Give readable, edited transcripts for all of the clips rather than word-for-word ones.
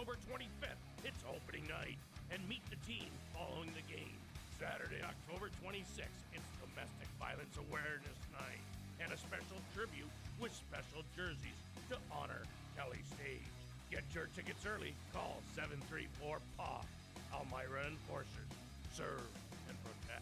October 25th, it's opening night, and meet the team following the game. Saturday, October 26th, it's Domestic Violence Awareness Night, and a special tribute with special jerseys to honor Kelly Stage. Get your tickets early. Call 734-PAW. Elmira Enforcers. Serve and protect.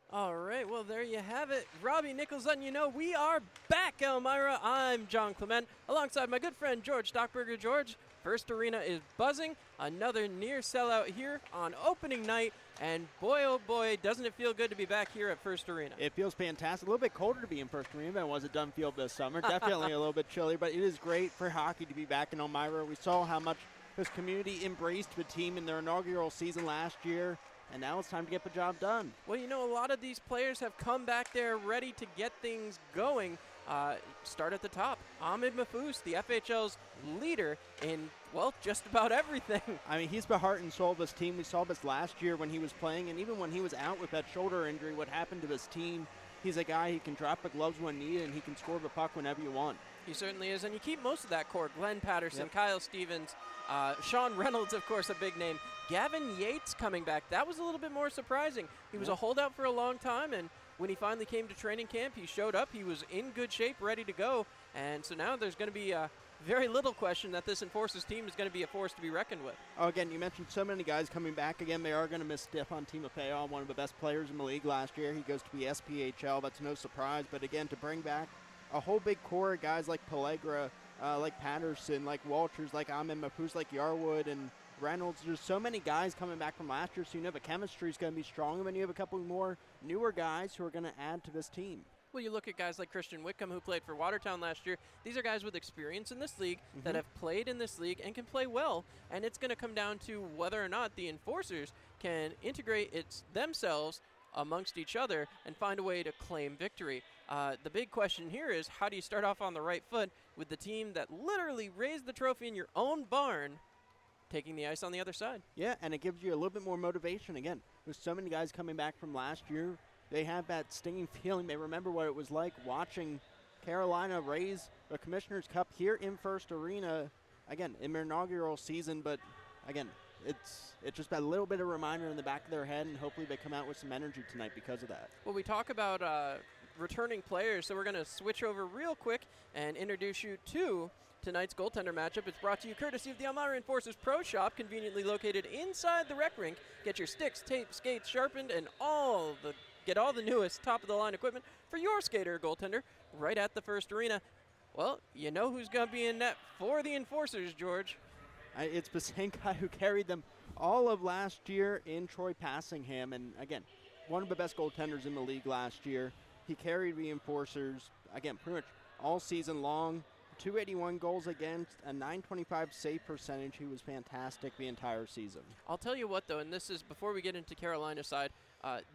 All right, well, there you have it. Robbie Nichols letting you know we are back, Elmira. I'm John Clement, alongside my good friend George Stockberger. George, First Arena is buzzing. Another near sellout here on opening night. And boy, oh boy, doesn't it feel good to be back here at First Arena. It feels fantastic. A little bit colder to be in First Arena than it was at Dunfield this summer. Definitely a little bit chillier, but it is great for hockey to be back in Elmira. We saw how much this community embraced the team in their inaugural season last year. And now it's time to get the job done. Well, you know, a lot of these players have come back there ready to get things going. Start at the top. Ahmed Mahfouz, the FHL's leader in, well, just about everything. I mean, he's the heart and soul of this team. We saw this last year when he was playing, and even when he was out with that shoulder injury, what happened to this team. He's a guy who can drop the gloves when needed, and he can score the puck whenever you want. He certainly is, and you keep most of that core. Glenn Patterson, Kyle Stevens, Sean Reynolds, of course, a big name. Gavin Yates coming back. That was a little bit more surprising. He was a holdout for a long time, and when he finally came to training camp, he showed up. He was in good shape, ready to go, and so now there's going to be very little question that this Enforcers team is going to be a force to be reckoned with. Oh, again, you mentioned so many guys coming back. Again, they are going to miss Stefan Timofeyev, one of the best players in the league last year. He goes to the SPHL. That's no surprise. But again, to bring back a whole big core of guys like Pellegra, like Patterson, like Walters, like Ahmed Mahfouz, like Yarwood, and Reynolds. There's so many guys coming back from last year, so you know the chemistry is going to be strong, and then you have a couple more newer guys who are going to add to this team. Well, you look at guys like Christian Whitcomb, who played for Watertown last year. These are guys with experience in this league that have played in this league and can play well. And it's going to come down to whether or not the Enforcers can integrate themselves amongst each other and find a way to claim victory. The big question here is, how do you start off on the right foot with the team that literally raised the trophy in your own barn, taking the ice on the other side? Yeah, and it gives you a little bit more motivation. Again, there's so many guys coming back from last year. They have that stinging feeling. They remember what it was like watching Carolina raise the Commissioner's Cup here in First Arena, again, in their inaugural season. But, again, it's just a little bit of reminder in the back of their head, and hopefully they come out with some energy tonight because of that. Well, we talk about returning players, so we're going to switch over real quick and introduce you to tonight's goaltender matchup. It's brought to you courtesy of the Elmira Enforcers Pro Shop, conveniently located inside the rec rink. Get your sticks, tape, skates sharpened, and get all the newest top-of-the-line equipment for your skater or goaltender right at the First Arena. Well, you know who's going to be in net for the Enforcers, George. It's the same guy who carried them all of last year in Troy Passingham. And, again, one of the best goaltenders in the league last year. He carried the Enforcers, again, pretty much all season long. 281 goals against, a .925 save percentage. He was fantastic the entire season. I'll tell you what, though, and this is before we get into Carolina's side,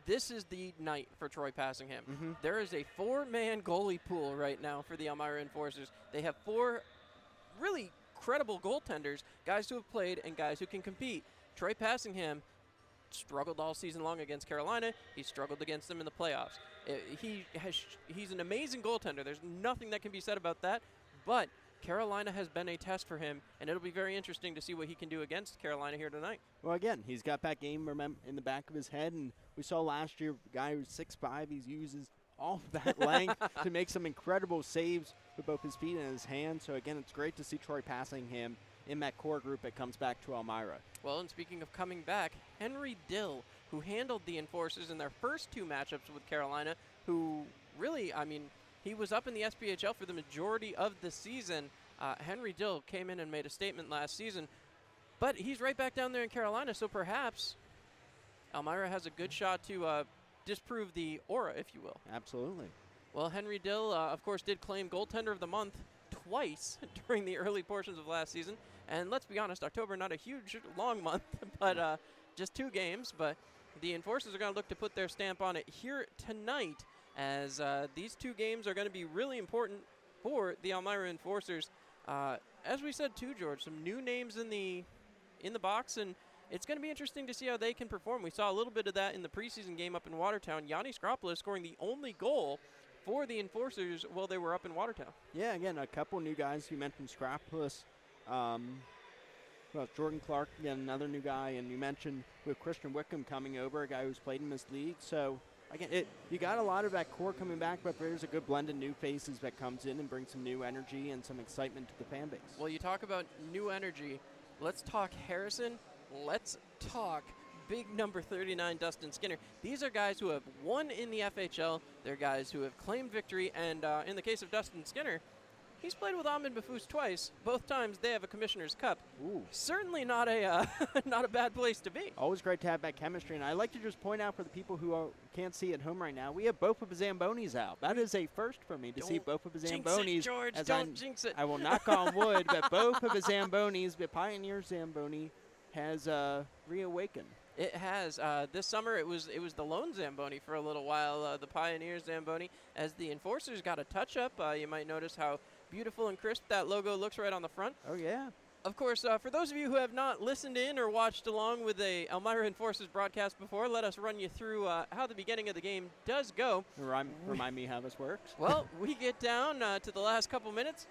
this is the night for Troy Passingham. There is a four-man goalie pool right now for the Elmira Enforcers. They have four really credible goaltenders, guys who have played and guys who can compete. Troy Passingham struggled all season long against Carolina. He struggled against them in the playoffs. He's an amazing goaltender. There's nothing that can be said about that. But Carolina has been a test for him, and it'll be very interesting to see what he can do against Carolina here tonight. Well, again, he's got that game in the back of his head, and we saw last year a guy who's 6'5", he uses all of that length to make some incredible saves with both his feet and his hands. So, again, it's great to see Troy Passingham in that core group that comes back to Elmira. Well, and speaking of coming back, Henry Dill, who handled the Enforcers in their first two matchups with Carolina, who really, he was up in the SPHL for the majority of the season. Henry Dill came in and made a statement last season, but he's right back down there in Carolina, so perhaps Elmira has a good shot to disprove the aura, if you will. Absolutely. Well, Henry Dill, of course, did claim Goaltender of the Month twice during the early portions of last season, and let's be honest, October not a huge, long month, but just 2 games, but the Enforcers are going to look to put their stamp on it here tonight, as these 2 games are going to be really important for the Elmira Enforcers. As we said too, George, some new names in the box, and it's going to be interesting to see how they can perform. We saw a little bit of that in the preseason game up in Watertown. Yanni Skropoulos scoring the only goal for the Enforcers while they were up in Watertown. Yeah, again, a couple new guys. You mentioned Skropoulos. Well, Jordan Clark, again, another new guy, and you mentioned with Christian Wickham coming over, a guy who's played in this league. So, again, you got a lot of that core coming back, but there's a good blend of new faces that comes in and brings some new energy and some excitement to the fan base. Well, you talk about new energy. Let's talk Harrison. Let's talk big number 39, Dustin Skinner. These are guys who have won in the FHL. They're guys who have claimed victory, and in the case of Dustin Skinner, he's played with Ahmed Mahfouz twice. Both times they have a Commissioner's Cup. Ooh. Certainly not a not a bad place to be. Always great to have that chemistry. And I'd like to just point out for the people who can't see at home right now, we have both of the Zambonis out. That is a first for me to see both of the Zambonis. Jinx it, George. Don't jinx it. I will knock on wood that both of the Zambonis, the Pioneer Zamboni, has reawakened. It has. This summer it was the lone Zamboni for a little while, the Pioneer Zamboni. As the Enforcers got a touch-up, you might notice how beautiful and crisp that logo looks right on the front. Oh, yeah. Of course, for those of you who have not listened in or watched along with a Elmira Enforcers broadcast before, let us run you through how the beginning of the game does go. Remind me how this works. Well, we get down to the last couple minutes.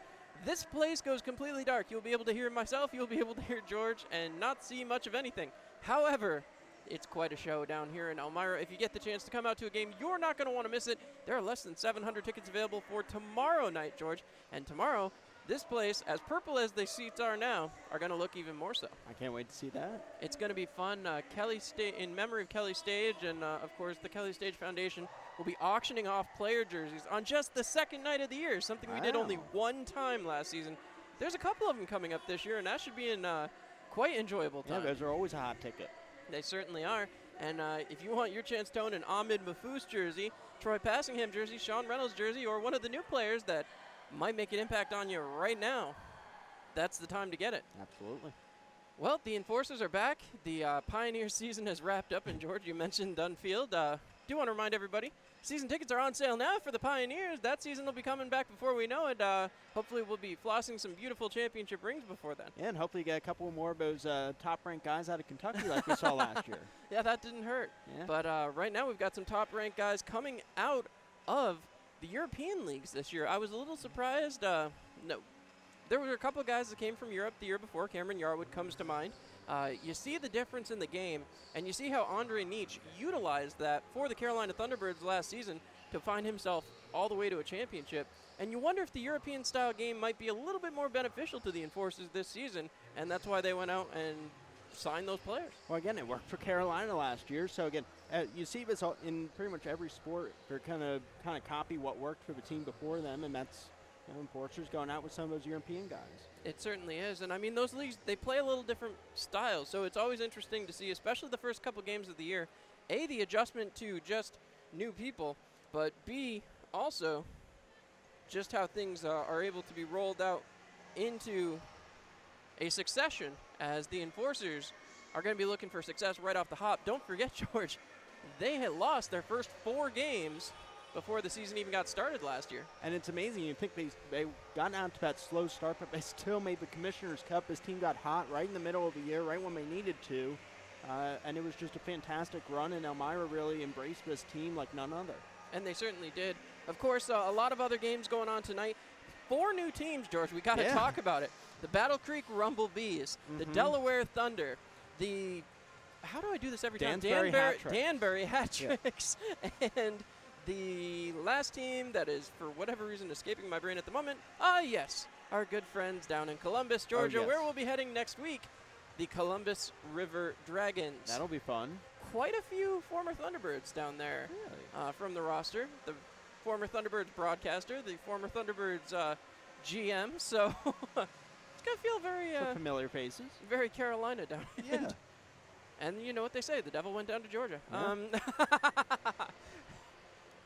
This place goes completely dark. You'll be able to hear myself, you'll be able to hear George, and not see much of anything. However, it's quite a show down here in Elmira. If you get the chance to come out to a game, you're not going to want to miss it. There are less than 700 tickets available for tomorrow night, George. And tomorrow, this place, as purple as the seats are now, are going to look even more so. I can't wait to see that. It's going to be fun. In memory of Kelly Stage and, of course, the Kelly Stage Foundation will be auctioning off player jerseys on just the second night of the year, something we did only one time last season. There's a couple of them coming up this year, and that should be in quite enjoyable time. Yeah, those are always a hot ticket. They certainly are. And if you want your chance to own an Ahmed Mahfouz jersey, Troy Passingham jersey, Sean Reynolds jersey, or one of the new players that might make an impact on you right now, that's the time to get it. Absolutely. Well, the Enforcers are back. The Pioneer season has wrapped up. And, George, you mentioned Dunfield. Do want to remind everybody, season tickets are on sale now for the Pioneers. That season will be coming back before we know it. Hopefully we'll be flossing some beautiful championship rings before then. Yeah, and hopefully get a couple more of those top-ranked guys out of Kentucky like we saw last year. Yeah, that didn't hurt. Yeah. But right now we've got some top-ranked guys coming out of the European leagues this year. I was a little surprised. No, there were a couple guys that came from Europe the year before. Cameron Yarwood comes to mind. You see the difference in the game, and you see how Andre Nietzsche utilized that for the Carolina Thunderbirds last season to find himself all the way to a championship. And you wonder if the European-style game might be a little bit more beneficial to the Enforcers this season, and that's why they went out and signed those players. Well, again, it worked for Carolina last year. So, again, you see this in pretty much every sport. They're kind of copy what worked for the team before them, and that's Enforcers going out with some of those European guys. It certainly is. And, I mean, those leagues, they play a little different styles, so it's always interesting to see, especially the first couple games of the year, A, the adjustment to just new people, but B, also just how things are able to be rolled out into a succession as the Enforcers are going to be looking for success right off the hop. Don't forget, George, they had lost their first 4 games before the season even got started last year. And it's amazing. You think they got out to that slow start, but they still made the Commissioner's Cup. This team got hot right in the middle of the year, right when they needed to. And it was just a fantastic run, and Elmira really embraced this team like none other. And they certainly did. Of course, a lot of other games going on tonight. 4 new teams, George. We got to talk about it. The Battle Creek Rumblebees, the Delaware Thunder, the how do I do this every time? Danbury Hat Tricks, and the last team that is, for whatever reason, escaping my brain at the moment. Yes, our good friends down in Columbus, Georgia, where we'll be heading next week, the Columbus River Dragons. That'll be fun. Quite a few former Thunderbirds down there from the roster. The former Thunderbirds broadcaster, the former Thunderbirds GM. So it's going to feel very familiar faces. Very Carolina down here. Yeah. And you know what they say, the devil went down to Georgia. Yeah.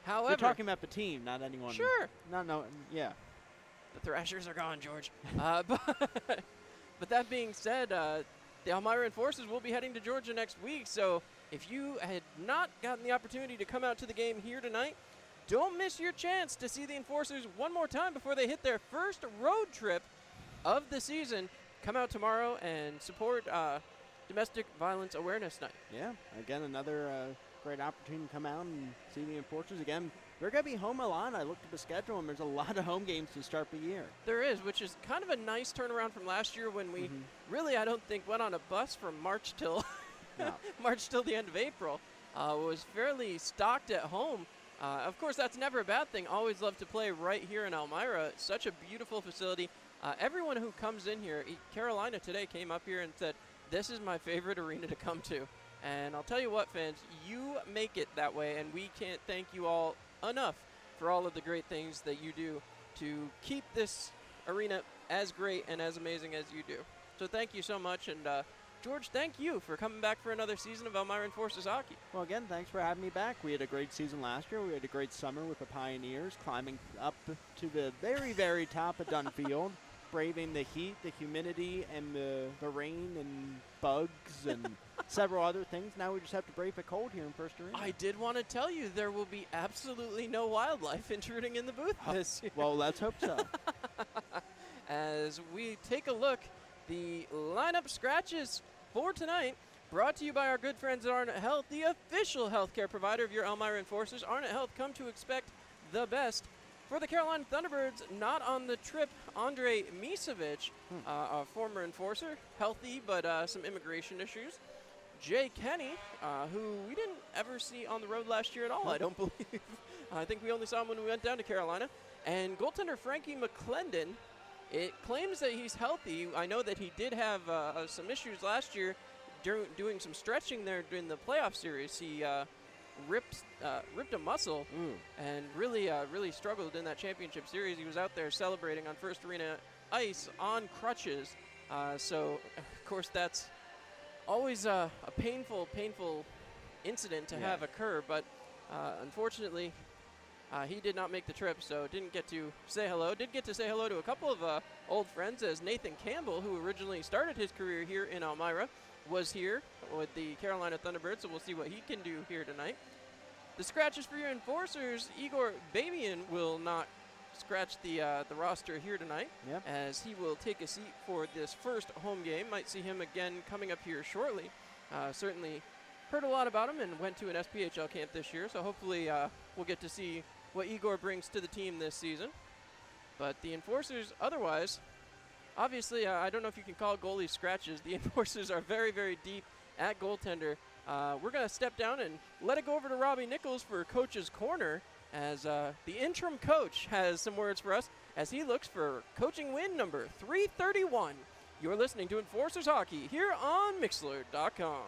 However, you're talking about the team, not anyone. Sure. Yeah. The Thrashers are gone, George. But that being said, the Elmira Enforcers will be heading to Georgia next week. So if you had not gotten the opportunity to come out to the game here tonight, don't miss your chance to see the Enforcers one more time before they hit their first road trip of the season. Come out tomorrow and support Domestic Violence Awareness Night. Yeah, again, another great opportunity to come out and see the Enforcers. Again, they're going to be home a lot. I looked at the schedule, and there's a lot of home games to start the year. There is, which is kind of a nice turnaround from last year when we really, I don't think, went on a bus from March till March till the end of April. Was fairly stocked at home. Of course, that's never a bad thing. Always love to play right here in Elmira. Such a beautiful facility. Everyone who comes in here, Carolina today came up here and said, this is my favorite arena to come to. And I'll tell you what, fans, you make it that way, and we can't thank you all enough for all of the great things that you do to keep this arena as great and as amazing as you do. So thank you so much, and George, thank you for coming back for another season of Elmira Enforcers hockey. Well, again, thanks for having me back. We had a great season last year. We had a great summer with the Pioneers, climbing up to the very, very top of Dunfield, braving the heat, the humidity, and the rain and bugs and several other things. Now we just have to brave the cold here in First Arena. I did want to tell you there will be absolutely no wildlife intruding in the booth this year. Well, let's hope so. As we take a look, the lineup scratches for tonight, brought to you by our good friends at Arnott Health, the official healthcare provider of your Elmira Enforcers. Arnott Health, come to expect the best. For the Carolina Thunderbirds, not on the trip, Andre Misovic, a former enforcer, healthy but some immigration issues. Jay Kenny, who we didn't ever see on the road last year at all, I don't believe. I think we only saw him when we went down to Carolina. And goaltender Frankie McClendon, it claims that he's healthy. I know that he did have some issues last year doing some stretching there during the playoff series. He ripped a muscle and really struggled in that championship series. He was out there celebrating on First Arena ice on crutches. So, of course, that's always a painful incident to have occur. But unfortunately, he did not make the trip, so didn't get to say hello. Did get to say hello to a couple of old friends, as Nathan Campbell, who originally started his career here in Elmira, was here with the Carolina Thunderbirds, so we'll see what he can do here tonight. The scratches for your enforcers, Igor Babian will not scratch the roster here tonight, as he will take a seat for this first home game. Might see him again coming up here shortly. Certainly heard a lot about him and went to an SPHL camp this year, so hopefully we'll get to see what Igor brings to the team this season. But the enforcers, otherwise, obviously, I don't know if you can call goalie scratches. The enforcers are very, very deep at goaltender. We're going to step down and let it go over to Robbie Nichols for Coach's Corner, as the interim coach has some words for us as he looks for coaching win number 331. You're listening to Enforcers Hockey here on Mixlr.com.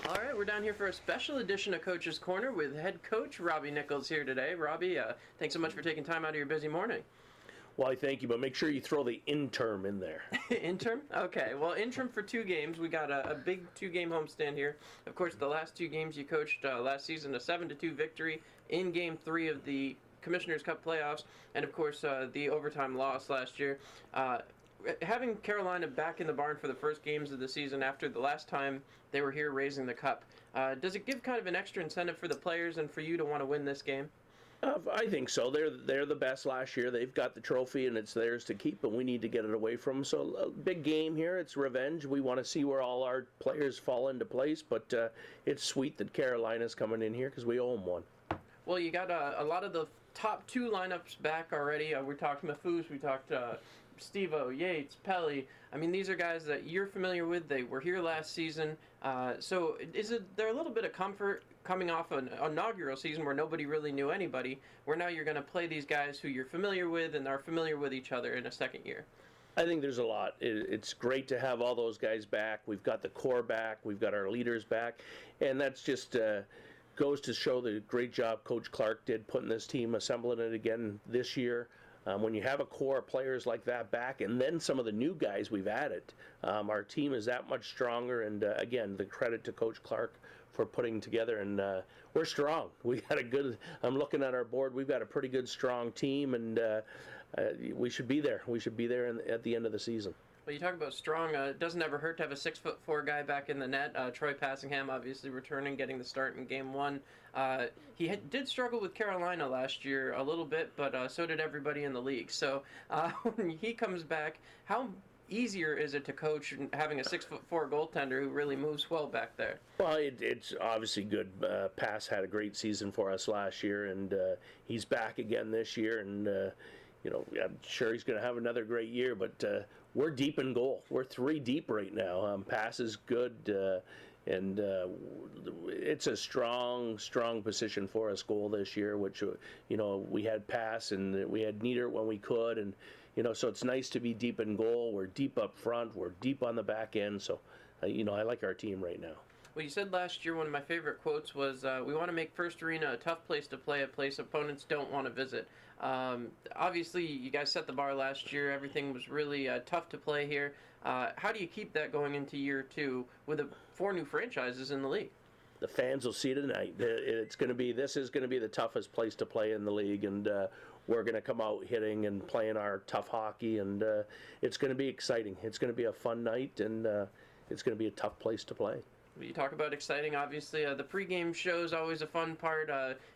All right, we're down here for a special edition of Coach's Corner with head coach Robbie Nichols here today. Robbie, thanks so much for taking time out of your busy morning. Well, I thank you, but make sure you throw the interim in there. Interim? Okay, well, interim for 2 games. We got a big 2-game homestand here. Of course, the last 2 games you coached last season, a 7-2 victory in Game 3 of the Commissioner's Cup playoffs, and, of course, the overtime loss last year. Having Carolina back in the barn for the first games of the season after the last time they were here raising the cup, does it give kind of an extra incentive for the players and for you to want to win this game? I think so. They're the best last year. They've got the trophy, and it's theirs to keep, and we need to get it away from them. So a big game here. It's revenge. We want to see where all our players fall into place, but it's sweet that Carolina's coming in here because we owe them one. Well, you got a lot of the top 2 lineups back already. We talked Mafus, we talked Steve-O, Yates, Pelly. I mean, these are guys that you're familiar with. They were here last season. So is there a little bit of comfort coming off an inaugural season where nobody really knew anybody, where now you're going to play these guys who you're familiar with and are familiar with each other in a second year? I think there's a lot. It's great to have all those guys back. We've got the core back. We've got our leaders back. And that's just goes to show the great job Coach Clark did putting this team, assembling it again this year. When you have a core of players like that back, and then some of the new guys we've added, our team is that much stronger. And again, the credit to Coach Clark for putting together, and we're strong. We got a good. I'm looking at our board. We've got a pretty good, strong team, and we should be there. We should be there at the end of the season. Well, you talk about strong. It doesn't ever hurt to have a 6'4" guy back in the net. Troy Passingham obviously returning, getting the start in Game 1. He did struggle with Carolina last year a little bit, but so did everybody in the league. So when he comes back, how easier is it to coach having a 6'4" goaltender who really moves well back there? Well, it's obviously good. Pass had a great season for us last year, and he's back again this year. And I'm sure he's going to have another great year. But we're deep in goal. We're 3 deep right now. Pass is good, and it's a strong position for us goal this year. Which we had Pass and we had Nieder when we could, and so it's nice to be deep in goal. We're deep up front. We're deep on the back end. So, I like our team right now. Well, you said last year one of my favorite quotes was, we want to make First Arena a tough place to play, a place opponents don't want to visit. Obviously, you guys set the bar last year. Everything was really tough to play here. How do you keep that going into year 2 with 4 new franchises in the league? The fans will see tonight. This is going to be the toughest place to play in the league, and we're going to come out hitting and playing our tough hockey, and it's going to be exciting. It's going to be a fun night, and it's going to be a tough place to play. You talk about exciting, obviously. The pregame show is always a fun part.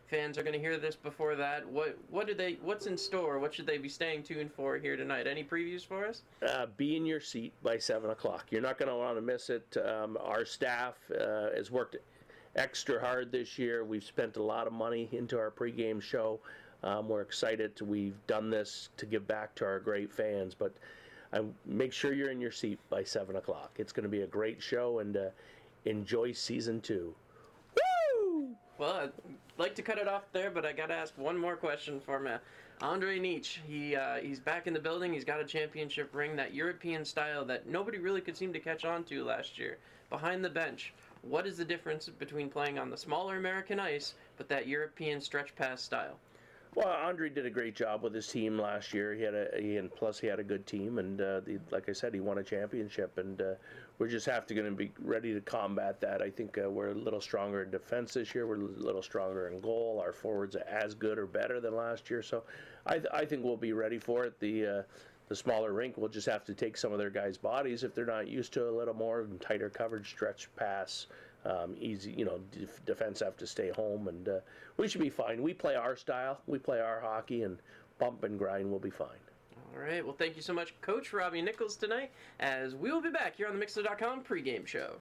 Fans are going to hear this before that. What's in store? What should they be staying tuned for here tonight? Any previews for us? Be in your seat by 7 o'clock. You're not going to want to miss it. Our staff has worked extra hard this year. We've spent a lot of money into our pregame show. We're excited. We've done this to give back to our great fans, but make sure you're in your seat by 7 o'clock. It's going to be a great show, and enjoy season 2. Woo! Well, I'd like to cut it off there, but I got to ask one more question for me. Andre Nietzsche, he's back in the building. He's got a championship ring, that European style that nobody really could seem to catch on to last year. Behind the bench, what is the difference between playing on the smaller American ice but that European stretch pass style? Well, Andre did a great job with his team last year. He had a good team, and like I said, he won a championship, and we're just going to be ready to combat that. I think we're a little stronger in defense this year. We're a little stronger in goal. Our forwards are as good or better than last year, so I think we'll be ready for it. The smaller rink will just have to take some of their guys' bodies if they're not used to a little more tighter coverage, stretch pass. Easy, defense have to stay home, and we should be fine. We play our style, we play our hockey, and bump and grind will be fine. All right, well, thank you so much, Coach Robbie Nichols, tonight, as we will be back here on the Mixler.com pregame show.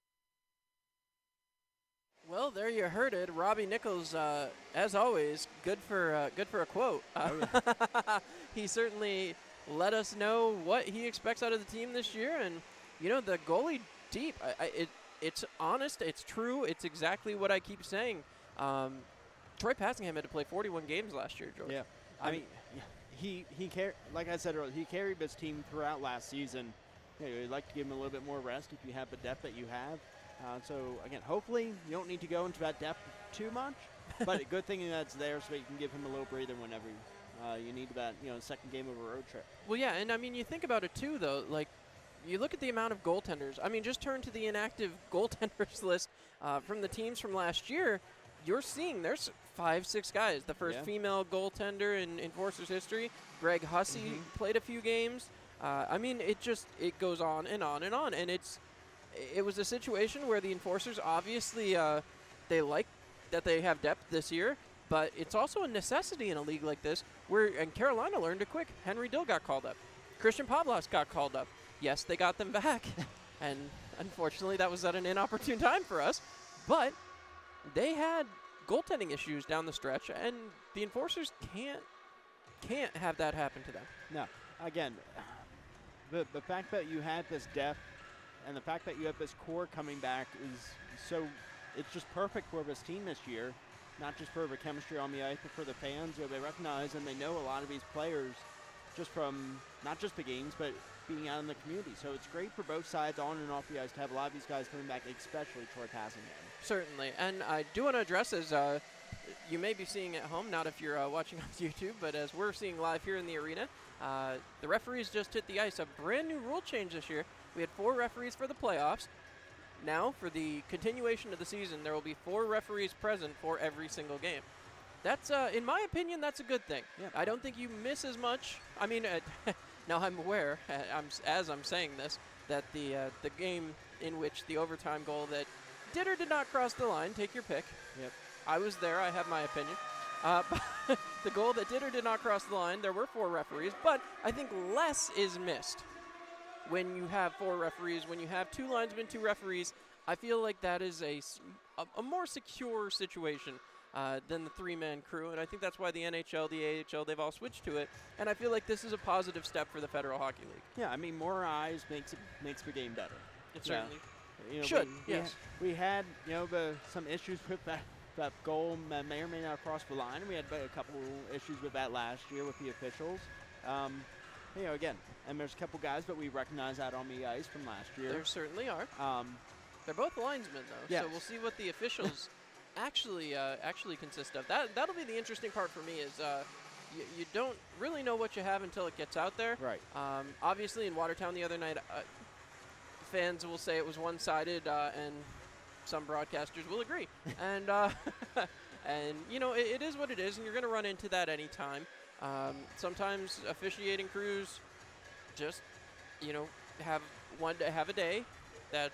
Well, there you heard it. Robbie Nichols, as always, good for a quote. He certainly let us know what he expects out of the team this year, and the goalie deep. It's honest, it's true, it's exactly what I keep saying. Troy Passingham had to play 41 games last year, George. Yeah, I mean, he like I said earlier, he carried this team throughout last season. You'd like to give him a little bit more rest if you have the depth that you have. So again, hopefully you don't need to go into that depth too much, but a good thing that's there so that you can give him a little breather whenever you need that second game of a road trip. Well, yeah, and I mean, you think about it too, though, like. You look at the amount of goaltenders. I mean, just turn to the inactive goaltenders list from the teams from last year. You're seeing there's 5-6 guys. The first female goaltender in Enforcers history. Greg Hussey played a few games. I mean, it goes on and on and on. And it was a situation where the Enforcers obviously they like that they have depth this year, but it's also a necessity in a league like this and Carolina learned it quick. Henry Dill got called up. Christian Pavlos got called up. Yes, they got them back, and unfortunately that was at an inopportune time for us, but they had goaltending issues down the stretch, and the Enforcers can't have that happen to them. No, again, the fact that you had this depth and the fact that you have this core coming back it's just perfect for this team this year, not just for the chemistry on the ice, but for the fans where they recognize and they know a lot of these players just from not just the games, but being out in the community. So it's great for both sides on and off the ice to have a lot of these guys coming back, especially Troy Passingham. Certainly. And I do want to address, as you may be seeing at home, not if you're watching on YouTube, but as we're seeing live here in the arena, the referees just hit the ice. A brand new rule change this year. We had 4 referees for the playoffs. Now, for the continuation of the season, there will be 4 referees present for every single game. That's, in my opinion, that's a good thing. Yeah. I don't think you miss as much. I mean, now I'm aware, as I'm saying this, that the game in which the overtime goal that did or did not cross the line, take your pick. Yep. I was there. I have my opinion. The goal that did or did not cross the line, there were 4 referees, but I think less is missed. when you have 4 referees, when you have 2 linesmen, 2 referees, I feel like that is a more secure situation than the 3-man crew, and I think that's why the NHL, the AHL, they've all switched to it, and I feel like this is a positive step for the Federal Hockey League. Yeah, I mean, more eyes makes the game better. It certainly should. Yes. We had some issues with that goal may or may not cross the line. We had a couple issues with that last year with the officials. Again, and there's a couple guys that we recognize out on the ice from last year. There certainly are. They're both linesmen, though, yes. So we'll see what the officials actually consist of. That'll be the interesting part for me is you don't really know what you have until it gets out there. Right. Obviously, in Watertown the other night, fans will say it was one-sided, and some broadcasters will agree. And it is what it is, and you're going to run into that anytime. Sometimes officiating crews just have a day that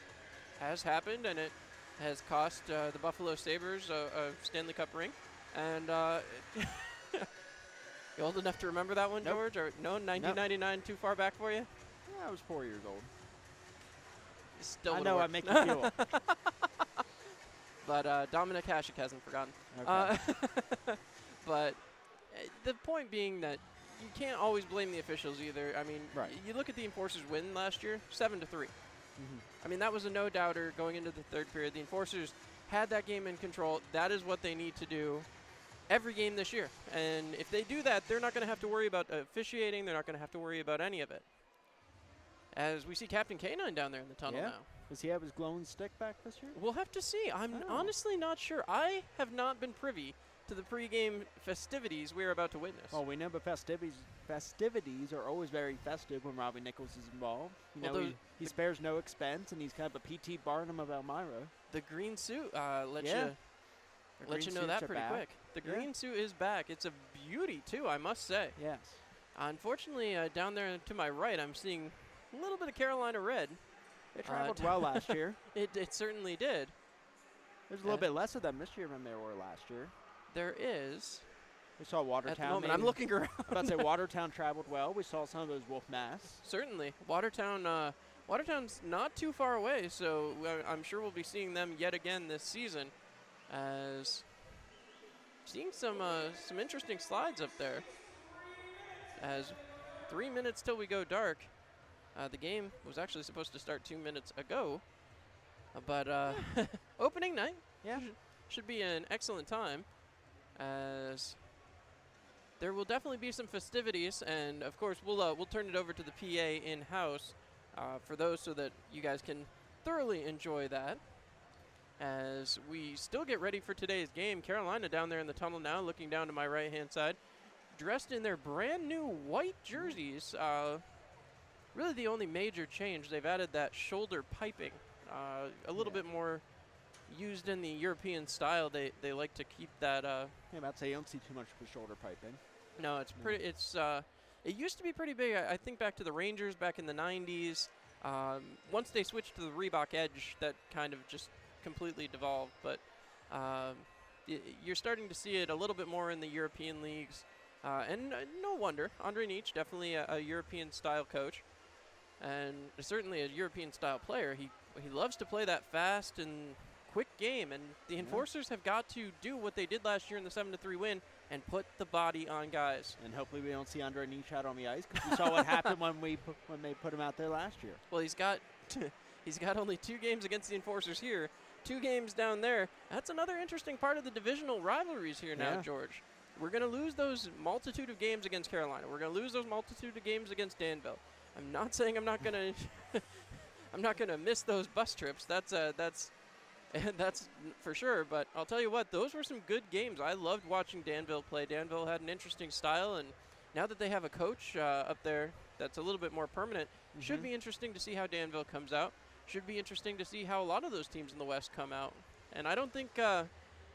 has happened, and it has cost the Buffalo Sabres a Stanley Cup ring. And you old enough to remember that one, Nope. George? Or no, 1999 too far back for you? Yeah, I was 4 years old. Still I would've know I worked. make you feel old. But Dominic Hasek hasn't forgotten. Okay. But the point being that you can't always blame the officials either. I mean, Right. you look at the Enforcers' win last year, 7-3. Mm-hmm. I mean, that was a no-doubter going into the third period. The Enforcers had that game in control. That is what they need to do every game this year. And if they do that, they're not going to have to worry about officiating. They're not going to have to worry about any of it. As we see Captain K9 down there in the tunnel now. Does he have his glowing stick back this year? We'll have to see. I'm honestly not sure. I have not been privy to the pregame festivities we're about to witness. Well, we know the festivities are always very festive when Robbie Nichols is involved. He spares no expense, and he's kind of a P.T. Barnum of Elmira. The green suit let green you know that suits are pretty back. quick. The green suit is back. It's a beauty, too, I must say. Yes. Unfortunately, down there to my right, I'm seeing a little bit of Carolina red. They traveled well last year. It certainly did. There's a little bit less of them this year than there were last year. There is. We saw Watertown. At the moment, I'm looking around. I'm about to say Watertown traveled well. We saw some of those wolf masks. Certainly. Watertown's not too far away, so I'm sure we'll be seeing them yet again this season. As seeing some interesting slides up there. As 3 minutes till we go dark. The game was actually supposed to start 2 minutes ago. But opening night should be an excellent time. As there will definitely be some festivities, and of course we'll turn it over to the PA in-house for those so that you guys can thoroughly enjoy that. As we still get ready for today's game, Carolina down there in the tunnel now, looking down to my right-hand side, dressed in their brand new white jerseys. Really the only major change, they've added that shoulder piping, a little bit more used in the European style. They like to keep that. I'd say you don't see too much of the shoulder piping. No, it's pretty. It's it used to be pretty big. I think back to the Rangers back in the 90s. Once they switched to the Reebok Edge, that kind of just completely devolved. But you're starting to see it a little bit more in the European leagues, and no wonder. Andre Nietzsche, definitely a European style coach, and certainly a European style player. He loves to play that fast and quick game, and the Enforcers have got to do what they did last year in the 7-3 win and put the body on guys. And hopefully we don't see Andre Nietzsche out on the ice, because we saw what happened when they put him out there last year. Well, he's got only 2 games against the Enforcers here, 2 games down there. That's another interesting part of the divisional rivalries here now, George. We're going to lose those multitude of games against Carolina. We're going to lose those multitude of games against Danville. I'm not saying I'm not going to I'm not going to miss those bus trips. That's for sure, but I'll tell you what, those were some good games. I loved watching Danville play. Danville had an interesting style, and now that they have a coach up there that's a little bit more permanent, should be interesting to see how Danville comes out. Should be interesting to see how a lot of those teams in the West come out. And I don't think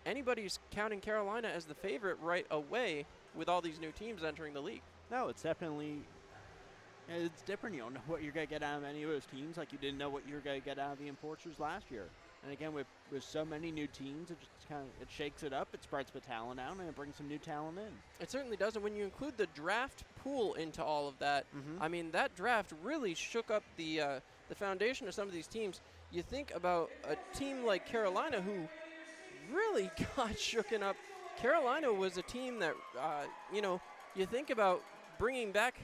anybody's counting Carolina as the favorite right away with all these new teams entering the league. No, it's definitely it's different. You don't know what you're going to get out of any of those teams, like you didn't know what you were going to get out of the Enforcers last year. And again, with so many new teams, it just it shakes it up, it spreads the talent out, and it brings some new talent in. It certainly does, and when you include the draft pool into all of that, I mean, that draft really shook up the foundation of some of these teams. You think about a team like Carolina, who really got shooken up. Carolina was a team that, you think about bringing back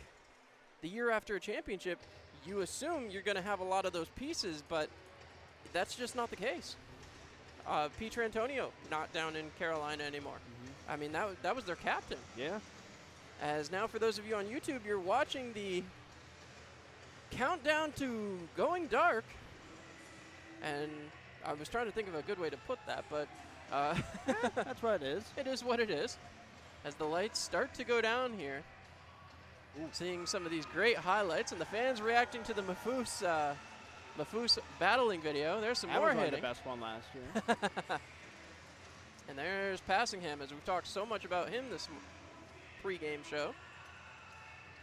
the year after a championship, you assume you're going to have a lot of those pieces, but that's just not the case. Pietrangelo not down in Carolina anymore. I mean, that was their captain. Yeah. As now, for those of you on YouTube, you're watching the countdown to going dark. And I was trying to think of a good way to put that, but that's what it is. It is what it is. As the lights start to go down here, seeing some of these great highlights and the fans reacting to the Mafus battling video. There's some more hitting. That was the best one last year. And there's Passingham, as we've talked so much about him this pregame show.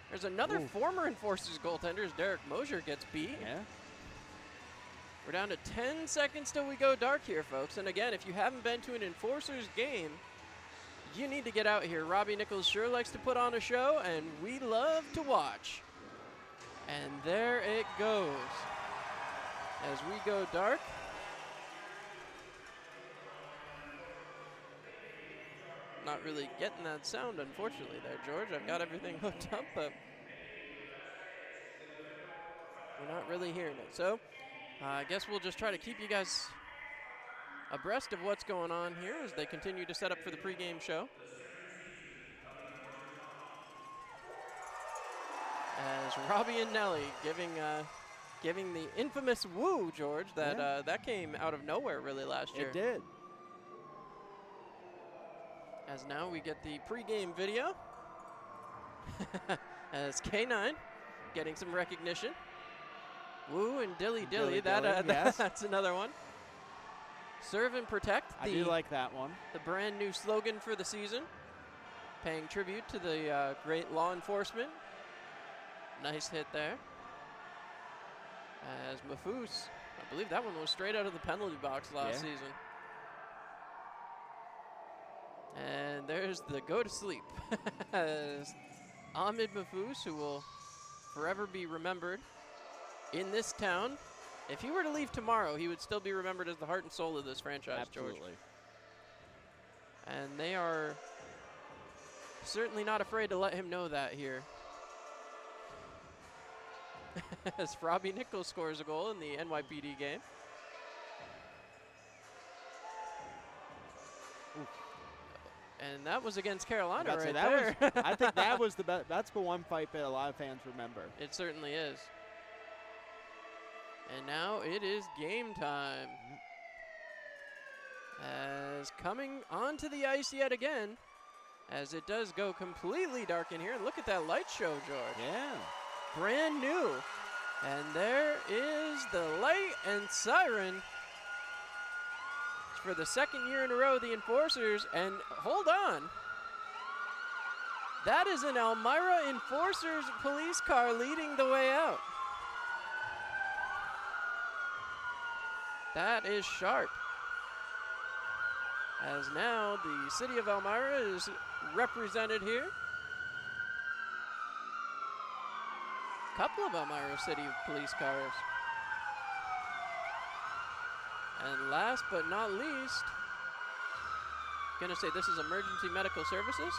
There's another former Enforcers goaltender as Derek Mosier gets beat. Yeah. We're down to 10 seconds till we go dark here, folks. And again, if you haven't been to an Enforcers game, you need to get out here. Robbie Nichols sure likes to put on a show, and we love to watch. And there it goes. As we go dark. Not really getting that sound, unfortunately, there, George. I've got everything hooked up, but we're not really hearing it. So I guess we'll just try to keep you guys abreast of what's going on here as they continue to set up for the pregame show. As Robbie and Nelly giving the infamous woo, George, that that came out of nowhere really last year. It did. As now we get the pregame video. As K9 getting some recognition. Woo and dilly dilly. Yes. That's another one. Serve and protect. I do like that one. The brand new slogan for the season. Paying tribute to the great law enforcement. Nice hit there. As Mafus, I believe that one was straight out of the penalty box last season. And there's the go to sleep. As Ahmed Mafus, who will forever be remembered in this town. If he were to leave tomorrow, he would still be remembered as the heart and soul of this franchise, George. Absolutely. And they are certainly not afraid to let him know that here. As Robbie Nichols scores a goal in the NYPD game. Oof. And that was against Carolina right there. I think that was the best. That's the one fight that a lot of fans remember. It certainly is. And now it is game time. As coming onto the ice yet again, as it does go completely dark in here. Look at that light show, George. Yeah. Brand new. And there is the light and siren. For the second year in a row, the Enforcers, and hold on. That is an Elmira Enforcers police car leading the way out. That is sharp. As now the city of Elmira is represented here. Couple of Elmira City police cars. And last but not least, gonna say this is emergency medical services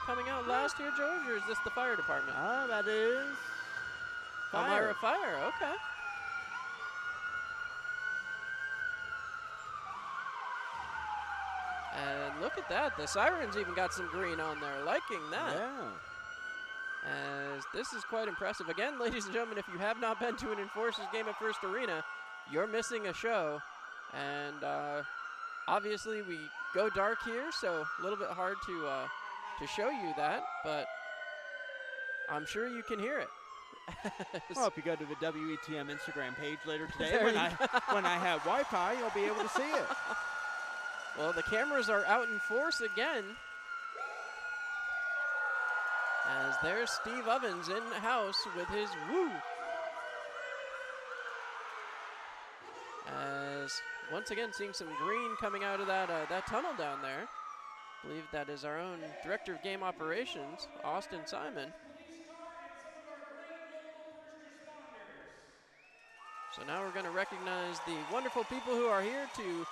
coming out last here, George, or is this the fire department? That is Elmira Fire, okay. And look at that, the sirens even got some green on there, liking that. Yeah. As this is quite impressive. Again, ladies and gentlemen, if you have not been to an Enforcers game at First Arena, you're missing a show. And obviously we go dark here, so a little bit hard to show you that, but I'm sure you can hear it. Well, if you go to the WETM Instagram page later today, when I have Wi-Fi, you'll be able to see it. Well, the cameras are out in force again. As there's Steve Ovens in the house with his woo. As once again seeing some green coming out of that tunnel down there. I believe that is our own Director of Game Operations, Austin Simon. So now we're going to recognize the wonderful people who are here to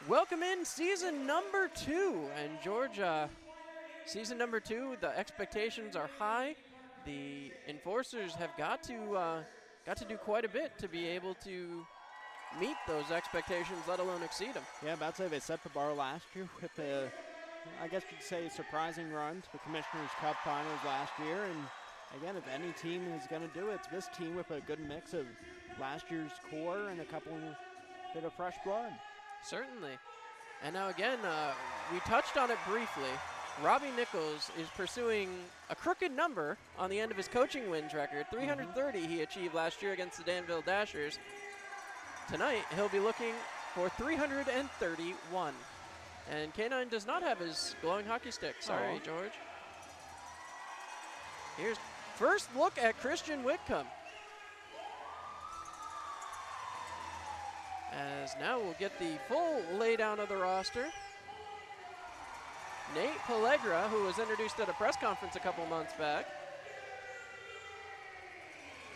welcome in season number 2. And George, season number 2, the expectations are high. The enforcers have got to do quite a bit to be able to meet those expectations, let alone exceed them. Yeah, about to say they set the bar last year with the, I guess you'd say, surprising run to the Commissioner's Cup Finals last year. And again, if any team is going to do it, it's this team with a good mix of last year's core and a couple bit of fresh blood. Certainly. And now again, we touched on it briefly. Robbie Nichols is pursuing a crooked number on the end of his coaching wins record. 330 he achieved last year against the Danville Dashers. Tonight, he'll be looking for 331. And K9 does not have his glowing hockey stick. Sorry, George. Here's first look at Christian Whitcomb. As now we'll get the full laydown of the roster. Nate Pellegra, who was introduced at a press conference a couple months back.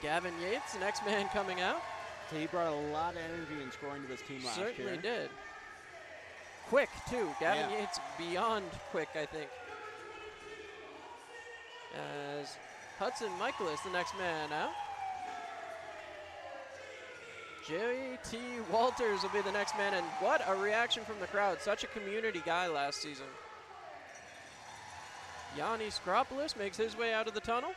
Gavin Yates, the next man coming out. So he brought a lot of energy and scoring to this team last year. Certainly did. Quick, too. Gavin Yates beyond quick, I think. As Hudson Michaelis, the next man out. J.T. Walters will be the next man, and what a reaction from the crowd. Such a community guy last season. Yanni Skropoulos makes his way out of the tunnel.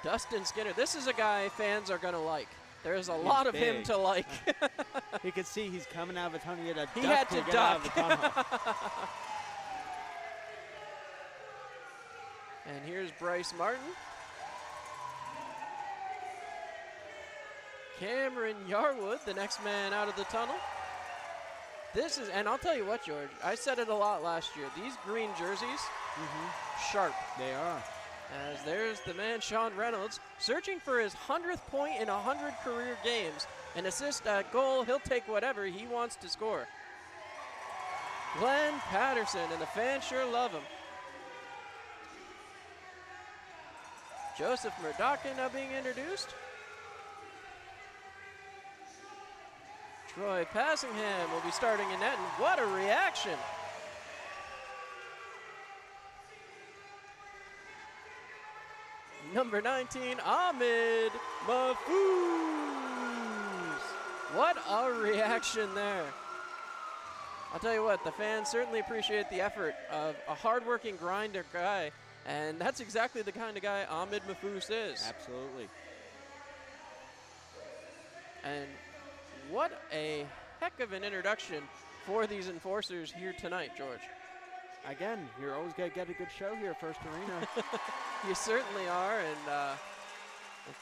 Dustin Skinner, this is a guy fans are going to like. There's a lot of him to like. You can see he's coming out of the tunnel. He had to get duck. out of the tunnel. And here's Bryce Martin. Cameron Yarwood, the next man out of the tunnel. This is, and I'll tell you what, George, I said it a lot last year. These green jerseys, sharp. They are. As there's the man, Sean Reynolds, searching for his 100th point in 100 career games. An assist, a goal, he'll take whatever he wants to score. Glenn Patterson, and the fans sure love him. Joseph Murdokin now being introduced. Troy Passingham will be starting in net, and what a reaction. Number 19, Ahmed Mahfouz. What a reaction there. I'll tell you what, the fans certainly appreciate the effort of a hardworking grinder guy, and that's exactly the kind of guy Ahmed Mahfouz is. Absolutely. And what a heck of an introduction for these enforcers here tonight, George. Again, you're always going to get a good show here at First Arena. You certainly are, and I'll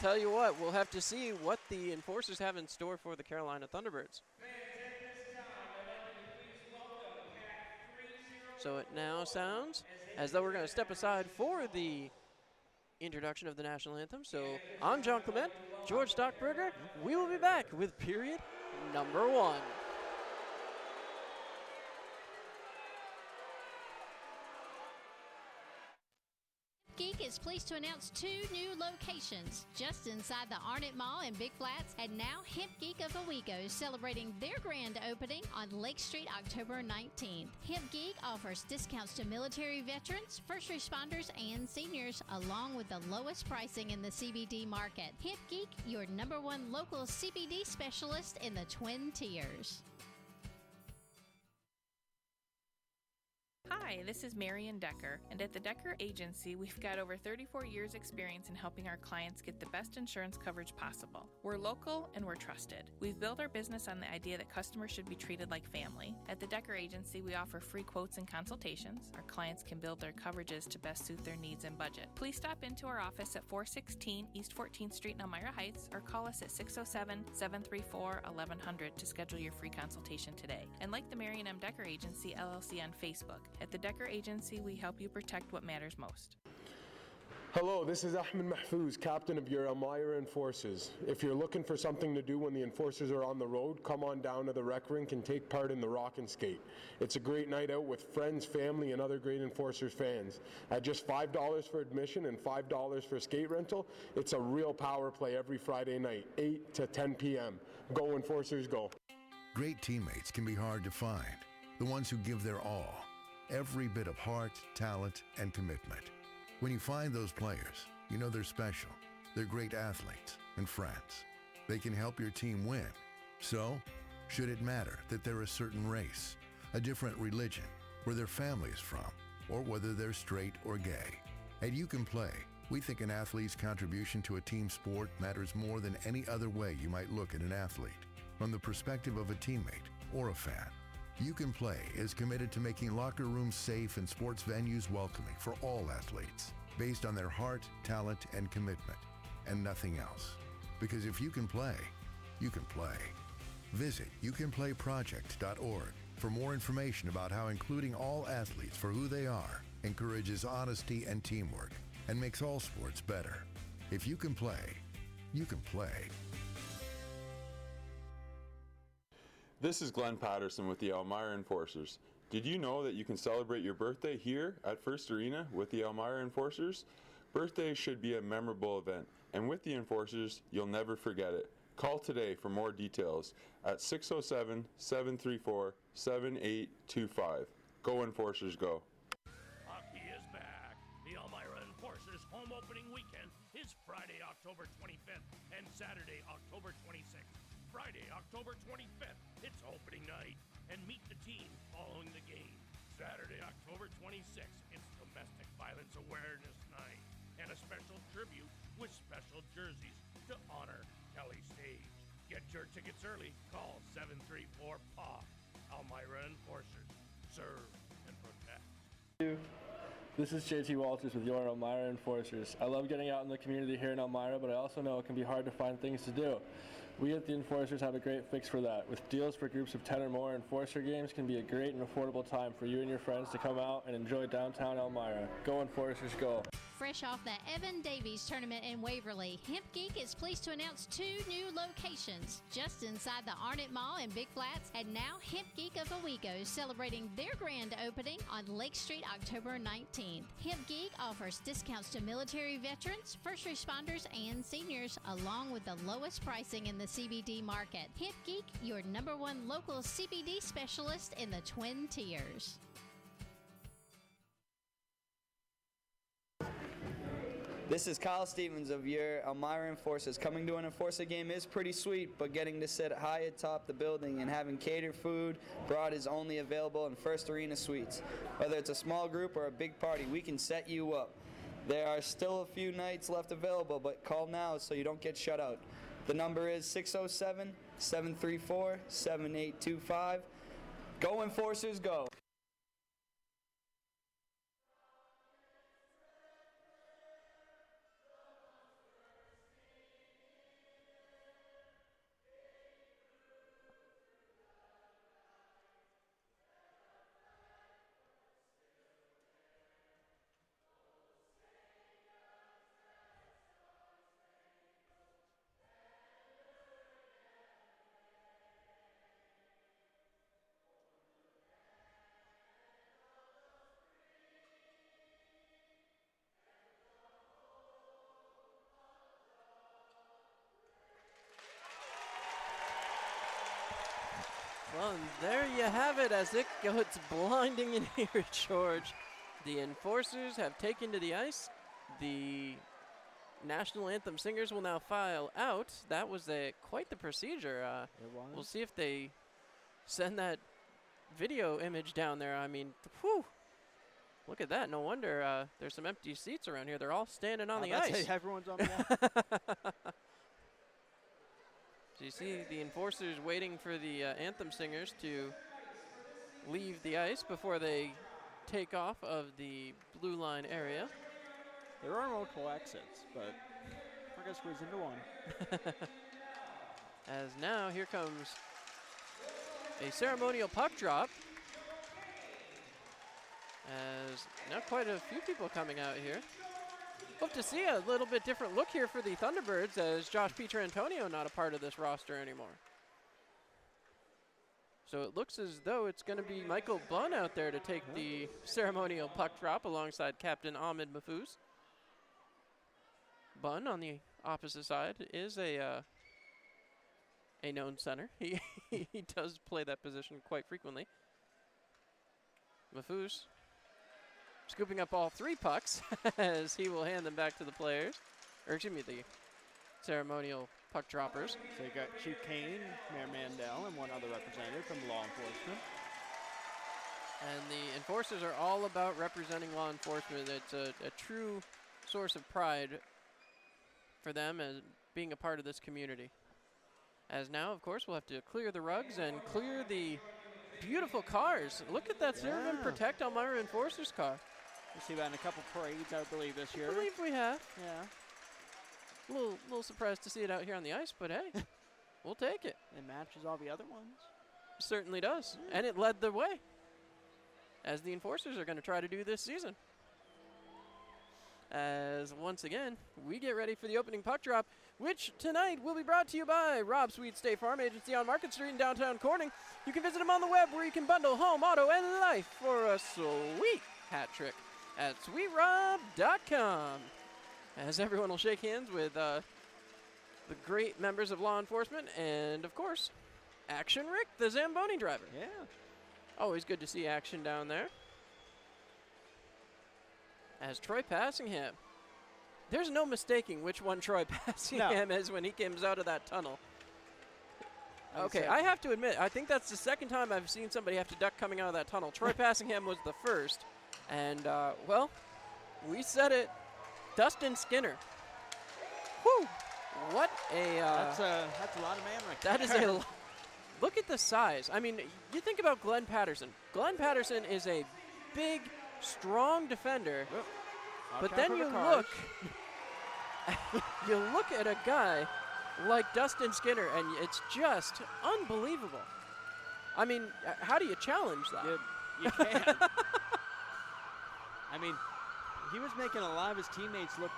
tell you what, we'll have to see what the enforcers have in store for the Carolina Thunderbirds. So it now sounds as though we're going to step aside for the introduction of the national anthem. So I'm John Clement, George Stockberger. We will be back with period number 1. Geek is pleased to announce 2 new locations just inside the Arnett Mall in Big Flats, and now Hemp Geek of Owego celebrating their grand opening on Lake Street October 19th. Hemp Geek offers discounts to military veterans, first responders, and seniors, along with the lowest pricing in the CBD market. Hemp Geek, your #1 local CBD specialist in the Twin Tiers. Hi, this is Marian Decker, and at the Decker Agency, we've got over 34 years experience in helping our clients get the best insurance coverage possible. We're local and we're trusted. We've built our business on the idea that customers should be treated like family. At the Decker Agency, we offer free quotes and consultations. Our clients can build their coverages to best suit their needs and budget. Please stop into our office at 416 East 14th Street in Elmira Heights, or call us at 607-734-1100 to schedule your free consultation today. And like the Marian M. Decker Agency, LLC on Facebook. At the Decker Agency, we help you protect what matters most. Hello, this is Ahmed Mahfouz, captain of your Elmira Enforcers. If you're looking for something to do when the Enforcers are on the road, come on down to the rec rink and take part in the Rock and Skate. It's a great night out with friends, family, and other great Enforcers fans. At just $5 for admission and $5 for skate rental, it's a real power play every Friday night, 8 to 10 p.m. Go Enforcers, go. Great teammates can be hard to find. The ones who give their all, every bit of heart, talent, and commitment. When you find those players, you know they're special. They're great athletes and friends. They can help your team win. So, should it matter that they're a certain race, a different religion, where their family is from, or whether they're straight or gay? At You Can Play, we think an athlete's contribution to a team sport matters more than any other way you might look at an athlete, from the perspective of a teammate or a fan. You Can Play is committed to making locker rooms safe and sports venues welcoming for all athletes, based on their heart, talent, and commitment, and nothing else. Because if you can play, you can play. Visit youcanplayproject.org for more information about how including all athletes for who they are encourages honesty and teamwork and makes all sports better. If you can play, you can play. This is Glenn Patterson with the Elmira Enforcers. Did you know that you can celebrate your birthday here at First Arena with the Elmira Enforcers? Birthdays should be a memorable event, and with the Enforcers, you'll never forget it. Call today for more details at 607-734-7825. Go Enforcers, go. Hockey is back. The Elmira Enforcers home opening weekend is Friday, October 25th and Saturday, October 26th. Friday, October 25th, it's opening night, and meet the team following the game. Saturday, October 26th, it's Domestic Violence Awareness Night, and a special tribute with special jerseys to honor Kelly Stage. Get your tickets early. Call 734-PAW. Elmira Enforcers. Serve and protect. This is JT Walters with your Elmira Enforcers. I love getting out in the community here in Elmira, but I also know it can be hard to find things to do. We at the Enforcers have a great fix for that. With deals for groups of 10 or more, Enforcer games can be a great and affordable time for you and your friends to come out and enjoy downtown Elmira. Go Enforcers, go! Fresh off the Evan Davies tournament in Waverly, Hemp Geek is pleased to announce 2 new locations just inside the Arnett Mall in Big Flats, and now Hemp Geek of Owego celebrating their grand opening on Lake Street October 19th. Hemp Geek offers discounts to military veterans, first responders, and seniors, along with the lowest pricing in the CBD market. Hemp Geek, your #1 local CBD specialist in the Twin Tiers. This is Kyle Stevens of your Elmira Enforcers. Coming to an Enforcer game is pretty sweet, but getting to sit high atop the building and having catered food brought is only available in First Arena Suites. Whether it's a small group or a big party, we can set you up. There are still a few nights left available, but call now so you don't get shut out. The number is 607-734-7825. Go Enforcers, go! Well, and there you have it as it goes blinding in here, George. The Enforcers have taken to the ice. The national anthem singers will now file out. That was quite the procedure. We'll see if they send that video image down there. I mean, whew. Look at that. No wonder there's some empty seats around here. They're all standing on the ice. Everyone's on the ice. So you see the Enforcers waiting for the anthem singers to leave the ice before they take off of the blue line area. There are multiple exits, but we're going to squeeze into one. As now here comes a ceremonial puck drop. As now quite a few people coming out here. Hope to see a little bit different look here for the Thunderbirds as Josh Pietrantonio not a part of this roster anymore. So it looks as though it's going to be Michael Bunn out there to take the ceremonial puck drop alongside Captain Ahmed Mahfouz. Bunn on the opposite side is a known center. He does play that position quite frequently. Mahfouz scooping up all 3 pucks as he will hand them back to the players, or excuse me, the ceremonial puck droppers. So you got Chief Kane, Mayor Mandel, and one other representative from law enforcement. And the enforcers are all about representing law enforcement. It's a true source of pride for them as being a part of this community. As now, of course, we'll have to clear the rugs and clear the beautiful cars. Look at that Serve and Protect Elmira Enforcers car. We'll see that in a couple parades, I believe, this year. I believe we have. Yeah. A little surprised to see it out here on the ice, but hey, we'll take it. It matches all the other ones. Certainly does. And it led the way, as the Enforcers are going to try to do this season. As once again, we get ready for the opening puck drop, which tonight will be brought to you by Rob Sweet State Farm Agency on Market Street in downtown Corning. You can visit them on the web where you can bundle home, auto, and life for a sweet hat trick at sweetrob.com. As everyone will shake hands with the great members of law enforcement and, of course, Action Rick, the Zamboni driver. Yeah. Always good to see action down there. As Troy Passingham. There's no mistaking which one Troy Passingham is when he comes out of that tunnel. Okay, I have to admit, I think that's the second time I've seen somebody have to duck coming out of that tunnel. Troy Passingham was the first. And, well, we said it. Dustin Skinner. Whew. What a... that's a lot of man right there. That is a... Look at the size. I mean, you think about Glenn Patterson. Glenn Patterson is a big, strong defender. But then you look... you look at a guy like Dustin Skinner, and it's just unbelievable. I mean, how do you challenge that? You can't. I mean, he was making a lot of his teammates look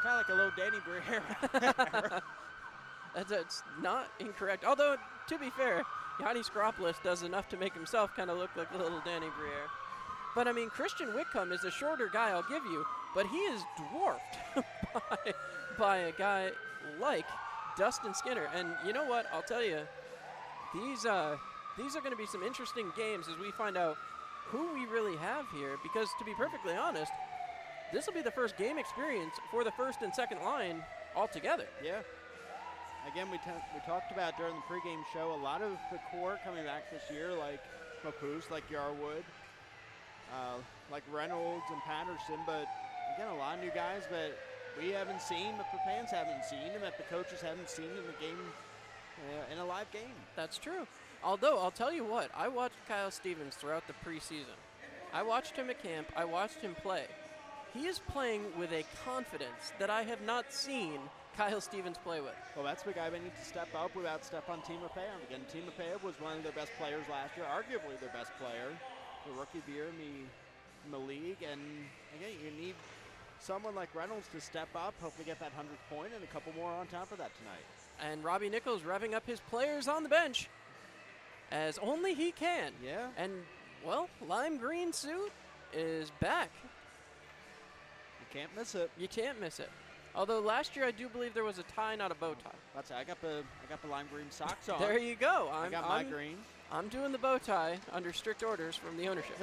kind of like a little Danny Briere. That's not incorrect. Although, to be fair, Yanni Skropoulos does enough to make himself kind of look like a little Danny Briere. But, I mean, Christian Whitcomb is a shorter guy, I'll give you, but he is dwarfed by a guy like Dustin Skinner. And you know what? I'll tell you, these are going to be some interesting games as we find out who we really have here, because to be perfectly honest, this will be the first game experience for the first and second line altogether. Yeah. Again, we talked about during the pregame show a lot of the core coming back this year, like Mahfouz, like Yarwood, like Reynolds and Patterson, but again, a lot of new guys that we haven't seen, that the fans haven't seen, and that the coaches haven't seen in the game, in a live game. That's true. Although, I'll tell you what, I watched Kyle Stevens throughout the preseason. I watched him at camp. I watched him play. He is playing with a confidence that I have not seen Kyle Stevens play with. Well, that's the guy they need to step up without Stepan Timofeyev. Again, Timofeyev was one of their best players last year, arguably their best player, the rookie of the year in the league. And again, you need someone like Reynolds to step up, hopefully get that 100th point, and a couple more on top of that tonight. And Robbie Nichols revving up his players on the bench as only he can. Yeah. And, well, lime green suit is back. You can't miss it. You can't miss it. Although last year I do believe there was a tie, not a bow tie. That's it. I got the lime green socks on. There you go. I got my green. I'm doing the bow tie under strict orders from the ownership.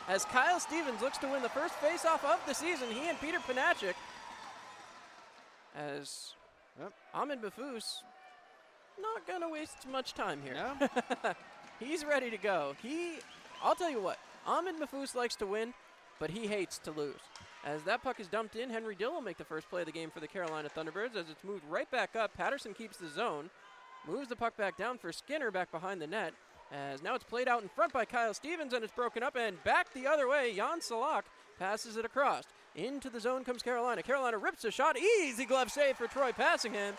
As Kyle Stevens looks to win the first face-off of the season, he and Peter Panachik. As Ahmed Mahfouz not going to waste much time here. No. He's ready to go. I'll tell you what, Ahmed Mahfouz likes to win, but he hates to lose. As that puck is dumped in, Henry Dill will make the first play of the game for the Carolina Thunderbirds as it's moved right back up. Patterson keeps the zone, moves the puck back down for Skinner back behind the net. As now it's played out in front by Kyle Stevens, and it's broken up, and back the other way, Jan Salak passes it across. Into the zone comes Carolina. Carolina rips a shot. Easy glove save for Troy Passingham.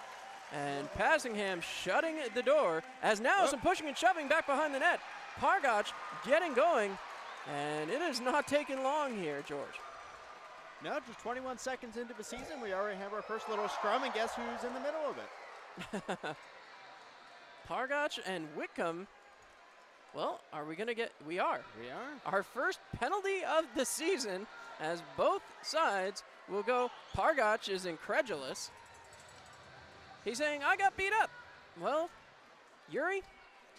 And Passingham shutting the door as now some pushing and shoving back behind the net. Pargach getting going, and it is not taking long here, George. No, just 21 seconds into the season, we already have our first little scrum, and guess who's in the middle of it? Pargach and Whitcomb. Well, are we going to get? We are. We are. Our first penalty of the season, as both sides will go. Pargach is incredulous. He's saying, I got beat up. Well, Yuri,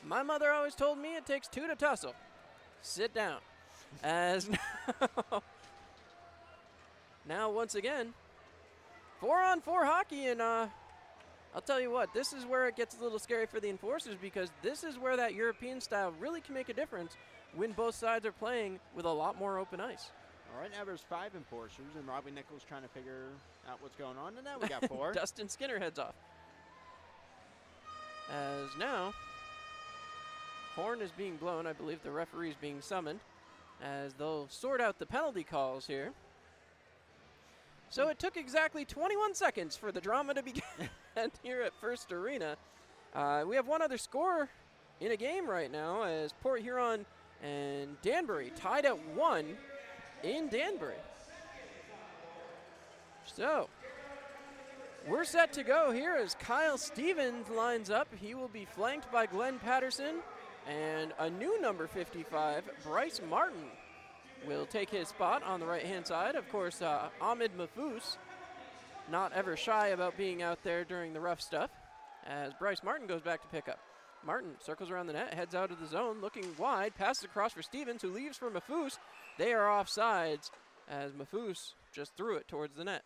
my mother always told me it takes two to tussle. Sit down. As now, once again, 4-on-4 hockey, and I'll tell you what, this is where it gets a little scary for the Enforcers, because this is where that European style really can make a difference when both sides are playing with a lot more open ice. All right, now there's 5 Enforcers, and Robbie Nichols trying to figure out what's going on, and now we got 4. Dustin Skinner heads off. As now, horn is being blown. I believe the referee is being summoned, as they'll sort out the penalty calls here. So it took exactly 21 seconds for the drama to begin here at First Arena. We have one other score in a game right now, as Port Huron and Danbury tied at 1 in Danbury. So we're set to go here as Kyle Stevens lines up. He will be flanked by Glenn Patterson, and a new number 55, Bryce Martin, will take his spot on the right-hand side. Of course, Ahmed Mahfouz, not ever shy about being out there during the rough stuff, as Bryce Martin goes back to pick up. Martin circles around the net, heads out of the zone, looking wide, passes across for Stevens, who leaves for Mahfouz. They are offsides, as Mahfouz just threw it towards the net.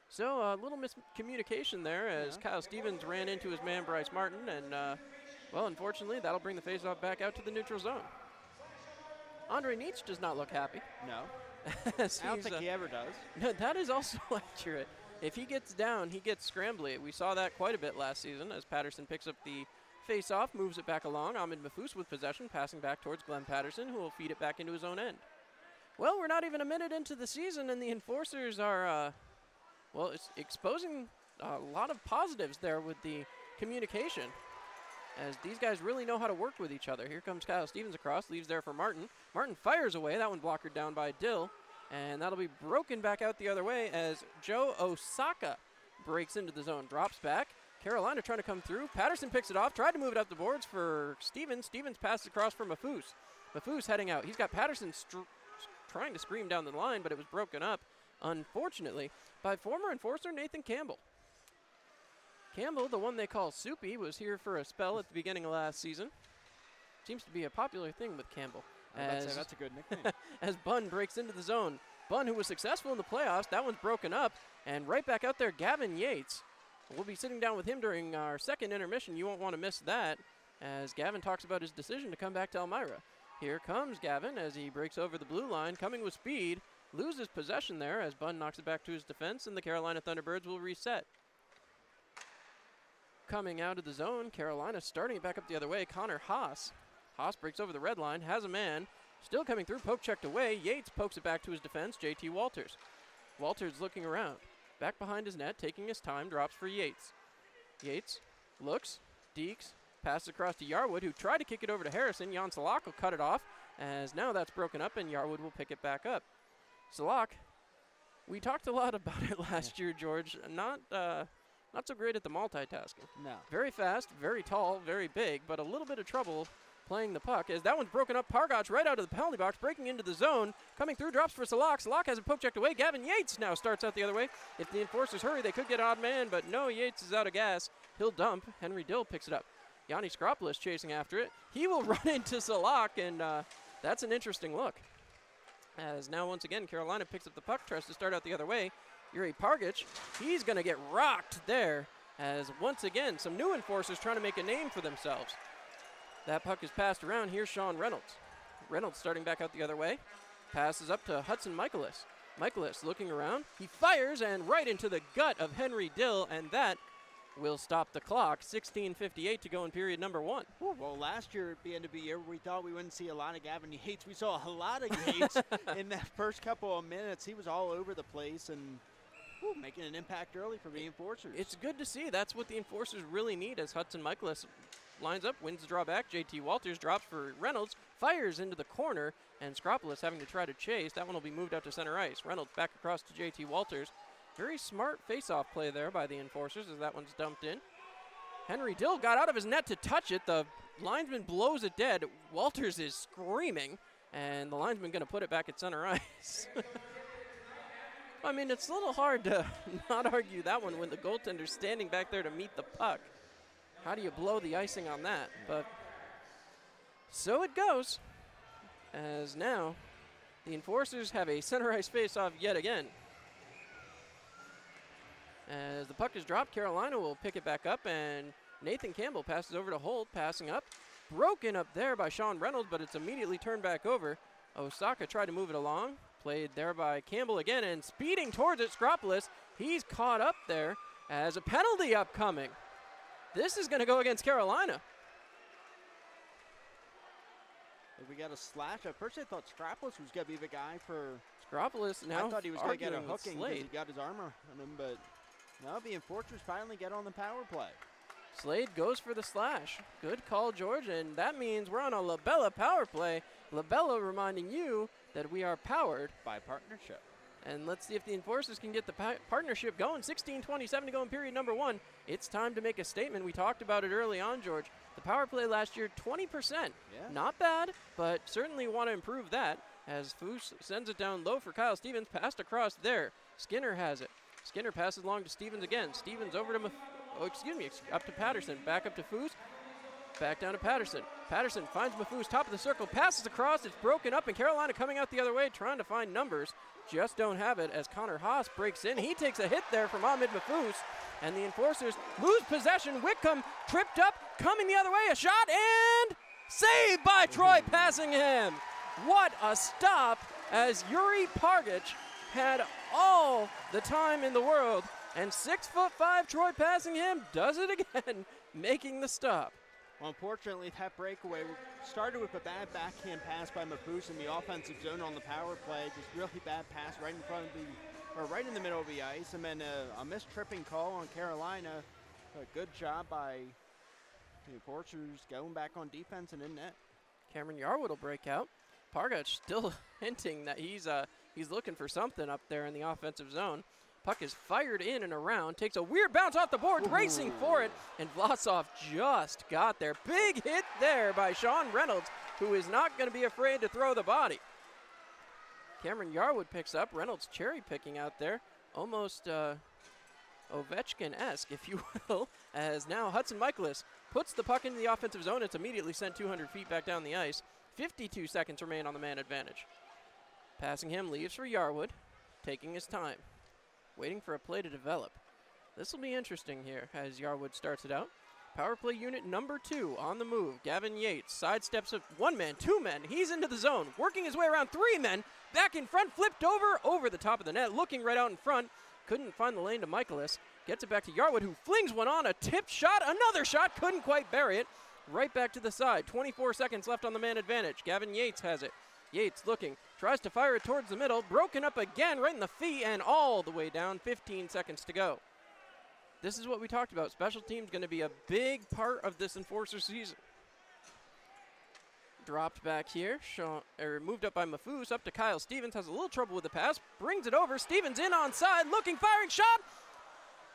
So a little miscommunication there, as Kyle Stevens ran into his man Bryce Martin, and well, unfortunately, that'll bring the faceoff back out to the neutral zone. Andre Nietzsche does not look happy. No. I don't think he ever does. No, that is also accurate. If he gets down, he gets scrambly. We saw that quite a bit last season, as Patterson picks up the face-off, moves it back along. Ahmed Mahfouz with possession, passing back towards Glenn Patterson, who will feed it back into his own end. Well, we're not even a minute into the season, and the Enforcers are, well, it's exposing a lot of positives there with the communication, as these guys really know how to work with each other. Here comes Kyle Stevens across, leaves there for Martin. Martin fires away. That one blockered down by Dill, and that'll be broken back out the other way as Joe Osaka breaks into the zone, drops back. Carolina trying to come through. Patterson picks it off, tried to move it up the boards for Stevens. Stevens passes across for Mahfouz. Mahfouz heading out. He's got Patterson trying to scream down the line, but it was broken up, unfortunately, by former Enforcer Nathan Campbell. Campbell, the one they call Soupy, was here for a spell at the beginning of last season. Seems to be a popular thing with Campbell. That's a good nickname. As Bunn breaks into the zone. Bunn, who was successful in the playoffs, that one's broken up. And right back out there, Gavin Yates. We'll be sitting down with him during our second intermission. You won't want to miss that, as Gavin talks about his decision to come back to Elmira. Here comes Gavin as he breaks over the blue line, coming with speed. Loses possession there as Bunn knocks it back to his defense, and the Carolina Thunderbirds will reset. Coming out of the zone, Carolina starting it back up the other way. Connor Haas. Haas breaks over the red line, has a man. Still coming through, poke checked away. Yates pokes it back to his defense, JT Walters. Walters looking around. Back behind his net, taking his time, drops for Yates. Yates looks, dekes, passes across to Yarwood, who tried to kick it over to Harrison. Jan Salak will cut it off, as now that's broken up, and Yarwood will pick it back up. Salak, we talked a lot about it last year, George. Not so great at the multitasking. No. Very fast, very tall, very big, but a little bit of trouble playing the puck, as that one's broken up. Pargach right out of the penalty box, breaking into the zone. Coming through, drops for Salak. Salak has a poke checked away. Gavin Yates now starts out the other way. If the Enforcers hurry, they could get odd man, but no, Yates is out of gas. He'll dump. Henry Dill picks it up. Yanni Skropoulos chasing after it. He will run into Salak, and that's an interesting look. As now, once again, Carolina picks up the puck, tries to start out the other way. Yuri Pargach, he's going to get rocked there, as once again, some new Enforcers trying to make a name for themselves. That puck is passed around. Here's Sean Reynolds. Reynolds starting back out the other way. Passes up to Hudson Michaelis. Michaelis looking around. He fires, and right into the gut of Henry Dill, and that will stop the clock. 16:58 to go in period number 1. Well, last year at the end of the year, we thought we wouldn't see a lot of Gavin Yates. We saw a lot of Yates in that first couple of minutes. He was all over the place, and Making an impact early for the Enforcers. It's good to see. That's what the Enforcers really need as Hudson Michaelis lines up, wins the draw back. JT Walters drops for Reynolds, fires into the corner, and Skropolis having to try to chase. That one will be moved out to center ice. Reynolds back across to JT Walters. Very smart face-off play there by the Enforcers as that one's dumped in. Henry Dill got out of his net to touch it. The linesman blows it dead. Walters is screaming, and the linesman going to put it back at center ice. I mean, it's a little hard to not argue that one when the goaltender's standing back there to meet the puck. How do you blow the icing on that? But so it goes, as now the Enforcers have a center ice face-off yet again. As the puck is dropped, Carolina will pick it back up, and Nathan Campbell passes over to Holt, passing up. Broken up there by Sean Reynolds, but it's immediately turned back over. Osaka tried to move it along. Played there by Campbell again, and speeding towards it, Skropolis. He's caught up there as a penalty upcoming. This is going to go against Carolina. We got a slash. At first I thought Skropolis was going to be the guy for... Skropolis now I thought he was going to get a arguing with hooking because Slade. he got his armor on him, but no, the Enforcers finally get on the power play. Slade goes for the slash. Good call, George, and that means we're on a Labella power play. Labella reminding you that we are powered by partnership. And let's see if the Enforcers can get the partnership going. 16:27 to go in period number 1. It's time to make a statement. We talked about it early on, George. The power play last year, 20%. Yeah. Not bad, but certainly want to improve that as Foose sends it down low for Kyle Stevens. Passed across there. Skinner has it. Skinner passes along to Stevens again. Stevens over to up to Patterson. Back up to Foose. Back down to Patterson. Patterson finds Mafoose, top of the circle, passes across, it's broken up, and Carolina coming out the other way, trying to find numbers. Just don't have it as Connor Haas breaks in. He takes a hit there from Ahmed Mafoose, and the Enforcers lose possession. Wickham tripped up, coming the other way, a shot, and saved by Troy Passingham. What a stop as Yuri Pargic had all the time in the world, and 6'5" Troy Passingham does it again, making the stop. Well, unfortunately, that breakaway started with a bad backhand pass by Mafoose in the offensive zone on the power play. Just really bad pass right in front of right in the middle of the ice, and then a missed tripping call on Carolina. A good job by the Enforcers going back on defense and in net. Cameron Yarwood will break out. Pargach still hinting that he's looking for something up there in the offensive zone. Puck is fired in and around, takes a weird bounce off the boards, racing for it, and Vlasov just got there. Big hit there by Sean Reynolds, who is not going to be afraid to throw the body. Cameron Yarwood picks up. Reynolds cherry picking out there, almost Ovechkin-esque, if you will, as now Hudson Michaelis puts the puck into the offensive zone. It's immediately sent 200 feet back down the ice. 52 seconds remain on the man advantage. Passingham leaves for Yarwood, taking his time, waiting for a play to develop. This will be interesting here as Yarwood starts it out. Power play unit number 2 on the move. Gavin Yates sidesteps of 1 man, 2 men. He's into the zone, working his way around 3 men. Back in front, flipped over the top of the net, looking right out in front. Couldn't find the lane to Michaelis. Gets it back to Yarwood, who flings one on, a tipped shot, another shot, couldn't quite bury it. Right back to the side, 24 seconds left on the man advantage. Gavin Yates has it. Yates looking, tries to fire it towards the middle, broken up again right in the feet and all the way down, 15 seconds to go. This is what we talked about. Special teams going to be a big part of this Enforcer season. Dropped back here, moved up by Mafoose, up to Kyle Stevens, has a little trouble with the pass, brings it over, Stevens in onside, looking, firing, shot!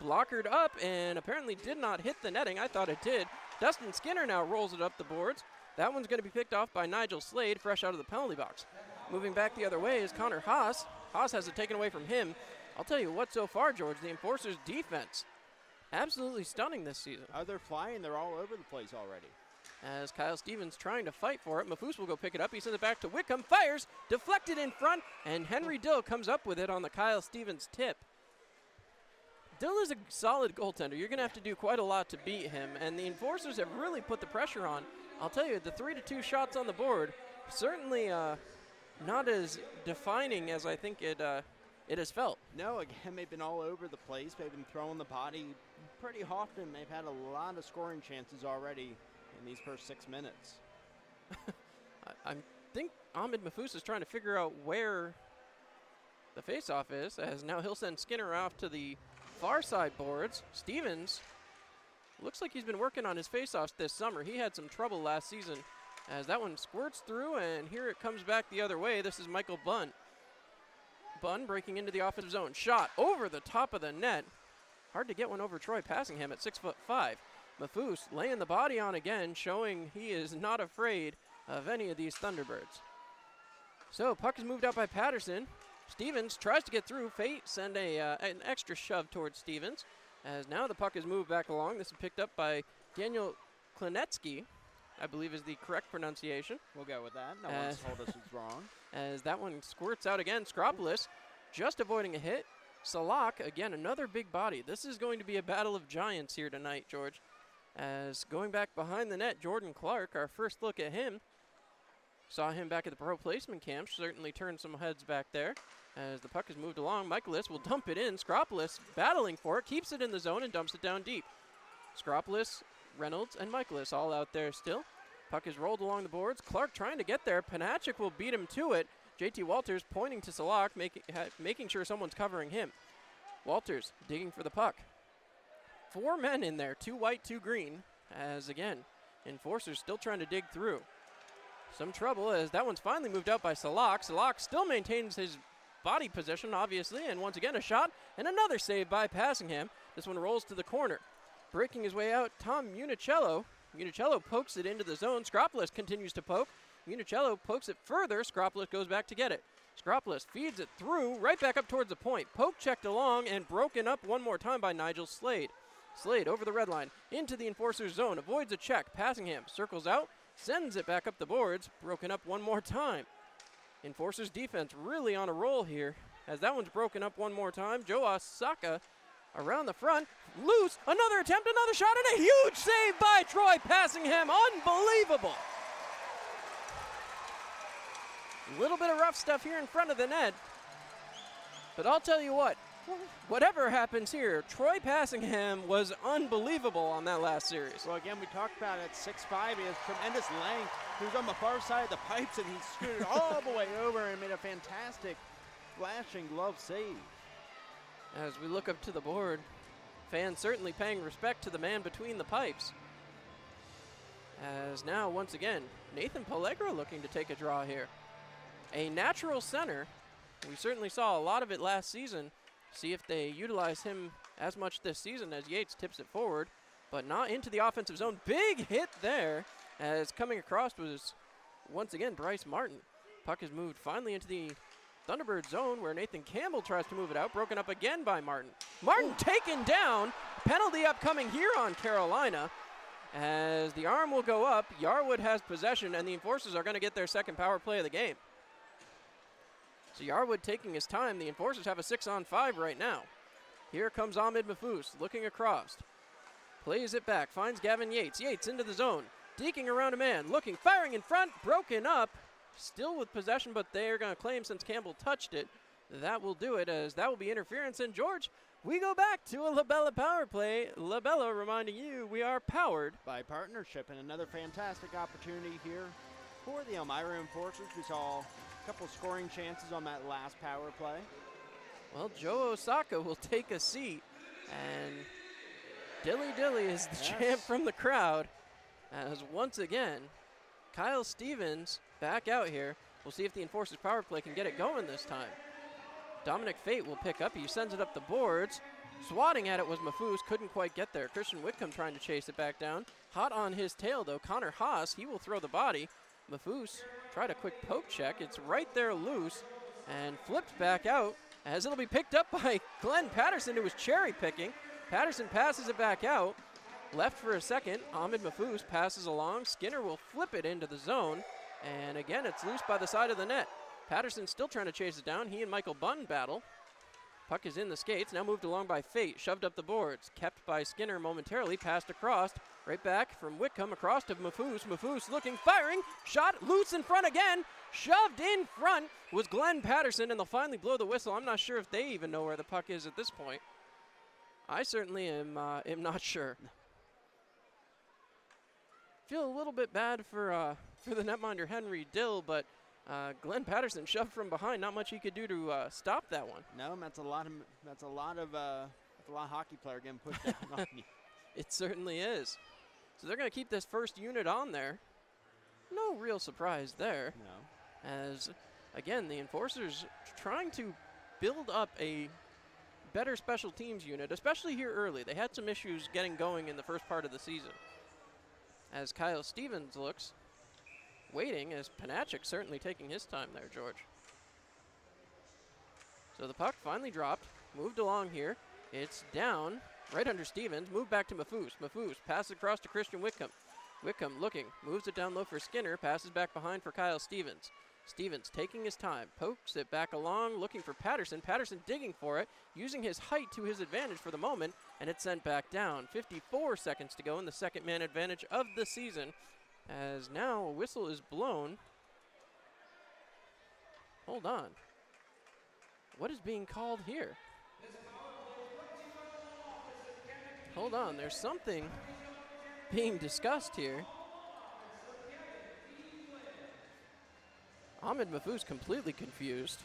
Blockered up and apparently did not hit the netting. I thought it did. Dustin Skinner now rolls it up the boards. That one's going to be picked off by Nigel Slade, fresh out of the penalty box. Moving back the other way is Connor Haas. Haas has it taken away from him. I'll tell you what, so far, George, the Enforcers' defense, absolutely stunning this season. They're flying. They're all over the place already. As Kyle Stevens trying to fight for it, Mafoose will go pick it up. He sends it back to Wickham, fires, deflected in front, and Henry Dill comes up with it on the Kyle Stevens tip. Dill is a solid goaltender. You're going to have to do quite a lot to beat him, and the Enforcers have really put the pressure on. I'll tell you, the 3-2 shots on the board, certainly not as defining as I think it has felt. No, again, they've been all over the place. They've been throwing the body pretty often. They've had a lot of scoring chances already in these first 6 minutes. I think Ahmed Mafoose is trying to figure out where the face-off is, as now he'll send Skinner off to the far side boards. Stevens looks like he's been working on his face-offs this summer. He had some trouble last season as that one squirts through, and here it comes back the other way. This is Michael Bunn. Bunn breaking into the offensive zone. Shot over the top of the net. Hard to get one over Troy Passingham at 6'5". Mafus laying the body on again, showing he is not afraid of any of these Thunderbirds. So puck is moved out by Patterson. Stevens tries to get through. Fate send an extra shove towards Stevens, as now the puck is moved back along. This is picked up by Daniel Klinetsky, I believe is the correct pronunciation. We'll go with that. No one's told us it's wrong. As that one squirts out again. Skropolis just avoiding a hit. Salak, again, another big body. This is going to be a battle of giants here tonight, George. As going back behind the net, Jordan Clark, our first look at him. Saw him back at the pro placement camp. Certainly turned some heads back there. As the puck is moved along, Michaelis will dump it in. Skropolis battling for it, keeps it in the zone and dumps it down deep. Skropolis, Reynolds, and Michaelis all out there still. Puck is rolled along the boards. Clark trying to get there. Panachik will beat him to it. JT Walters pointing to Salak, making sure someone's covering him. Walters digging for the puck. 4 men in there, 2 white, 2 green, as again, Enforcers still trying to dig through. Some trouble as that one's finally moved out by Salak. Salak still maintains his body position, obviously, and once again a shot, and another save by Passingham. This one rolls to the corner. Breaking his way out, Tom Municello. Municello pokes it into the zone. Skropolis continues to poke. Municello pokes it further. Skropolis goes back to get it. Skropolis feeds it through, right back up towards the point. Poke checked along and broken up one more time by Nigel Slade. Slade over the red line, into the Enforcer's zone, avoids a check. Passingham circles out, sends it back up the boards, broken up one more time. Enforcer's defense really on a roll here, as that one's broken up one more time. Joe Osaka around the front, loose, another attempt, another shot, and a huge save by Troy Passingham. Unbelievable. A little bit of rough stuff here in front of the net, but I'll tell you what, whatever happens here, Troy Passingham was unbelievable on that last series. Well, again, we talked about it at 6'5", he has tremendous length. He was on the far side of the pipes, and he scooted all the way over and made a fantastic flashing glove save. As we look up to the board, fans certainly paying respect to the man between the pipes. As now, once again, Nathan Pellegra looking to take a draw here. A natural center. We certainly saw a lot of it last season. See if they utilize him as much this season as Yates tips it forward, but not into the offensive zone. Big hit there, as coming across was, once again, Bryce Martin. Puck is moved finally into the Thunderbird zone where Nathan Campbell tries to move it out, broken up again by Martin. Martin taken down, penalty upcoming here on Carolina. As the arm will go up, Yarwood has possession, and the Enforcers are going to get their second power play of the game. So Yarwood taking his time. The Enforcers have a 6-on-5 right now. Here comes Ahmed Mafous looking across. Plays it back, finds Gavin Yates. Yates into the zone, deking around a man, looking, firing in front, broken up. Still with possession, but they're going to claim since Campbell touched it. That will do it, as that will be interference. And George, we go back to a LaBella power play. LaBella reminding you we are powered by partnership, and another fantastic opportunity here for the Elmira Enforcers. We saw a couple scoring chances on that last power play. Well, Joe Osaka will take a seat, and Dilly Dilly is the chant from the crowd, as once again, Kyle Stevens back out here. We'll see if the Enforcers power play can get it going this time. Dominic Fate will pick up. He sends it up the boards. Swatting at it was Mafous, couldn't quite get there. Christian Whitcomb trying to chase it back down. Hot on his tail, though. Connor Haas, he will throw the body. Mafous tried a quick poke check. It's right there loose and flipped back out, as it'll be picked up by Glenn Patterson, who was cherry picking. Patterson passes it back out. Left for a second. Ahmed Mafous passes along. Skinner will flip it into the zone. And again, it's loose by the side of the net. Patterson still trying to chase it down. He and Michael Bunn battle. Puck is in the skates, now moved along by Fate, shoved up the boards, kept by Skinner momentarily, passed across, right back from Whitcomb across to Mafous. Mafous looking, firing, shot loose in front again, shoved in front was Glenn Patterson, and they'll finally blow the whistle. I'm not sure if they even know where the puck is at this point. I certainly am not sure. Feel a little bit bad for the netminder Henry Dill, but Glenn Patterson shoved from behind. Not much he could do to stop that one. No, that's a lot of hockey player getting pushed down on you. It certainly is. So they're going to keep this first unit on there. No real surprise there. No. As, again, the Enforcers trying to build up a better special teams unit, especially here early. They had some issues getting going in the first part of the season. As Kyle Stevens looks, waiting, as Panachik certainly taking his time there, George. So the puck finally dropped, moved along here. It's down right under Stevens, moved back to Mafous. Mafous passes across to Christian Whitcomb. Whitcomb looking, moves it down low for Skinner, passes back behind for Kyle Stevens. Stevens taking his time, pokes it back along, looking for Patterson. Patterson digging for it, using his height to his advantage for the moment, and it's sent back down. 54 seconds to go in the second man advantage of the season, as now a whistle is blown. Hold on. What is being called here? Hold on, there's something being discussed here. Ahmed Mafous completely confused.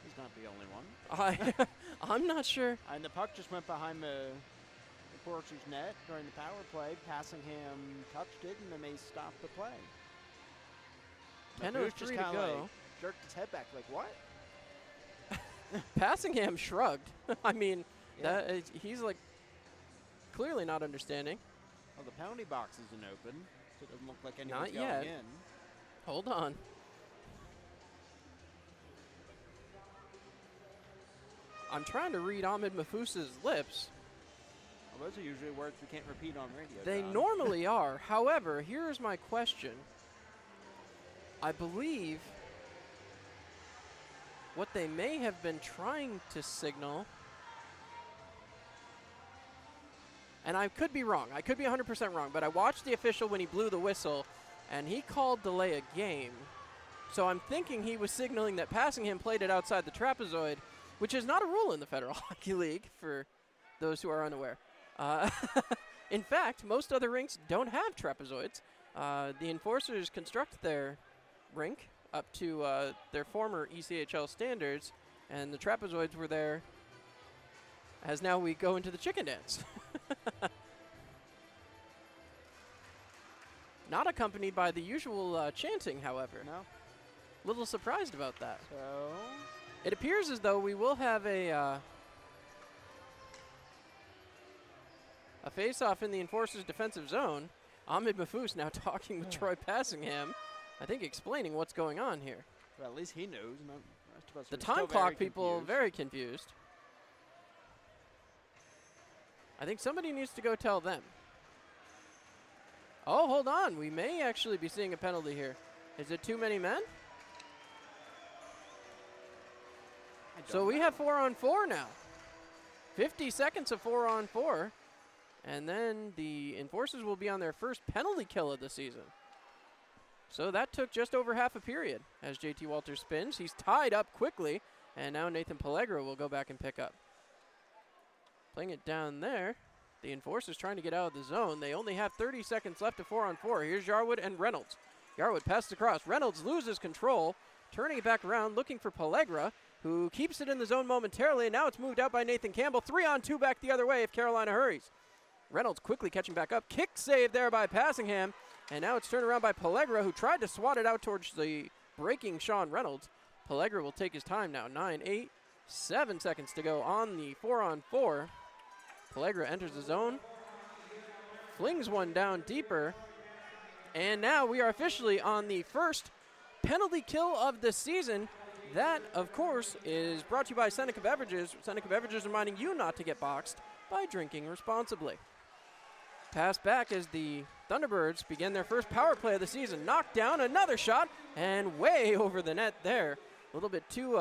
He's not the only one. I'm not sure. And the puck just went behind the Foresters' net during the power play. Passingham touched it, and then they stopped the play. 10:03 to go. Jerked his head back like, what? Passingham shrugged. I mean, yeah. He's like clearly not understanding. Well, the penalty box isn't open, so it doesn't look like anyone's not going yet. in. Hold on. I'm trying to read Ahmed Mafous' lips. Well, those are usually words we can't repeat on radio. They John. normally are. However, here is my question. I believe what they may have been trying to signal, and I could be wrong. I could be 100% wrong, but I watched the official when he blew the whistle, and he called delay a game. So I'm thinking he was signaling that Passingham played it outside the trapezoid, which is not a rule in the Federal Hockey League, for those who are unaware. In fact, most other rinks don't have trapezoids. The Enforcers construct their rink up to their former ECHL standards, and the trapezoids were there as now we go into the chicken dance. Not accompanied by the usual chanting, however. No. Little surprised about that. So it appears as though we will have a face-off in the Enforcers' defensive zone. Ahmed Mafous now talking with Troy Passingham, I think explaining what's going on here. Well, at least he knows. The time clock people very confused. I think somebody needs to go tell them. Oh, hold on. We may actually be seeing a penalty here. Is it too many men? So we have 4-on-4 now. 50 seconds of 4-on-4. And then the Enforcers will be on their first penalty kill of the season. So that took just over half a period as JT Walters spins. He's tied up quickly, and now Nathan Pellegra will go back and pick up. Playing it down there. The Enforcers trying to get out of the zone. They only have 30 seconds left to 4-on-4. Here's Yarwood and Reynolds. Yarwood passes across. Reynolds loses control, turning it back around, looking for Pellegra, who keeps it in the zone momentarily, and now it's moved out by Nathan Campbell. 3-on-2 back the other way if Carolina hurries. Reynolds quickly catching back up. Kick save there by Passingham, and now it's turned around by Pellegra, who tried to swat it out towards the breaking Sean Reynolds. Pellegra will take his time now. 9, 8, 7 seconds to go on the 4-on-4. Pellegra enters the zone, flings one down deeper, and now we are officially on the first penalty kill of the season. That, of course, is brought to you by Seneca Beverages. Seneca Beverages reminding you not to get boxed by drinking responsibly. Pass back as the Thunderbirds begin their first power play of the season. Knocked down, another shot, and way over the net there. A little bit too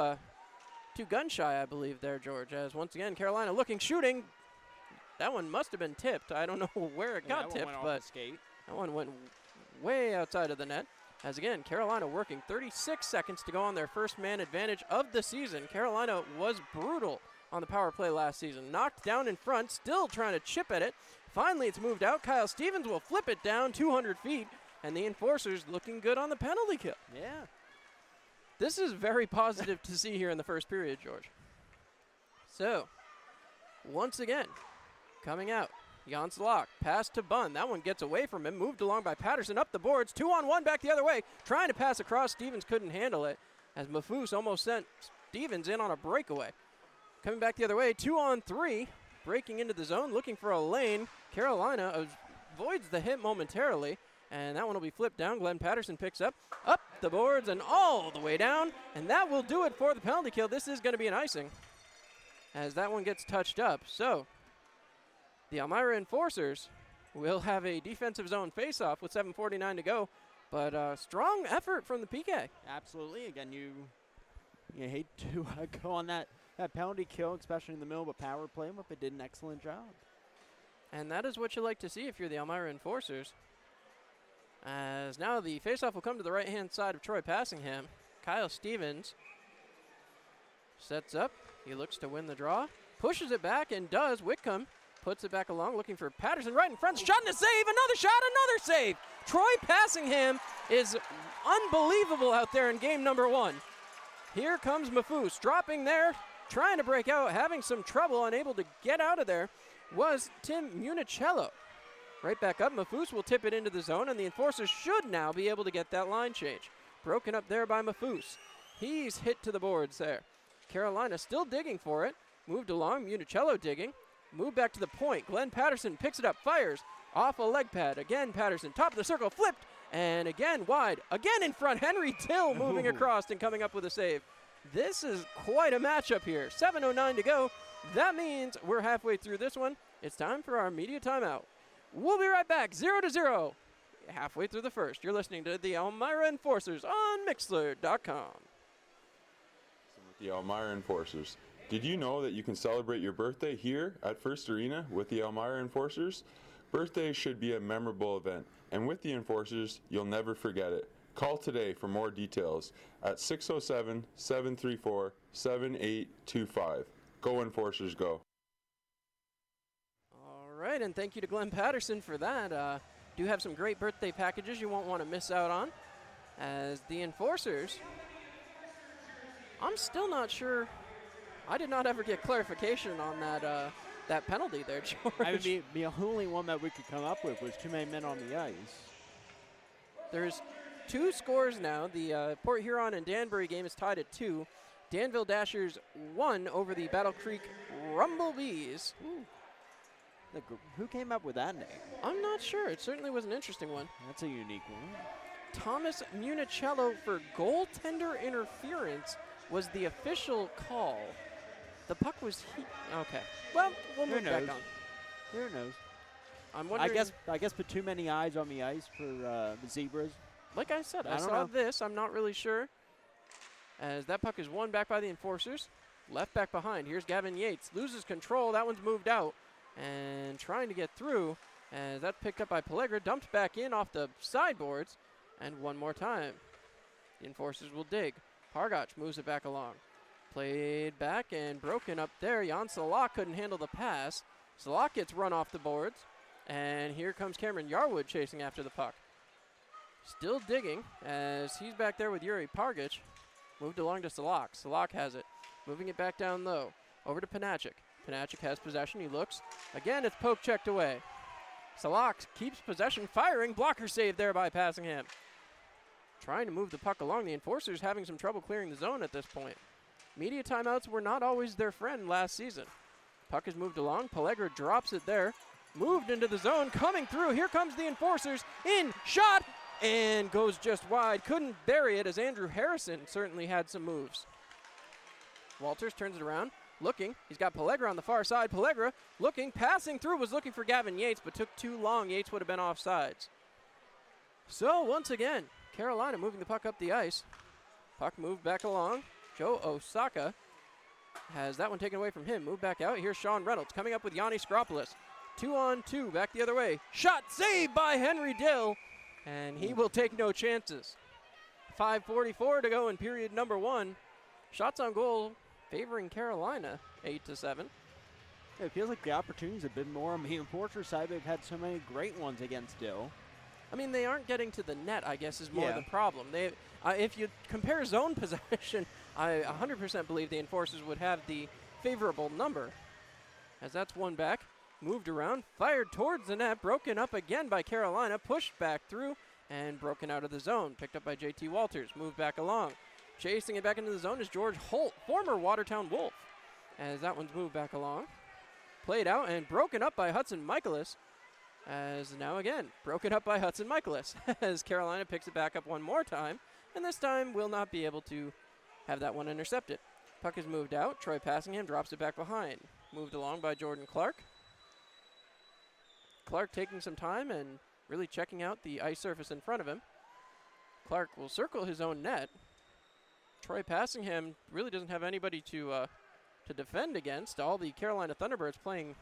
gun shy, I believe, there, George, as once again, Carolina looking, shooting. That one must have been tipped. I don't know where it got tipped, but that one went way outside of the net. As again, Carolina working 36 seconds to go on their first man advantage of the season. Carolina was brutal on the power play last season. Knocked down in front, still trying to chip at it. Finally, it's moved out. Kyle Stevens will flip it down 200 feet. and the Enforcers looking good on the penalty kill. Yeah. This is very positive to see here in the first period, George. So, once again, coming out, Jan Salak, pass to Bunn. That one gets away from him, moved along by Patterson up the boards. 2-on-1 back the other way, trying to pass across. Stevens couldn't handle it as Mafous almost sent Stevens in on a breakaway. Coming back the other way, 2-on-3, breaking into the zone, looking for a lane. Carolina avoids the hit momentarily, and that one will be flipped down. Glenn Patterson picks up the boards and all the way down, and that will do it for the penalty kill. This is going to be an icing as that one gets touched up. So the Elmira Enforcers will have a defensive zone face-off with 7:49 to go, but strong effort from the PK. Absolutely. Again, you hate to go on that penalty kill, especially in the middle of a power play, but they did an excellent job. And that is what you like to see if you're the Elmira Enforcers. As now the faceoff will come to the right-hand side of Troy Passingham. Kyle Stevens sets up. He looks to win the draw. Pushes it back and does. Whitcomb puts it back along, looking for Patterson right in front. Shot and a save. Another shot, another save. Troy Passingham is unbelievable out there in game number 1. Here comes Mafous dropping there, trying to break out, having some trouble, unable to get out of there was Tim Municello. Right back up, Mafous will tip it into the zone, and the Enforcers should now be able to get that line change. Broken up there by Mafous. He's hit to the boards there. Carolina still digging for it. Moved along, Municello digging. Moved back to the point. Glenn Patterson picks it up, fires off a leg pad. Again, Patterson, top of the circle, flipped, and again wide. Again in front, Henry Till moving across and coming up with a save. This is quite a matchup here. 7:09 to go. That means we're halfway through this one. It's time for our media timeout. We'll be right back, 0-0. Halfway through the first. You're listening to the Elmira Enforcers on Mixler.com. With the Elmira Enforcers. Did you know that you can celebrate your birthday here at First Arena with the Elmira Enforcers? Birthdays should be a memorable event, and with the Enforcers, you'll never forget it. Call today for more details at 607-734-7825. Go Enforcers, go. All right, and thank you to Glenn Patterson for that. Do have some great birthday packages you won't want to miss out on. As the Enforcers, I'm still not sure. I did not ever get clarification on that penalty there, George. I mean, the only one that we could come up with was too many men on the ice. There's 2 scores now. The Port Huron and Danbury game is tied at 2. Danville Dashers won over the Battle Creek Rumblebees. Who came up with that name? I'm not sure. It certainly was an interesting one. That's a unique one. Thomas Municello for goaltender interference was the official call. The puck was okay. Well, we'll move back on. Who knows? I'm wondering. I guess put too many eyes on the ice for the Zebras. Like I said, I saw this. I'm not really sure. As that puck is won back by the Enforcers. Left back behind. Here's Gavin Yates. Loses control. That one's moved out. And trying to get through. As that's picked up by Pellegra. Dumped back in off the sideboards. And one more time. The Enforcers will dig. Pargach moves it back along. Played back and broken up there. Jan Salak couldn't handle the pass. Salak gets run off the boards. And here comes Cameron Yarwood chasing after the puck. Still digging as he's back there with Yuri Pargach. Moved along to Salak. Salak has it. Moving it back down low. Over to Panachik. Panachik has possession. He looks. Again, it's poke checked away. Salak keeps possession. Firing. Blocker save there by Passingham. Trying to move the puck along. The Enforcers having some trouble clearing the zone at this point. Media timeouts were not always their friend last season. Puck is moved along. Pellegra drops it there. Moved into the zone. Coming through. Here comes the Enforcers. In. Shot. And goes just wide. Couldn't bury it as Andrew Harrison certainly had some moves. Walters turns it around. Looking. He's got Pellegra on the far side. Pellegra looking. Passing through. Was looking for Gavin Yates, but took too long. Yates would have been offsides. So once again, Carolina moving the puck up the ice. Puck moved back along. Joe Osaka has that one taken away from him. Moved back out. Here's Sean Reynolds coming up with Yanni Skropoulos. 2-on-2. Back the other way. Shot saved by Henry Dill. And he will take no chances. 5:44 to go in period number 1. Shots on goal favoring Carolina, 8-7. It feels like the opportunities have been more on the Enforcer side. They've had so many great ones against Dill. I mean, they aren't getting to the net, I guess, is more the problem. If you compare zone possession, I 100% believe the Enforcers would have the favorable number. As that's one back, moved around, fired towards the net, broken up again by Carolina, pushed back through, and broken out of the zone. Picked up by JT Walters, moved back along. Chasing it back into the zone is George Holt, former Watertown Wolf. As that one's moved back along. Played out and broken up by Hudson Michaelis. As now again, broken up by Hudson Michaelis. As Carolina picks it back up one more time. And this time will not be able to have that one intercepted. Puck is moved out. Troy Passingham drops it back behind. Moved along by Jordan Clark. Clark taking some time and really checking out the ice surface in front of him. Clark will circle his own net. Troy Passingham really doesn't have anybody to defend against. All the Carolina Thunderbirds playing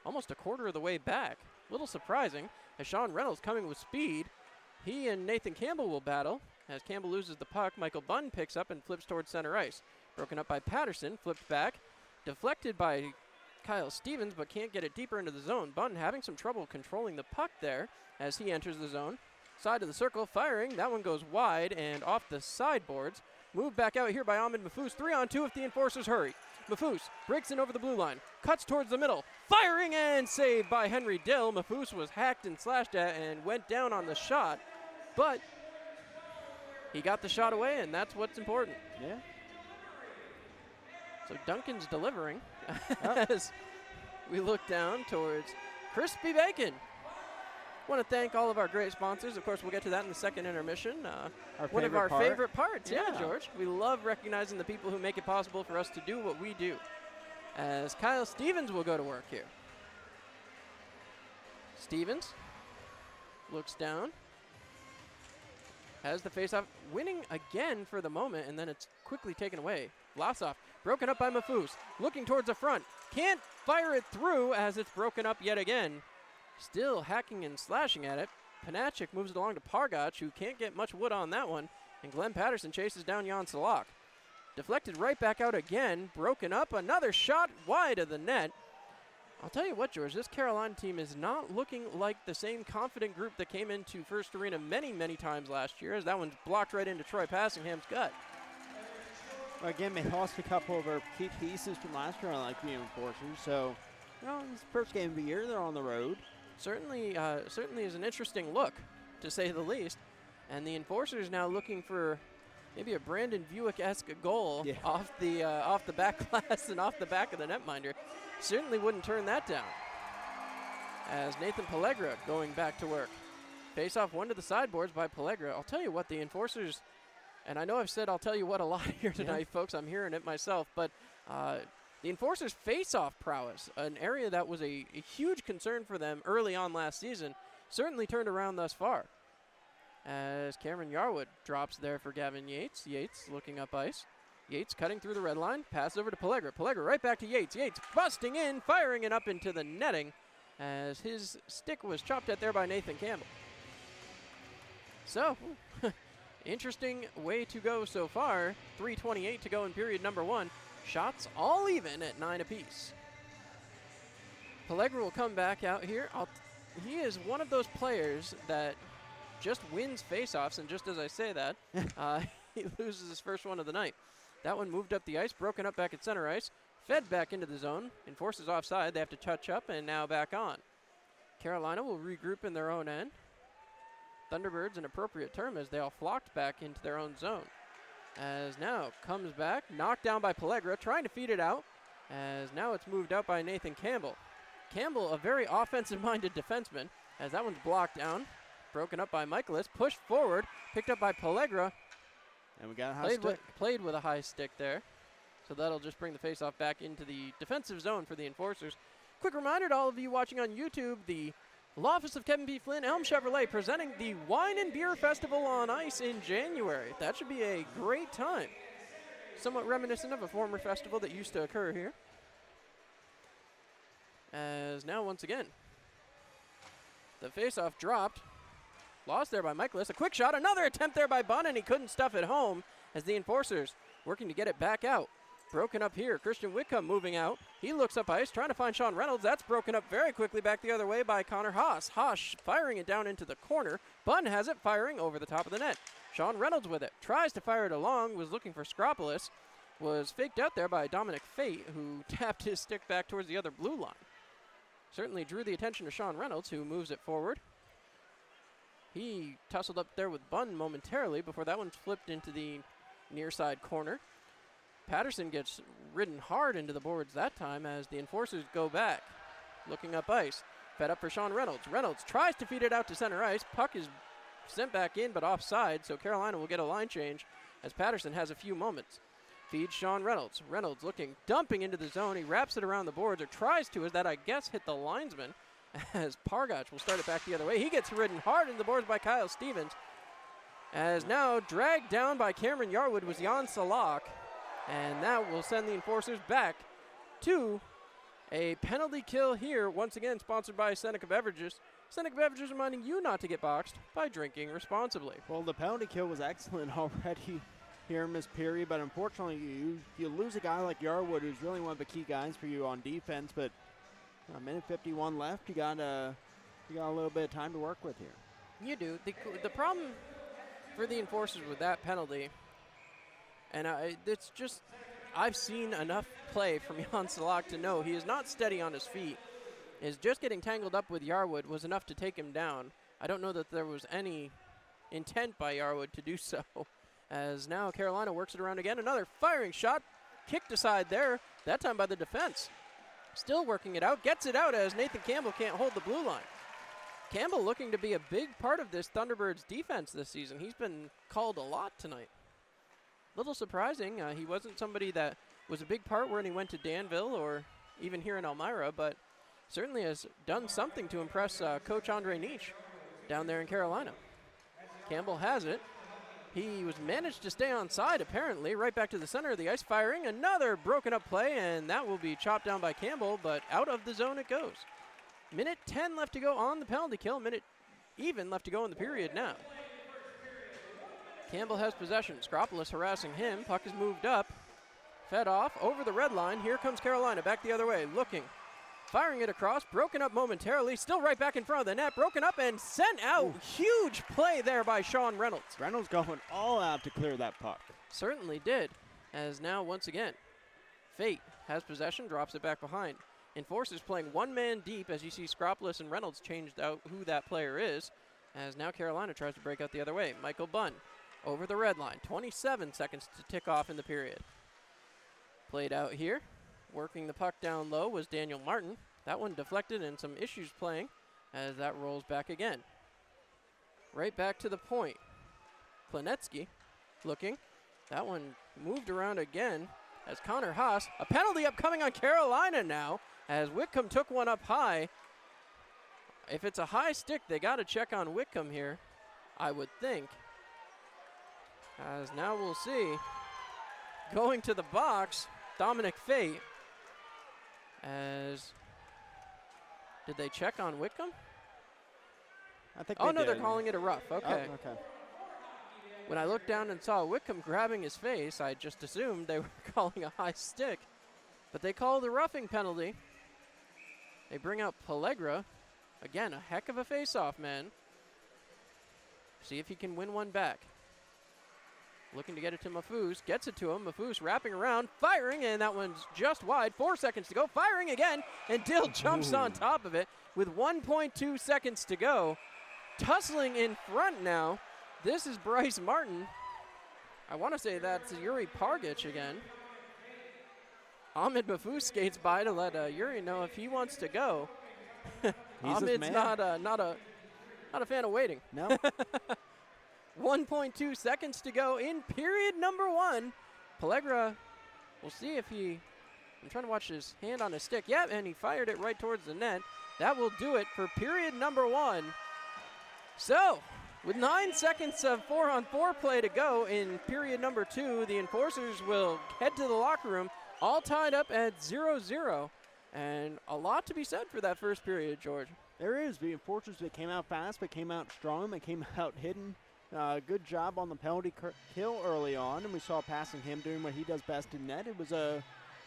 almost a quarter of the way back. A little surprising, as Sean Reynolds coming with speed. He and Nathan Campbell will battle. As Campbell loses the puck, Michael Bunn picks up and flips towards center ice. Broken up by Patterson, flipped back, deflected by Kyle Stevens, but can't get it deeper into the zone. Bunn having some trouble controlling the puck there as he enters the zone. Side of the circle, firing. That one goes wide and off the sideboards. Moved back out here by Ahmed Mahfouz. 3-on-2 if the Enforcers hurry. Mahfouz breaks in over the blue line, cuts towards the middle, firing and saved by Henry Dill. Mahfouz was hacked and slashed at and went down on the shot, but he got the shot away, and that's what's important. Yeah. So Duncan's delivering as we look down towards Crispy Bacon. Want to thank all of our great sponsors. Of course, we'll get to that in the second intermission. One of our favorite parts. Yeah, George. We love recognizing the people who make it possible for us to do what we do. As Kyle Stevens will go to work here. Stevens looks down. Has the faceoff, winning again for the moment, and then it's quickly taken away. Vlasov broken up by Mahfouz, looking towards the front. Can't fire it through as it's broken up yet again. Still hacking and slashing at it. Panachik moves it along to Pargach, who can't get much wood on that one. And Glenn Patterson chases down Jan Salak. Deflected right back out again. Broken up. Another shot wide of the net. I'll tell you what, George, this Carolina team is not looking like the same confident group that came into First Arena many, many times last year, as that one's blocked right into Troy Passingham's gut. Well, again, they lost a couple of our key pieces from last year, like the Enforcers. So, it's the first game of the year. They're on the road. Certainly is an interesting look, to say the least. And the Enforcers now looking for maybe a Brandon Buick-esque goal off the back glass and off the back of the netminder. Certainly wouldn't turn that down. As Nathan Pellegra going back to work. Face off one to the sideboards by Pellegra. I'll tell you what, the Enforcers, and I know I've said I'll tell you what a lot here tonight, folks. I'm hearing it myself, but the Enforcers' face-off prowess, an area that was a huge concern for them early on last season, certainly turned around thus far. As Cameron Yarwood drops there for Gavin Yates. Yates looking up ice. Yates cutting through the red line. Pass over to Pellegra. Pellegra right back to Yates. Yates busting in, firing it up into the netting as his stick was chopped at there by Nathan Campbell. So, interesting way to go so far. 3:28 to go in period number one. Shots all even at 9 apiece. Pellegra will come back out here. He is one of those players that just wins faceoffs, and just as I say that, he loses his first one of the night. That one moved up the ice, broken up back at center ice, fed back into the zone, Enforcers offside. They have to touch up, and now back on. Carolina will regroup in their own end. Thunderbirds, an appropriate term, as they all flocked back into their own zone. As now comes back, knocked down by Pellegra, trying to feed it out, as now it's moved out by Nathan Campbell. Campbell, a very offensive-minded defenseman, as that one's blocked down, broken up by Michaelis, pushed forward, picked up by Pellegra. And we got a high stick. Played with a high stick there. So that'll just bring the faceoff back into the defensive zone for the Enforcers. Quick reminder to all of you watching on YouTube, the Law Office of Kevin P. Flynn, Elm Chevrolet, presenting the Wine and Beer Festival on Ice in January. That should be a great time. Somewhat reminiscent of a former festival that used to occur here. As now, once again, the faceoff dropped. Lost there by Michaelis. A quick shot. Another attempt there by Bunn, and he couldn't stuff it home as the Enforcers working to get it back out. Broken up here. Christian Whitcomb moving out. He looks up ice, trying to find Sean Reynolds. That's broken up very quickly back the other way by Connor Haas. Haas firing it down into the corner. Bunn has it, firing over the top of the net. Sean Reynolds with it. Tries to fire it along, was looking for Skropolis. Was faked out there by Dominic Fate, who tapped his stick back towards the other blue line. Certainly drew the attention of Sean Reynolds, who moves it forward. He tussled up there with Bunn momentarily before that one's flipped into the near side corner. Patterson gets ridden hard into the boards that time as the Enforcers go back. Looking up ice. Fed up for Sean Reynolds. Reynolds tries to feed it out to center ice. Puck is sent back in but offside, so Carolina will get a line change as Patterson has a few moments. Feeds Sean Reynolds. Reynolds looking, dumping into the zone. He wraps it around the boards, or tries to, as that I guess hit the linesman, as Pargach will start it back the other way. He gets ridden hard into the boards by Kyle Stevens. As now dragged down by Cameron Yarwood was Jan Salak. And that will send the Enforcers back to a penalty kill here, once again sponsored by Seneca Beverages. Seneca Beverages reminding you not to get boxed by drinking responsibly. Well, the penalty kill was excellent already here in this period, but unfortunately you lose a guy like Yarwood, who's really one of the key guys for you on defense, but a minute 51 left, you got a little bit of time to work with here. You do. The problem for the Enforcers with that penalty, and it's just, I've seen enough play from Jan Salak to know he is not steady on his feet. Is just getting tangled up with Yarwood was enough to take him down. I don't know that there was any intent by Yarwood to do so. As now Carolina works it around again. Another firing shot, kicked aside there, that time by the defense. Still working it out, gets it out as Nathan Campbell can't hold the blue line. Campbell looking to be a big part of this Thunderbirds defense this season. He's been called a lot tonight. Little surprising, he wasn't somebody that was a big part when he went to Danville or even here in Elmira, but certainly has done something to impress Coach Andre Nietzsche down there in Carolina. Campbell has it. He was managed to stay on side, apparently, right back to the center of the ice, firing. Another broken up play, and that will be chopped down by Campbell, but out of the zone it goes. Minute 10 left to go on the penalty kill. Minute even left to go in the period now. Campbell has possession. Skropolis harassing him. Puck is moved up. Fed off over the red line. Here comes Carolina back the other way, looking. Firing it across, broken up momentarily, still right back in front of the net, broken up and sent out. Ooh. Huge play there by Sean Reynolds. Reynolds going all out to clear that puck. Certainly did, as now once again, Fate has possession, drops it back behind. Enforcers playing one man deep as you see Skropolis and Reynolds changed out who that player is, as now Carolina tries to break out the other way. Michael Bunn over the red line, 27 seconds to tick off in the period. Played out here. Working the puck down low was Daniel Martin. That one deflected and some issues playing as that rolls back again. Right back to the point. Klinetsky looking. That one moved around again as Connor Haas. A penalty upcoming on Carolina now as Whitcomb took one up high. If it's a high stick, they got to check on Whitcomb here, I would think. As now we'll see. Going to the box, Dominic Fate. Did they check on Whitcomb? I think no, they're calling it a rough. Okay. Oh, okay. When I looked down and saw Whitcomb grabbing his face, I just assumed they were calling a high stick. But they called a roughing penalty. They bring out Pellegra. Again, a heck of a face-off, man. See if he can win one back. Looking to get it to Mafuz, gets it to him. Mafuz wrapping around, firing, and that one's just wide. 4 seconds to go, firing again, and Dill jumps on top of it with 1.2 seconds to go. Tussling in front now. This is Bryce Martin. I want to say that's Yuri Pargich again. Ahmed Mafuz skates by to let Yuri know if he wants to go. Ahmed's not a fan of waiting. No. 1.2 seconds to go in period number one. Pellegra, we'll see if I'm trying to watch his hand on his stick. Yep, and he fired it right towards the net. That will do it for period number one. So, with 9 seconds of 4-on-4 play to go in period number two, the Enforcers will head to the locker room, all tied up at 0-0. And a lot to be said for that first period, George. There is. The Enforcers, they came out fast, but came out strong. They came out hidden Good job on the penalty kill early on, and we saw passing him doing what he does best in net. It was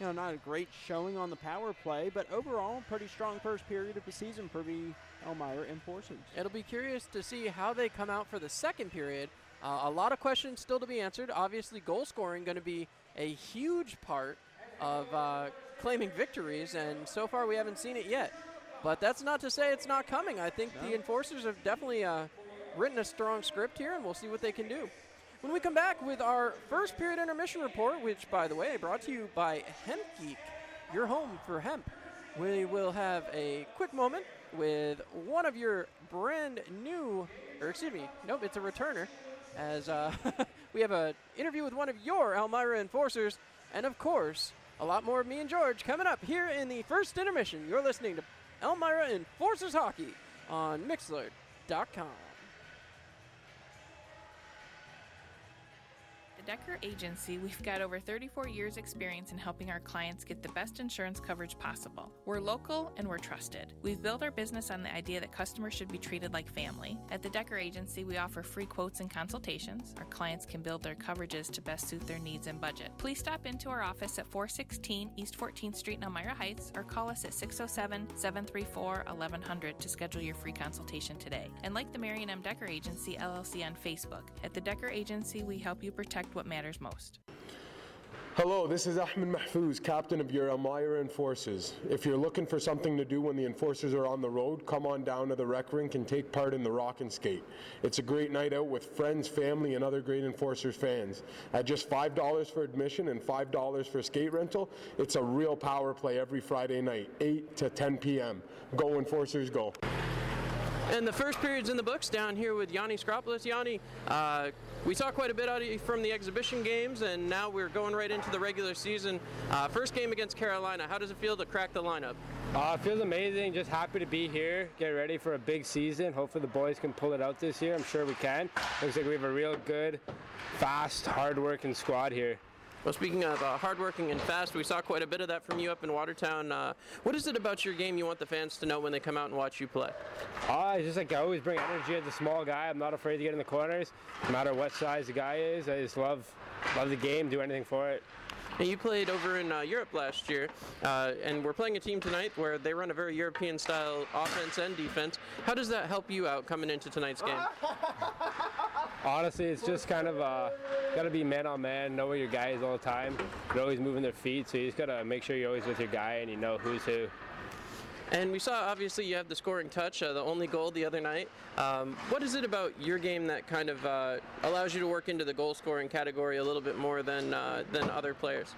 not a great showing on the power play, but overall, pretty strong first period of the season for the Elmira Enforcers. It'll be curious to see how they come out for the second period. A lot of questions still to be answered. Obviously, goal scoring going to be a huge part of claiming victories, and so far we haven't seen it yet. But that's not to say it's not coming. I think the Enforcers have definitely written a strong script here, and we'll see what they can do. When we come back with our first period intermission report, which, by the way, brought to you by Hemp Geek, your home for hemp, we will have a quick moment with one of your brand new, it's a returner, as we have an interview with one of your Elmira Enforcers, and of course, a lot more of me and George coming up here in the first intermission. You're listening to Elmira Enforcers Hockey on Mixlr.com. Decker Agency, we've got over 34 years experience in helping our clients get the best insurance coverage possible. We're local and we're trusted. We've built our business on the idea that customers should be treated like family. At the Decker Agency, we offer free quotes and consultations. Our clients can build their coverages to best suit their needs and budget. Please stop into our office at 416 East 14th Street in Elmira Heights or call us at 607-734-1100 to schedule your free consultation today. And like the Marion M. Decker Agency LLC on Facebook. At the Decker Agency, we help you protect what matters most. Hello, this is Ahmed Mahfouz, captain of your Elmira Enforcers. If you're looking for something to do when the Enforcers are on the road, come on down to the rec rink and take part in the Rock and Skate. It's a great night out with friends, family, and other great Enforcers fans. At just $5 for admission and $5 for skate rental, it's a real power play every Friday night, 8 to 10 p.m. Go Enforcers, go. And the first period's in the books down here with Yanni Skropoulos. Yanni, we saw quite a bit out of you from the exhibition games, and now we're going right into the regular season. First game against Carolina. How does it feel to crack the lineup? It feels amazing. Just happy to be here. Get ready for a big season. Hopefully the boys can pull it out this year. I'm sure we can. Looks like we have a real good, fast, hard-working squad here. Well, speaking of hardworking and fast, we saw quite a bit of that from you up in Watertown. What is it about your game you want the fans to know when they come out and watch you play? It's just like I always bring energy as a small guy. I'm not afraid to get in the corners, no matter what size the guy is. I just love the game, do anything for it. And you played over in Europe last year, and we're playing a team tonight where they run a very European-style offense and defense. How does that help you out coming into tonight's game? Honestly, it's just kind of got to be man-on-man, know where your guy is all the time. They're always moving their feet, so you just got to make sure you're always with your guy and you know who's who. And we saw, obviously, you have the scoring touch, the only goal the other night. What is it about your game that kind of allows you to work into the goal-scoring category a little bit more than other players?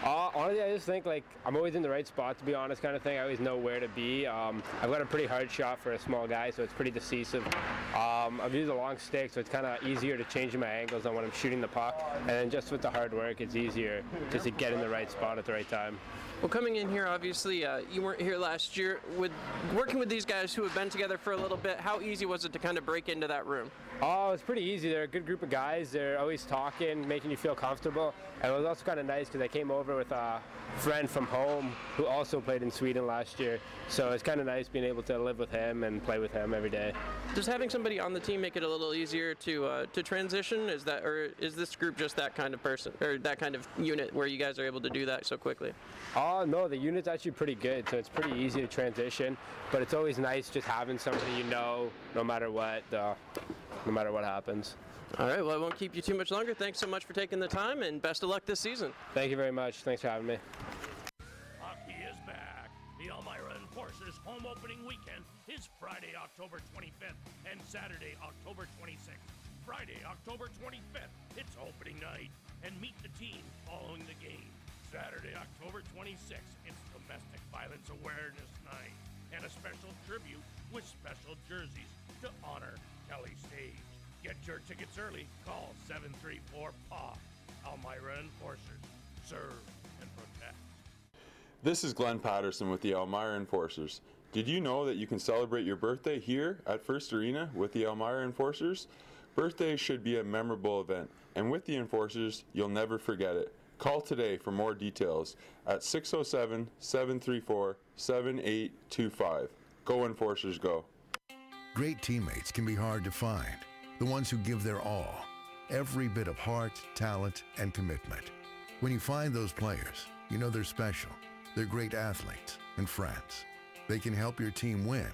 Honestly, I just think I'm always in the right spot, to be honest, kind of thing. I always know where to be. I've got a pretty hard shot for a small guy, so it's pretty decisive. I've used a long stick, so it's kind of easier to change my angles on when I'm shooting the puck. And then just with the hard work, it's easier just to get in the right spot at the right time. Well, coming in here, obviously, you weren't here last year. Working with these guys who have been together for a little bit, how easy was it to kind of break into that room? It's pretty easy. They're a good group of guys. They're always talking, making you feel comfortable. And it was also kind of nice because I came over with a friend from home who also played in Sweden last year. So it's kind of nice being able to live with him and play with him every day. Does having somebody on the team make it a little easier to transition? Is this group just that kind of person, or that kind of unit where you guys are able to do that so quickly? No, the unit's actually pretty good, so it's pretty easy to transition. But it's always nice just having somebody you know, no matter what happens. All right, well, I won't keep you too much longer. Thanks so much for taking the time, and best of luck this season. Thank you very much. Thanks for having me. Hockey is back. The Elmira Enforcers home opening weekend is Friday, October 25th, and Saturday, October 26th. Friday, October 25th, it's opening night, and meet the team following the game. Saturday, October 26th, it's Domestic Violence Awareness Night, and a special tribute with special jerseys to honor Kelly Stage. Get your tickets early. Call 734-PAW. Elmira Enforcers. Serve and protect. This is Glenn Patterson with the Elmira Enforcers. Did you know that you can celebrate your birthday here at First Arena with the Elmira Enforcers? Birthdays should be a memorable event, and with the Enforcers, you'll never forget it. Call today for more details at 607-734-7825. Go Enforcers, go. Great teammates can be hard to find. The the ones who give their all, every bit of heart, talent, and commitment. When you find those players, you know they're special. They're great athletes and friends. They can help your team win.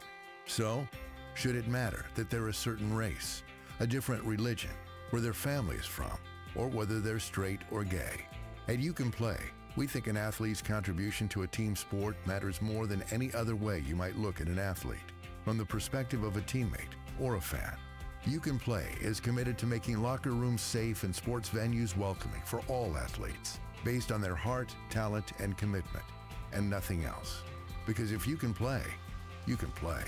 So, should it matter that they're a certain race, a different religion, where their family is from, or whether they're straight or gay? At You Can Play, we think an athlete's contribution to a team sport matters more than any other way you might look at an athlete. From the perspective of a teammate or a fan, You Can Play is committed to making locker rooms safe and sports venues welcoming for all athletes, based on their heart, talent, and commitment, and nothing else. Because if you can play, you can play.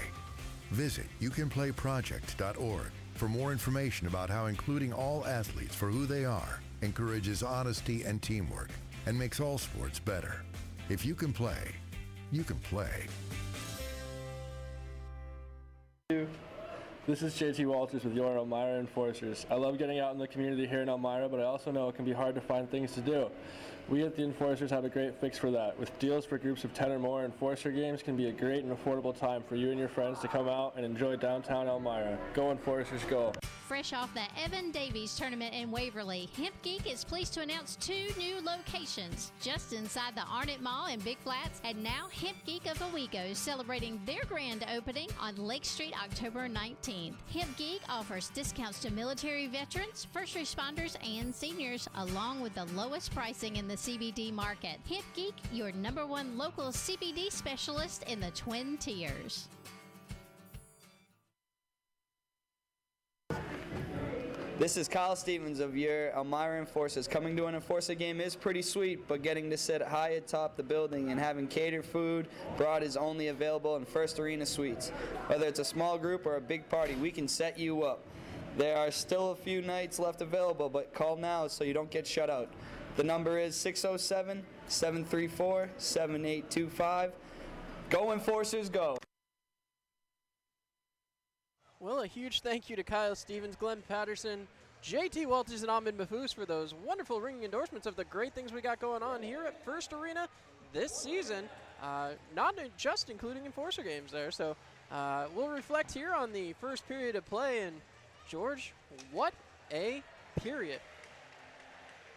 Visit youcanplayproject.org for more information about how including all athletes for who they are encourages honesty and teamwork and makes all sports better. If you can play, you can play. This is JT Walters with your Elmira Enforcers. I love getting out in the community here in Elmira, but I also know it can be hard to find things to do. We at the Enforcers have a great fix for that. With deals for groups of 10 or more, Enforcer games can be a great and affordable time for you and your friends to come out and enjoy downtown Elmira. Go Enforcers, go! Fresh off the Evan Davies tournament in Waverly, Hemp Geek is pleased to announce 2 new locations just inside the Arnett Mall in Big Flats, and now Hemp Geek of Owego celebrating their grand opening on Lake Street October 19th. Hemp Geek offers discounts to military veterans, first responders, and seniors, along with the lowest pricing in the CBD market. Hemp Geek, your #1 local CBD specialist in the Twin Tiers. This is Kyle Stevens of your Elmira Enforcers. Coming to an Enforcer game is pretty sweet, but getting to sit high atop the building and having catered food brought is only available in First Arena Suites. Whether it's a small group or a big party, we can set you up. There are still a few nights left available, but call now so you don't get shut out. The number is 607-734-7825. Go Enforcers, go! Well, a huge thank you to Kyle Stevens, Glenn Patterson, JT Walters, and Ahmed Mahfouz for those wonderful ringing endorsements of the great things we got going on here at First Arena this season. Not just including Enforcer games there. So we'll reflect here on the first period of play. And George, what a period.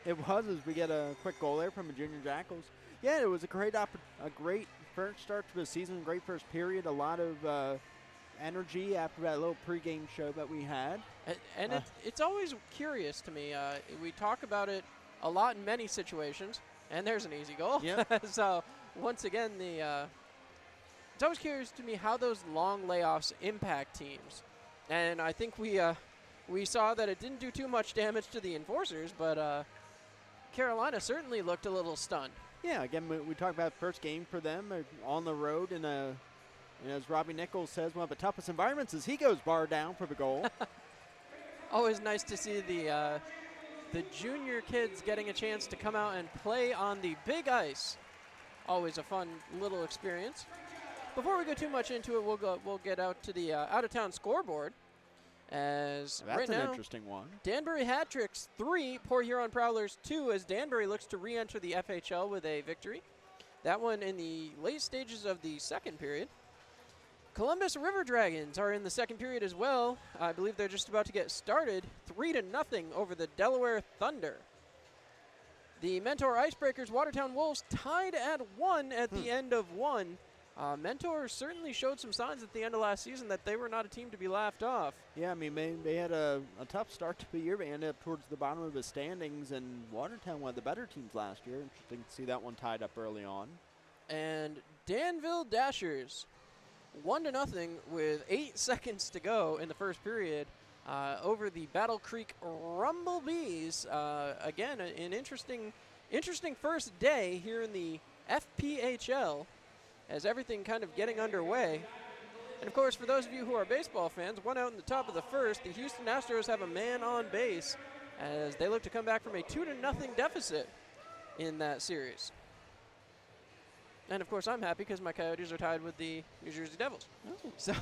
It was, as we get a quick goal there from the Junior Jackals. Yeah, it was a great first start to the season, great first period, a lot of energy after that little pregame show that we had. And it's always curious to me. We talk about it a lot in many situations, and there's an easy goal. Yep. So once again, it's always curious to me how those long layoffs impact teams. And I think we saw that it didn't do too much damage to the Enforcers, but Carolina certainly looked a little stunned. Yeah, again, we talked about first game for them on the road in a, as Robbie Nichols says, one of the toughest environments as he goes bar down for the goal. Always nice to see the junior kids getting a chance to come out and play on the big ice. Always a fun little experience. Before we go too much into it, we'll get out to the out-of-town scoreboard. As that's right an now, interesting one. Danbury hat tricks 3, Port Huron Prowlers 2, as Danbury looks to re-enter the FHL with a victory. That one in the late stages of the second period. Columbus River Dragons are in the second period as well. I believe they're just about to get started. 3-0 over the Delaware Thunder. The Mentor Icebreakers Watertown Wolves tied at 1 at the end of 1. Mentor certainly showed some signs at the end of last season that they were not a team to be laughed off. Yeah, I mean, they had a tough start to the year. They ended up towards the bottom of the standings, and Watertown, one of the better teams last year. Interesting to see that one tied up early on. And Danville Dashers 1-0 with 8 seconds to go in the first period over the Battle Creek Rumblebees. Again, an interesting first day here in the FPHL as everything kind of getting underway. And of course, for those of you who are baseball fans, 1 out in the top of the first, the Houston Astros have a man on base as they look to come back from a 2-0 deficit in that series. And of course, I'm happy because my Coyotes are tied with the New Jersey Devils. Oh. So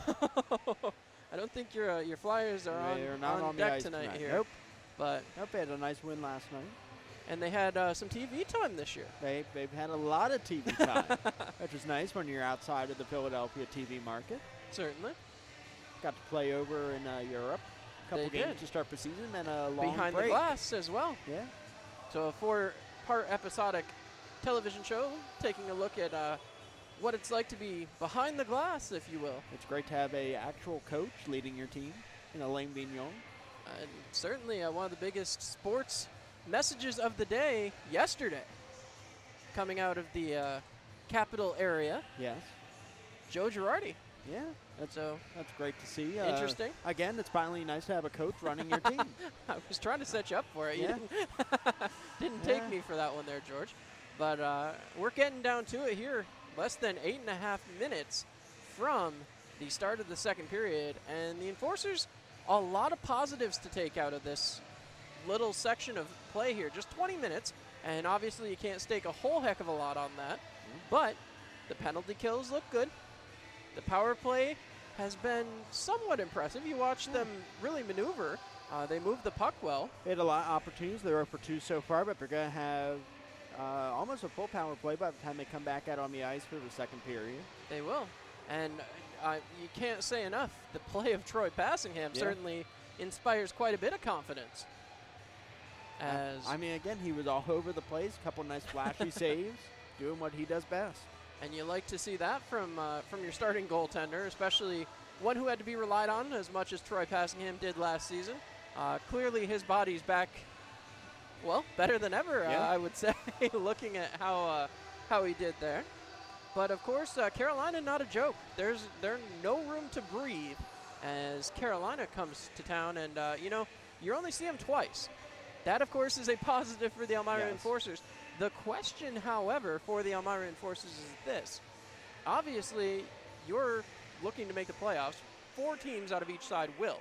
I don't think your Flyers are on deck tonight here. Nope. But nope, they had a nice win last night. And they had some TV time this year. They've had a lot of TV time, which is nice when you're outside of the Philadelphia TV market. Certainly. Got to play over in Europe. couple They games did. to start the season and a long Behind break. the Glass as well. Yeah. So a 4-part episodic television show taking a look at what it's like to be behind the glass, if you will. It's great to have a actual coach leading your team in Alain Vignon. And certainly one of the biggest sports messages of the day yesterday, coming out of the capital area. Yes. Joe Girardi. Yeah, that's great to see. Interesting. Again, it's finally nice to have a coach running your team. I was trying to set you up for it. Yeah. You didn't take me for that one there, George. But we're getting down to it here. Less than 8.5 minutes from the start of the second period. And the Enforcers, a lot of positives to take out of this little section of play here. Just 20 minutes. And obviously you can't stake a whole heck of a lot on that. But the penalty kills look good. The power play has been somewhat impressive. You watch them really maneuver. They move the puck well. They had a lot of opportunities. They're 0 for 2 so far, but they're going to have almost a full power play by the time they come back out on the ice for the second period. They will. And you can't say enough. The play of Troy Passingham certainly inspires quite a bit of confidence. I mean, again, he was all over the place. A couple nice flashy saves, doing what he does best. And you like to see that from your starting goaltender, especially one who had to be relied on as much as Troy Passingham did last season. Clearly his body's back, well, better than ever, I would say, looking at how he did there. But, of course, Carolina, not a joke. There's no room to breathe as Carolina comes to town. And, you only see them twice. That, of course, is a positive for the Elmira Enforcers. The question, however, for the Elmira Enforcers is this. Obviously, you're looking to make the playoffs. 4 teams out of each side will.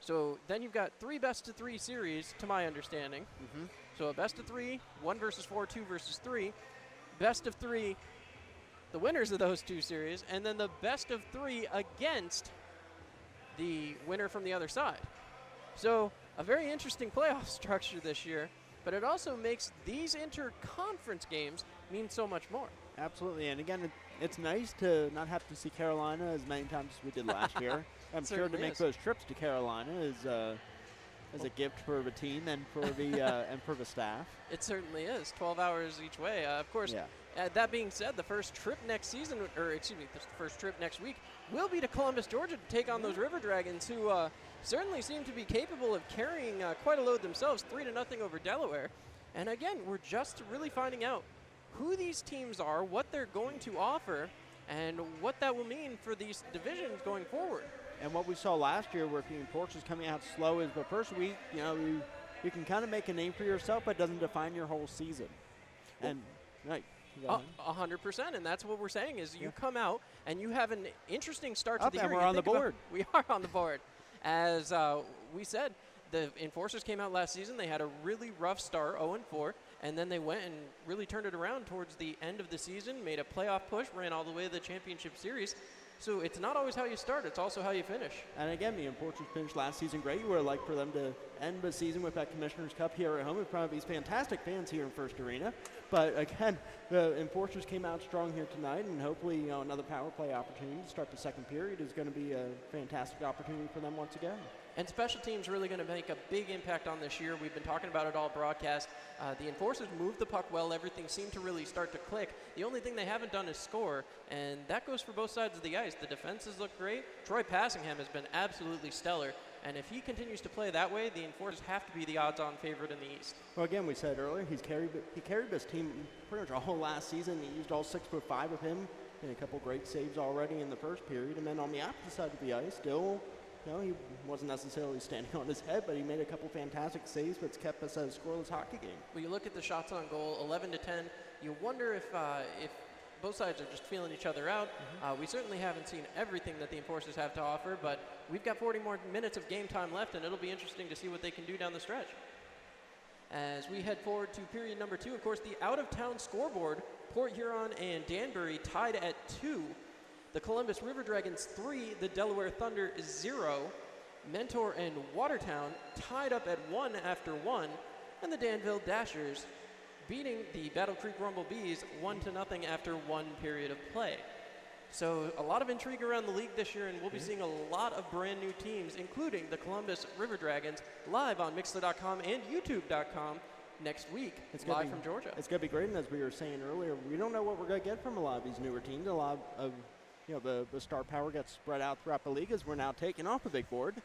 So then you've got 3 best-of-3 series, to my understanding. Mm-hmm. So a best-of-3, 1 versus 4, 2 versus 3. Best-of-3, the winners of those 2 series, and then the best-of-3 against the winner from the other side. So a very interesting playoff structure this year. But it also makes these inter-conference games mean so much more. Absolutely, and again, it's nice to not have to see Carolina as many times as we did last year. I'm sure to make those trips to Carolina is a gift for the team and for the staff. It certainly is. 12 hours each way. Of course. That being said, the first trip next season, the first trip next week, will be to Columbus, Georgia, to take on those River Dragons, who certainly seem to be capable of carrying quite a load themselves, 3-0 over Delaware. And again, we're just really finding out who these teams are, what they're going to offer, and what that will mean for these divisions going forward. And what we saw last year with the Enforcers coming out slow is the first week, you can kind of make a name for yourself, but it doesn't define your whole season. And 100%, and that's what we're saying is you come out and you have an interesting start to the year. And we're on the board. We are on the board. As we said, the Enforcers came out last season. They had a really rough start, 0-4, and then they went and really turned it around towards the end of the season, made a playoff push, ran all the way to the championship series. So it's not always how you start, it's also how you finish. And again, the Enforcers finished last season great. You would like for them to end the season with that Commissioner's Cup here at home in front of these fantastic fans here in First Arena. But again, the Enforcers came out strong here tonight, and hopefully another power play opportunity to start the second period is going to be a fantastic opportunity for them once again. And special teams really going to make a big impact on this year. We've been talking about it all broadcast. The Enforcers moved the puck well. Everything seemed to really start to click. The only thing they haven't done is score, and that goes for both sides of the ice. The defenses look great. Troy Passingham has been absolutely stellar, and if he continues to play that way, the Enforcers have to be the odds-on favorite in the East. Well, again, we said earlier, he carried this team pretty much all last season. He used all 6 foot 5 of him, and a couple great saves already in the first period, and then on the opposite side of the ice, still. He wasn't necessarily standing on his head, but he made a couple fantastic saves, but it's kept us a scoreless hockey game. Well, you look at the shots on goal, 11-10. You wonder if both sides are just feeling each other out. Mm-hmm. We certainly haven't seen everything that the Enforcers have to offer, but we've got 40 more minutes of game time left, and it'll be interesting to see what they can do down the stretch. As we head forward to period number 2, of course, the out-of-town scoreboard, Port Huron and Danbury tied at 2. The Columbus River Dragons 3, the Delaware Thunder 0. Mentor and Watertown tied up at 1 after 1. And the Danville Dashers beating the Battle Creek Rumble Bees 1-0 after 1 period of play. So a lot of intrigue around the league this year, and we'll be seeing a lot of brand new teams, including the Columbus River Dragons, live on Mixler.com and YouTube.com next week, live from Georgia. It's going to be great, and as we were saying earlier, we don't know what we're going to get from a lot of these newer teams. A lot of the star power gets spread out throughout the league as we're now taking off the big board.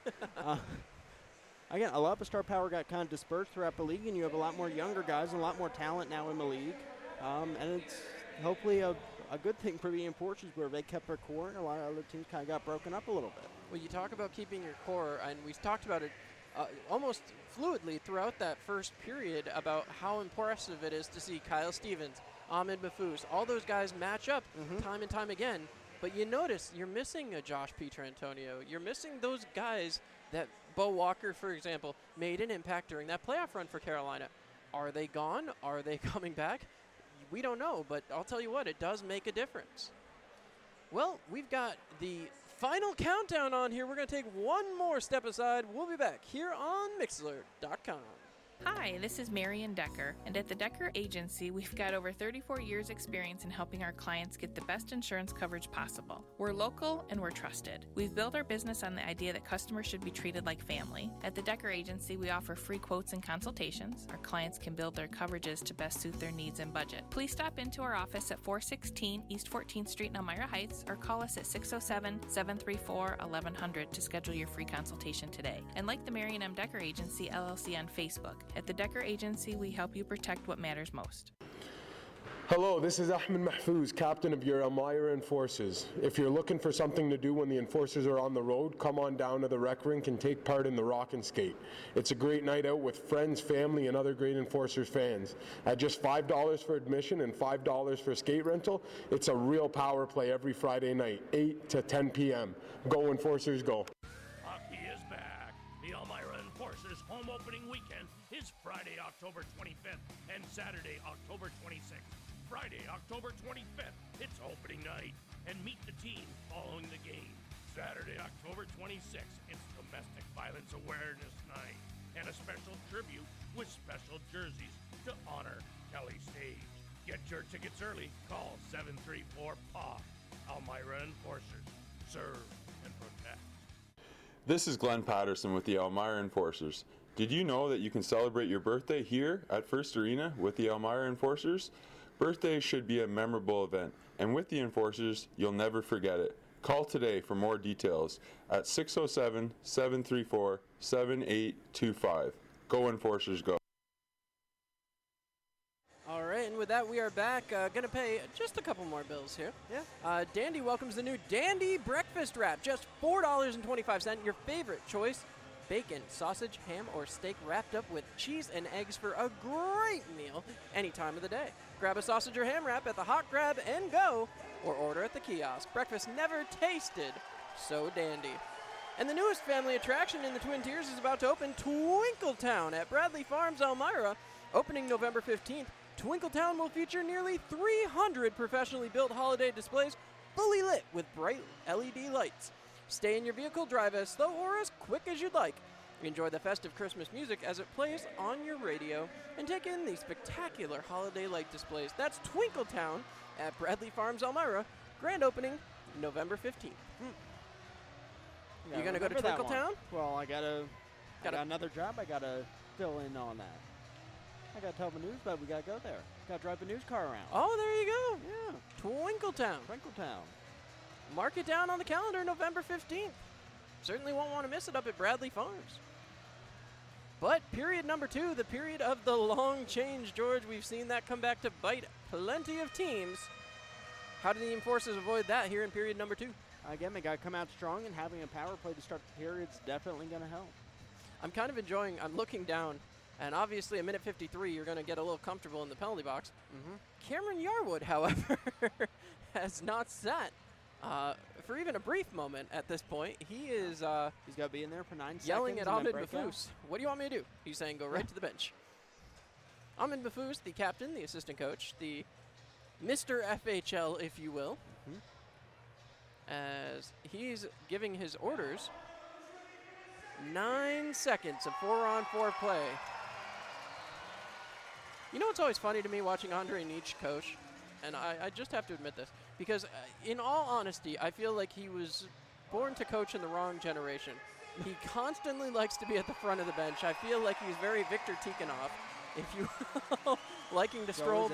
Again, a lot of the star power got kind of dispersed throughout the league, and you have a lot more younger guys and a lot more talent now in the league. And it's hopefully a good thing for the Enforcers where they kept their core, and a lot of other teams kind of got broken up a little bit. Well, you talk about keeping your core, and we've talked about it almost fluidly throughout that first period about how impressive it is to see Kyle Stevens, Ahmed Mahfouz, all those guys match up time and time again. But you notice you're missing a Josh Pietrantonio. You're missing those guys that Bo Walker, for example, made an impact during that playoff run for Carolina. Are they gone? Are they coming back? We don't know, but I'll tell you what, it does make a difference. Well, we've got the final countdown on here. We're going to take one more step aside. We'll be back here on Mixler.com. Hi, this is Marian Decker, and at the Decker Agency, we've got over 34 years experience in helping our clients get the best insurance coverage possible. We're local and we're trusted. We've built our business on the idea that customers should be treated like family. At the Decker Agency, we offer free quotes and consultations. Our clients can build their coverages to best suit their needs and budget. Please stop into our office at 416 East 14th Street in Elmira Heights or call us at 607-734-1100 to schedule your free consultation today. And like the Marian M. Decker Agency LLC on Facebook. At the Decker Agency, we help you protect what matters most. Hello, this is Ahmed Mahfouz, captain of your Elmira Enforcers. If you're looking for something to do when the Enforcers are on the road, come on down to the rec rink and take part in the Rock and Skate. It's a great night out with friends, family, and other great Enforcers fans. At just $5 for admission and $5 for skate rental, it's a real power play every Friday night, 8 to 10 p.m. Go Enforcers, go. Hockey is back. The Elmira Enforcers home opening weekend is Friday, October 25th and Saturday, October 26th. Friday, October 25th, it's opening night, and meet the team following the game. Saturday, October 26th, it's Domestic Violence Awareness Night, and a special tribute with special jerseys to honor Kelly Stage. Get your tickets early. Call 734-PAW. Elmira Enforcers. Serve and protect. This is Glenn Patterson with the Elmira Enforcers. Did you know that you can celebrate your birthday here at First Arena with the Elmira Enforcers? Birthdays should be a memorable event, and with the Enforcers, you'll never forget it. Call today for more details at 607-734-7825. Go Enforcers, go. All right, and with that, we are back. Going to pay just a couple more bills here. Yeah. Dandy welcomes the new Dandy Breakfast Wrap. Just $4.25, your favorite choice. Bacon, sausage, ham, or steak wrapped up with cheese and eggs for a great meal any time of the day. Grab a sausage or ham wrap at the Hot Grab and Go, or order at the kiosk. Breakfast never tasted so dandy. And the newest family attraction in the Twin Tiers is about to open, Twinkletown at Bradley Farms, Elmira. Opening November 15th, Twinkletown will feature nearly 300 professionally built holiday displays fully lit with bright LED lights. Stay in your vehicle, drive as slow or as quick as you'd like. Enjoy the festive Christmas music as it plays on your radio, and take in the spectacular holiday light displays. That's Twinkletown at Bradley Farms, Elmira. Grand opening November 15th. You gonna go to Twinkletown? Well, I got another job I gotta fill in on that. I gotta tell the news, but we gotta go there. Gotta drive the news car around. Oh, there you go. Yeah. Twinkletown. Twinkletown. Mark it down on the calendar, November 15th. Certainly won't want to miss it up at Bradley Farms. But period number 2, the period of the long change, George. We've seen that come back to bite plenty of teams. How do the Enforcers avoid that here in period number 2? Again, they got to come out strong, and having a power play to start the period's definitely going to help. I'm kind of enjoying, I'm looking down, and obviously a minute 53, you're going to get a little comfortable in the penalty box. Cameron Yarwood, however, has not sat for even a brief moment at this point. He is he's got to be in there for 9 seconds. Yelling at Ahmed Mahfouz. What do you want me to do? He's saying go right to the bench. Ahmed Mahfouz, the captain, the assistant coach, the Mr. FHL, if you will, as he's giving his orders. 9 seconds of 4-on-4 play. You know what's always funny to me watching Andre Nietzsche coach? And I just have to admit this. because in all honesty, I feel like he was born to coach in the wrong generation. He constantly likes to be at the front of the bench. I feel like he's very Victor Tikhonov, if you liking to stroll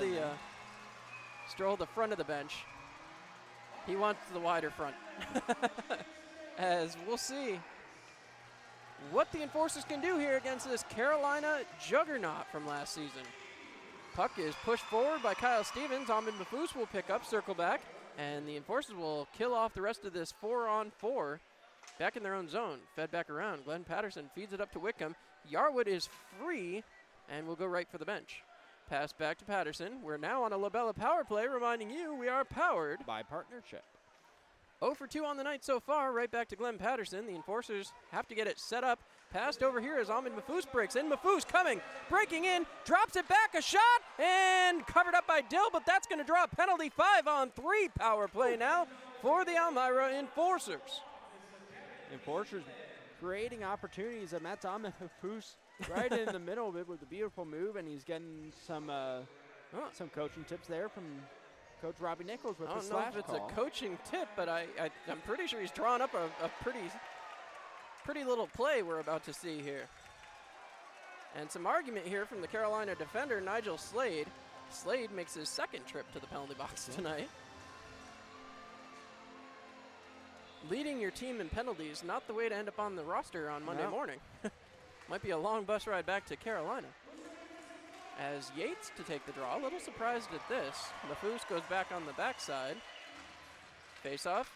the front of the bench. He wants the wider front. As we'll see what the Enforcers can do here against this Carolina juggernaut from last season. Puck is pushed forward by Kyle Stevens. Ahmed Mahfouz will pick up, circle back, and the Enforcers will kill off the rest of this 4-on-4 back in their own zone. Fed back around. Glenn Patterson feeds it up to Wickham. Yarwood is free and will go right for the bench. Pass back to Patterson. We're now on a Labella power play, reminding you we are powered by Partnership. 0 for 2 on the night so far. Right back to Glenn Patterson. The Enforcers have to get it set up. Passed over here as Ahmed Mahfouz breaks in. Mahfouz coming, breaking in, drops it back, a shot, and covered up by Dill, but that's going to draw a penalty. 5-on-3 power play now for the Elmira Enforcers. Enforcers creating opportunities, and that's Ahmed Mahfouz right in the middle of it with a beautiful move, and he's getting some coaching tips there from Coach Robbie Nichols with the slash call. I don't know if it's a coaching tip, but I'm pretty sure he's drawn up a pretty little play we're about to see here. And some argument here from the Carolina defender, Nigel Slade. Slade makes his second trip to the penalty box tonight. Leading your team in penalties, not the way to end up on the roster on Monday morning. Might be a long bus ride back to Carolina. As Yates to take the draw, a little surprised at this. Mahfouz goes back on the backside. Face-off,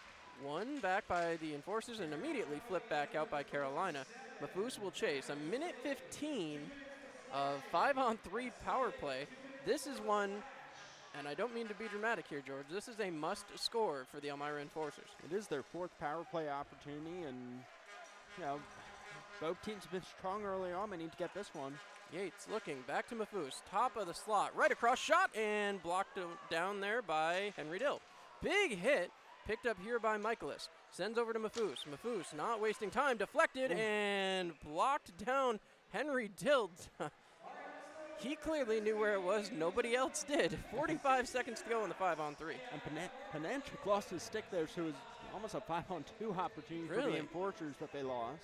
won back by the Enforcers and immediately flipped back out by Carolina. Mahfouz will chase. A minute 15 of 5-on-3 power play. This is one, and I don't mean to be dramatic here, George, this is a must score for the Elmira Enforcers. It is their fourth power play opportunity, and both teams have been strong early on. They need to get this one. Yates looking back to Mahfouz, top of the slot, right across, shot, and blocked down there by Henry Dill. Big hit, picked up here by Michaelis. Sends over to Mahfouz. Mahfouz not wasting time, deflected and blocked down Henry Dill. He clearly knew where it was. Nobody else did. 45 seconds to go in the 5-on-3. And Pananchik lost his stick there, so it was almost a 5-on-2 opportunity for the Enforcers that they lost.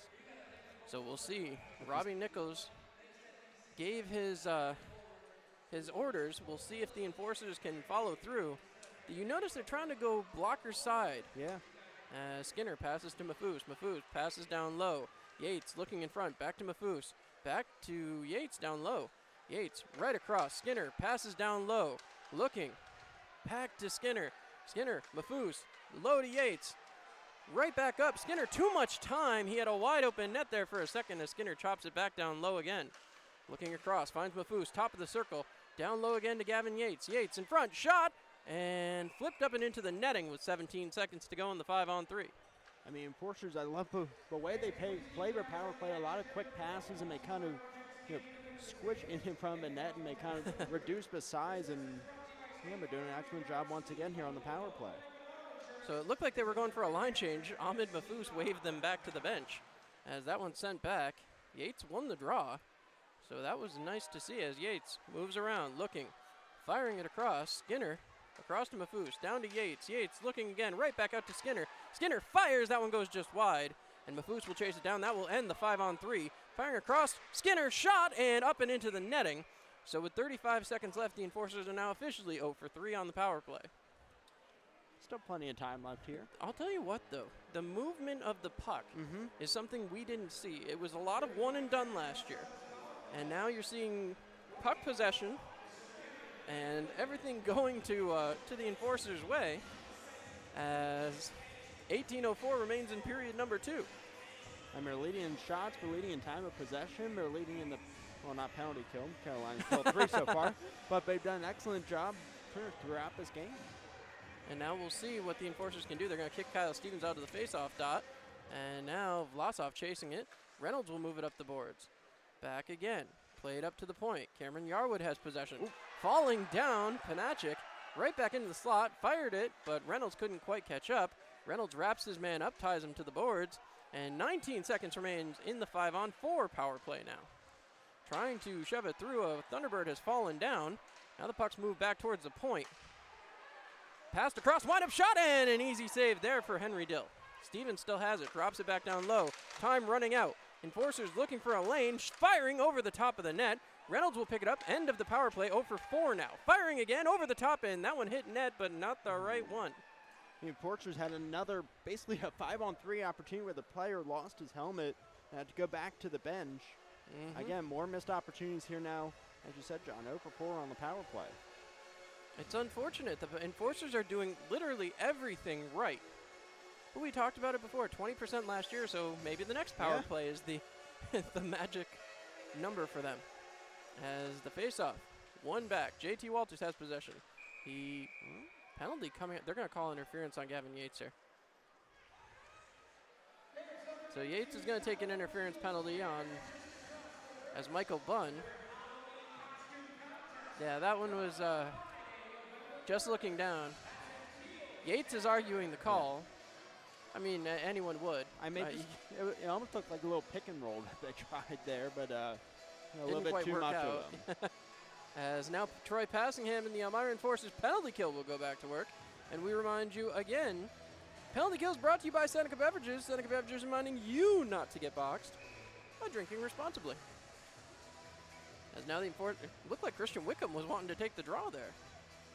So we'll see. Robbie Nichols gave his orders. We'll see if the Enforcers can follow through. You notice they're trying to go blocker side. Yeah. Skinner passes to Mahfouz. Mahfouz passes down low. Yates looking in front. Back to Mahfouz. Back to Yates down low. Yates right across. Skinner passes down low. Looking. Back to Skinner. Skinner, Mahfouz. Low to Yates. Right back up. Skinner, too much time. He had a wide open net there for a second as Skinner chops it back down low again. Looking across. Finds Mahfouz. Top of the circle. Down low again to Gavin Yates. Yates in front. Shot. And flipped up and into the netting with 17 seconds to go in the 5-on-3. I mean, Enforcers, I love the way they play their power play. A lot of quick passes, and they kind of squish in front of the net, and they kind of reduce the size. And they're doing an excellent job once again here on the power play. So it looked like they were going for a line change. Ahmed Mahfouz waved them back to the bench. As that one's sent back, Yates won the draw. So that was nice to see as Yates moves around, looking, firing it across. Skinner across to Mahfouz, down to Yates. Yates looking again, right back out to Skinner. Skinner fires, that one goes just wide, and Mahfouz will chase it down. That will end the 5-on-3. Firing across, Skinner shot, and up and into the netting. So with 35 seconds left, the Enforcers are now officially 0 for 3 on the power play. Still plenty of time left here. I'll tell you what, though. The movement of the puck is something we didn't see. It was a lot of one and done last year. And now you're seeing puck possession and everything going to the Enforcers' way as 18:04 remains in period number 2. And they're leading in shots, they're leading in time of possession, they're leading in the, well, not penalty kill. Carolina's killed 3 so far, but they've done an excellent job throughout this game. And now we'll see what the Enforcers can do. They're going to kick Kyle Stevens out of the faceoff dot. And now Vlasov chasing it. Reynolds will move it up the boards. Back again. Played up to the point. Cameron Yarwood has possession. Ooh. Falling down, Panachik right back into the slot. Fired it, but Reynolds couldn't quite catch up. Reynolds wraps his man up, ties him to the boards. And 19 seconds remains in the 5-on-4 power play now. Trying to shove it through. A Thunderbird has fallen down. Now the puck's moved back towards the point. Passed across, wind-up shot, and an easy save there for Henry Dill. Stevens still has it, drops it back down low. Time running out. Enforcers looking for a lane, firing over the top of the net. Reynolds will pick it up. End of the power play, 0 for 4 now. Firing again over the top, and that one hit net, but not the right one. The Enforcers had another, basically a 5-on-3 opportunity where the player lost his helmet and had to go back to the bench. Again, more missed opportunities here now. As you said, John, 0 for 4 on the power play. It's unfortunate. The Enforcers are doing literally everything right. But we talked about it before, 20% last year, so maybe the next power play is the the magic number for them. As the face-off, one back. JT Walters has possession. Penalty coming. They're going to call interference on Gavin Yates here. So Yates is going to take an interference penalty on as Michael Bunn. Yeah, that one was just looking down. Yates is arguing the call. I mean, anyone would. It almost looked like a little pick and roll that they tried there, but a little bit too much of them. As now Troy Passingham and the Elmira Enforcers penalty kill will go back to work. And we remind you again, penalty kills brought to you by Seneca Beverages. Seneca Beverages reminding you not to get boxed by drinking responsibly. As now the Enforcers, looked like Christian Wickham was wanting to take the draw there.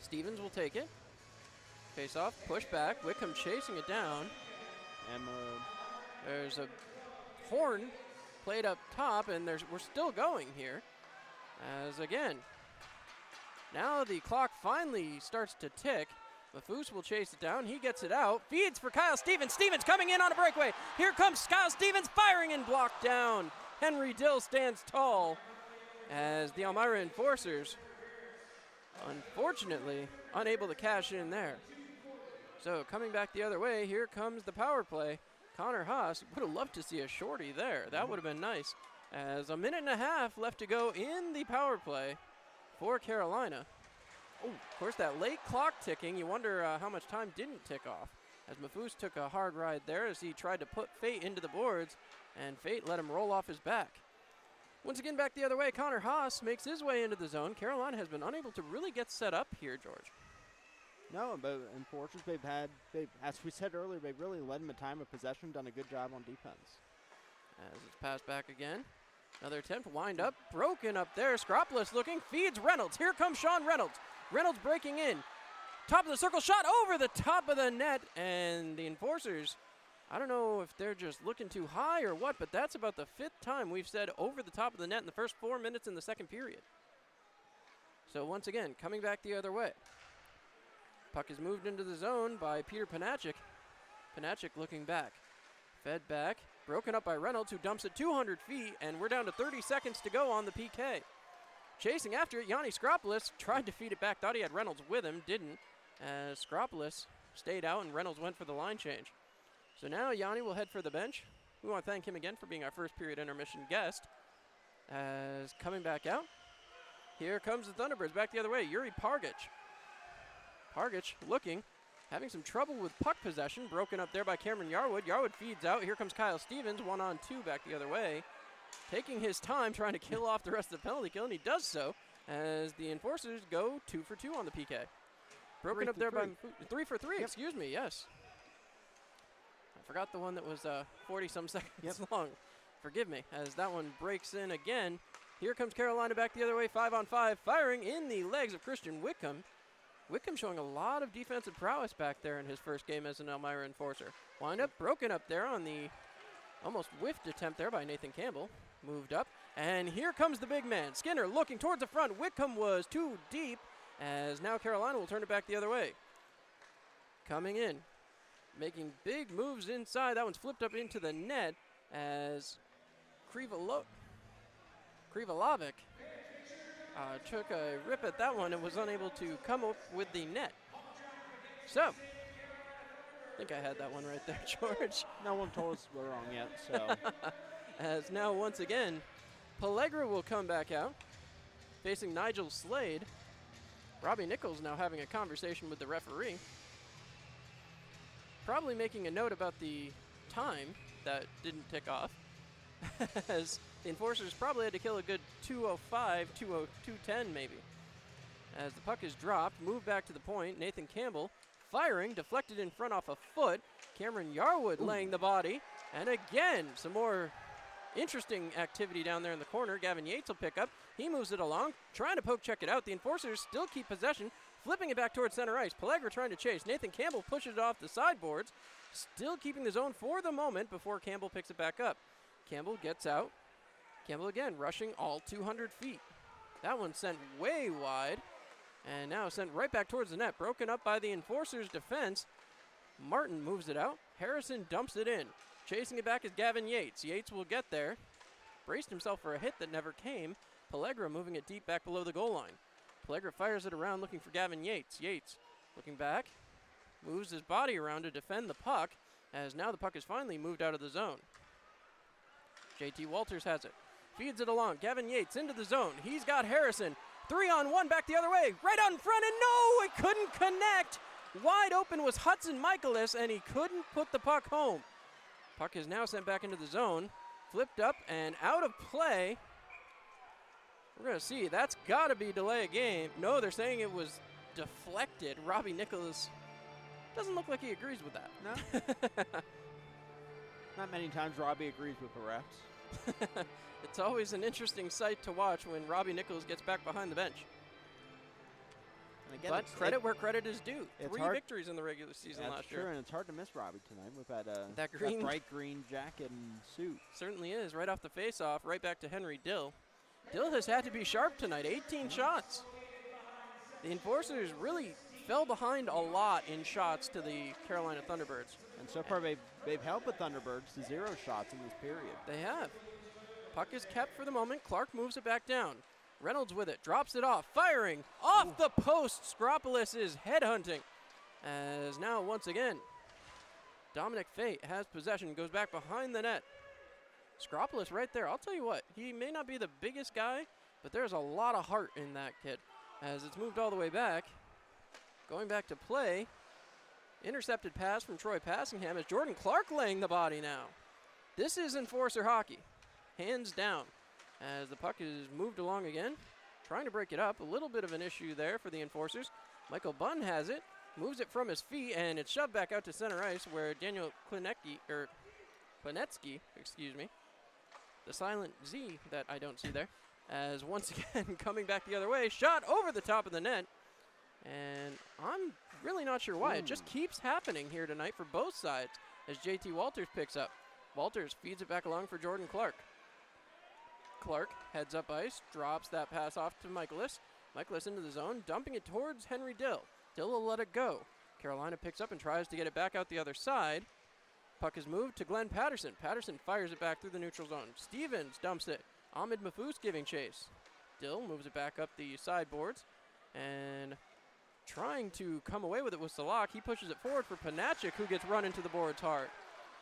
Stevens will take it. Face off, push back, Wickham chasing it down. And there's a horn played up top, and we're still going here. As again, now the clock finally starts to tick. Mafoose will chase it down. He gets it out. Feeds for Kyle Stevens. Stevens coming in on a breakaway. Here comes Kyle Stevens firing and blocked down. Henry Dill stands tall as the Elmira Enforcers, unfortunately, unable to cash in there. So coming back the other way, here comes the power play. Connor Haas would have loved to see a shorty there. That would have been nice. As a minute and a half left to go in the power play for Carolina. Oh, of course, that late clock ticking, you wonder how much time didn't tick off. As Mafoose took a hard ride there as he tried to put Fate into the boards, and Fate let him roll off his back. Once again, back the other way, Connor Haas makes his way into the zone. Carolina has been unable to really get set up here, George. No, but Enforcers, as we said earlier, they've really led them a time of possession, done a good job on defense. As it's passed back again. Another attempt, wind up, broken up there. Scropolis looking, feeds Reynolds. Here comes Sean Reynolds. Reynolds breaking in. Top of the circle, shot over the top of the net. And the Enforcers, I don't know if they're just looking too high or what, but that's about the 5th time we've said over the top of the net in the first 4 minutes in the second period. So once again, coming back the other way. Puck is moved into the zone by Peter Panachik. Panachik looking back. Fed back. Broken up by Reynolds, who dumps it 200 feet, and we're down to 30 seconds to go on the PK. Chasing after it, Yanni Scropolis tried to feed it back. Thought he had Reynolds with him, didn't. As Scropolis stayed out, and Reynolds went for the line change. So now Yanni will head for the bench. We want to thank him again for being our first period intermission guest. As coming back out, here comes the Thunderbirds back the other way. Yuri Pargic. Pargic looking, having some trouble with puck possession. Broken up there by Cameron Yarwood. Yarwood feeds out. Here comes Kyle Stevens, 1-on-2 back the other way. Taking his time, trying to kill off the rest of the penalty kill, and he does so as the Enforcers go 2 for 2 on the PK. Broken up there by 3 for 3, excuse me, yes. I forgot the one that was 40-some seconds long. Forgive me, as that one breaks in again. Here comes Carolina back the other way, 5-on-5, firing in the legs of Christian Wickham. Wickham showing a lot of defensive prowess back there in his first game as an Elmira Enforcer. Wind up, broken up there on the almost whiffed attempt there by Nathan Campbell. Moved up, and here comes the big man. Skinner looking towards the front. Wickham was too deep, as now Carolina will turn it back the other way. Coming in, making big moves inside. That one's flipped up into the net as Krivalovic took a rip at that one and was unable to come up with the net. So, I think I had that one right there, George. No one told us we're wrong yet, so. As now, once again, Pellegra will come back out, facing Nigel Slade. Robbie Nichols now having a conversation with the referee. Probably making a note about the time that didn't tick off. As the Enforcers probably had to kill a good 2:05, 2:10 maybe. As the puck is dropped, moved back to the point, Nathan Campbell firing, deflected in front off a foot. Cameron Yarwood laying the body. And again, some more interesting activity down there in the corner. Gavin Yates will pick up. He moves it along, trying to poke check it out. The Enforcers still keep possession, flipping it back towards center ice. Pellegra trying to chase. Nathan Campbell pushes it off the sideboards, still keeping the zone for the moment before Campbell picks it back up. Campbell gets out. Campbell again rushing all 200 feet. That one sent way wide, and now sent right back towards the net. Broken up by the Enforcers' defense. Martin moves it out. Harrison dumps it in. Chasing it back is Gavin Yates. Yates will get there. Braced himself for a hit that never came. Pellegra moving it deep back below the goal line. Pellegra fires it around looking for Gavin Yates. Yates looking back. Moves his body around to defend the puck, as now the puck is finally moved out of the zone. JT Walters has it. Feeds it along. Gavin Yates into the zone. He's got Harrison. 3-on-1 back the other way. Right out in front, and no, it couldn't connect. Wide open was Hudson Michaelis, and he couldn't put the puck home. Puck is now sent back into the zone. Flipped up and out of play. We're going to see. That's got to be delay of game. No, they're saying it was deflected. Robbie Nicholas doesn't look like he agrees with that. No. Not many times Robbie agrees with the refs. It's always an interesting sight to watch when Robbie Nichols gets back behind the bench. And again, but credit where credit is due. 3 victories in the regular season last year. That's true, and it's hard to miss Robbie tonight with that green, bright green jacket and suit. Certainly is. Right off the face-off, right back to Henry Dill. Dill has had to be sharp tonight, 18 shots. The Enforcers really fell behind a lot in shots to the Carolina Thunderbirds. And so far they've held the Thunderbirds to 0 shots in this period. They have. Puck is kept for the moment. Clark moves it back down. Reynolds with it, drops it off, firing off the post. Skropolis is headhunting. As now, once again, Dominic Fate has possession, goes back behind the net. Skropolis right there. I'll tell you what, he may not be the biggest guy, but there's a lot of heart in that kid. As it's moved all the way back, going back to play. Intercepted pass from Troy Passingham as Jordan Clark laying the body now. This is Enforcer hockey, hands down. As the puck is moved along again, trying to break it up. A little bit of an issue there for the Enforcers. Michael Bunn has it, moves it from his feet, and it's shoved back out to center ice where Daniel Klinetsky, the silent Z that I don't see there, as once again coming back the other way, shot over the top of the net. And I'm really not sure why. It just keeps happening here tonight for both sides as JT Walters picks up. Walters feeds it back along for Jordan Clark. Clark heads up ice, drops that pass off to Michaelis. Michaelis into the zone, dumping it towards Henry Dill. Dill will let it go. Carolina picks up and tries to get it back out the other side. Puck is moved to Glenn Patterson. Patterson fires it back through the neutral zone. Stevens dumps it. Ahmed Mahfouz giving chase. Dill moves it back up the sideboards. And trying to come away with it with Salak. He pushes it forward for Panachik, who gets run into the boards hard.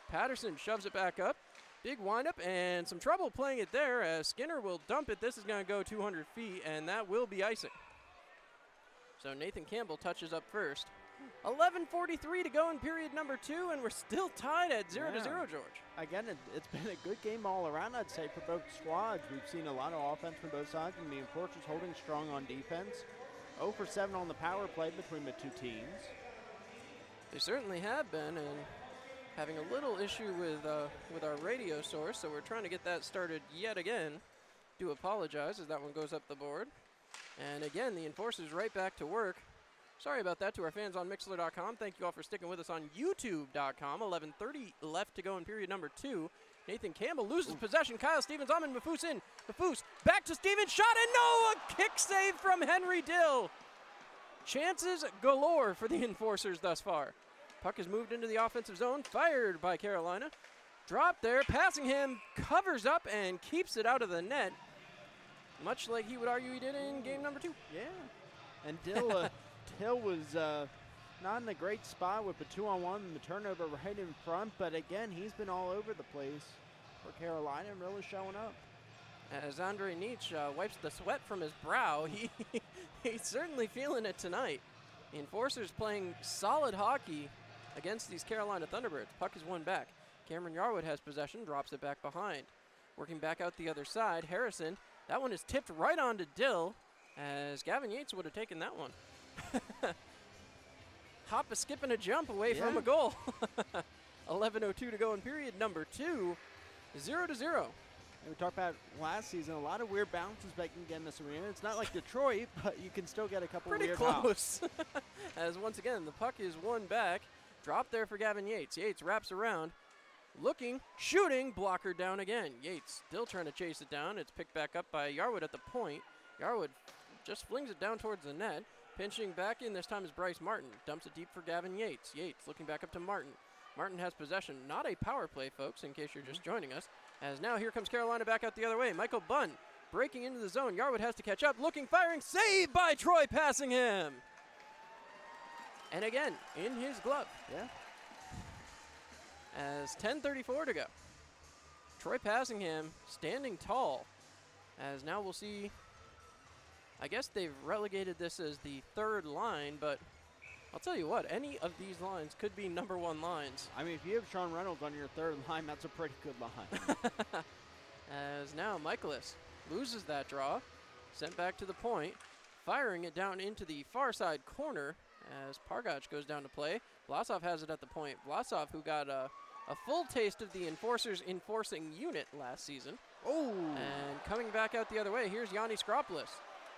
Patterson shoves it back up. Big windup and some trouble playing it there as Skinner will dump it. This is going to go 200 feet, and that will be icing. So Nathan Campbell touches up first. 11:43 to go in period number 2, and we're still tied at 0-0, George. Again, it's been a good game all around, I'd say, for both squads. We've seen a lot of offense from both sides, and the Enforcers holding strong on defense. 0 for 7 on the power play between the two teams. They certainly have been, and having a little issue with our radio source, so we're trying to get that started yet again. Do apologize as that one goes up the board. And again, the Enforcers right back to work. Sorry about that to our fans on Mixler.com. Thank you all for sticking with us on YouTube.com. 11:30 left to go in period number 2. Nathan Campbell loses possession. Kyle Stevens, Ahmed Mahfouz in. Mahfouz back to Stevens, shot, and no! A kick save from Henry Dill. Chances galore for the Enforcers thus far. Puck is moved into the offensive zone, fired by Carolina. Dropped there, Passingham covers up and keeps it out of the net. Much like he would argue he did in game number 2. Yeah, and Dill was not in a great spot with the 2-on-1 and the turnover right in front, but again, he's been all over the place for Carolina and really showing up. As Andre Nietzsche wipes the sweat from his brow, he's certainly feeling it tonight. The Enforcers playing solid hockey against these Carolina Thunderbirds. Puck is won back. Cameron Yarwood has possession, drops it back behind. Working back out the other side, Harrison. That one is tipped right onto Dill, as Gavin Yates would have taken that one. hop, a skip, and a jump away from a goal. 11:02 to go in period number 2, 0-0. We talked about last season, a lot of weird bounces back again in this arena. It's not like Detroit, but you can still get a couple Pretty weird close. As once again, the puck is won back. Drop there for Gavin Yates. Yates wraps around, looking, shooting, blocker down again. Yates still trying to chase it down. It's picked back up by Yarwood at the point. Yarwood just flings it down towards the net. Pinching back in this time is Bryce Martin. Dumps it deep for Gavin Yates. Yates looking back up to Martin. Martin has possession. Not a power play, folks, in case you're just joining us. As now here comes Carolina back out the other way. Michael Bunn breaking into the zone. Yarwood has to catch up. Looking, firing, saved by Troy Passingham. And again, in his glove. Yeah. As 10:34 to go. Troy Passingham standing tall. As now we'll see, I guess they've relegated this as the third line, but I'll tell you what, any of these lines could be number 1 lines. I mean, if you have Sean Reynolds on your third line, that's a pretty good line. As now Michaelis loses that draw, sent back to the point, firing it down into the far side corner as Pargach goes down to play. Vlasov has it at the point. Vlasov, who got a full taste of the Enforcers enforcing unit last season. Oh! And coming back out the other way, here's Yanni Skropoulos.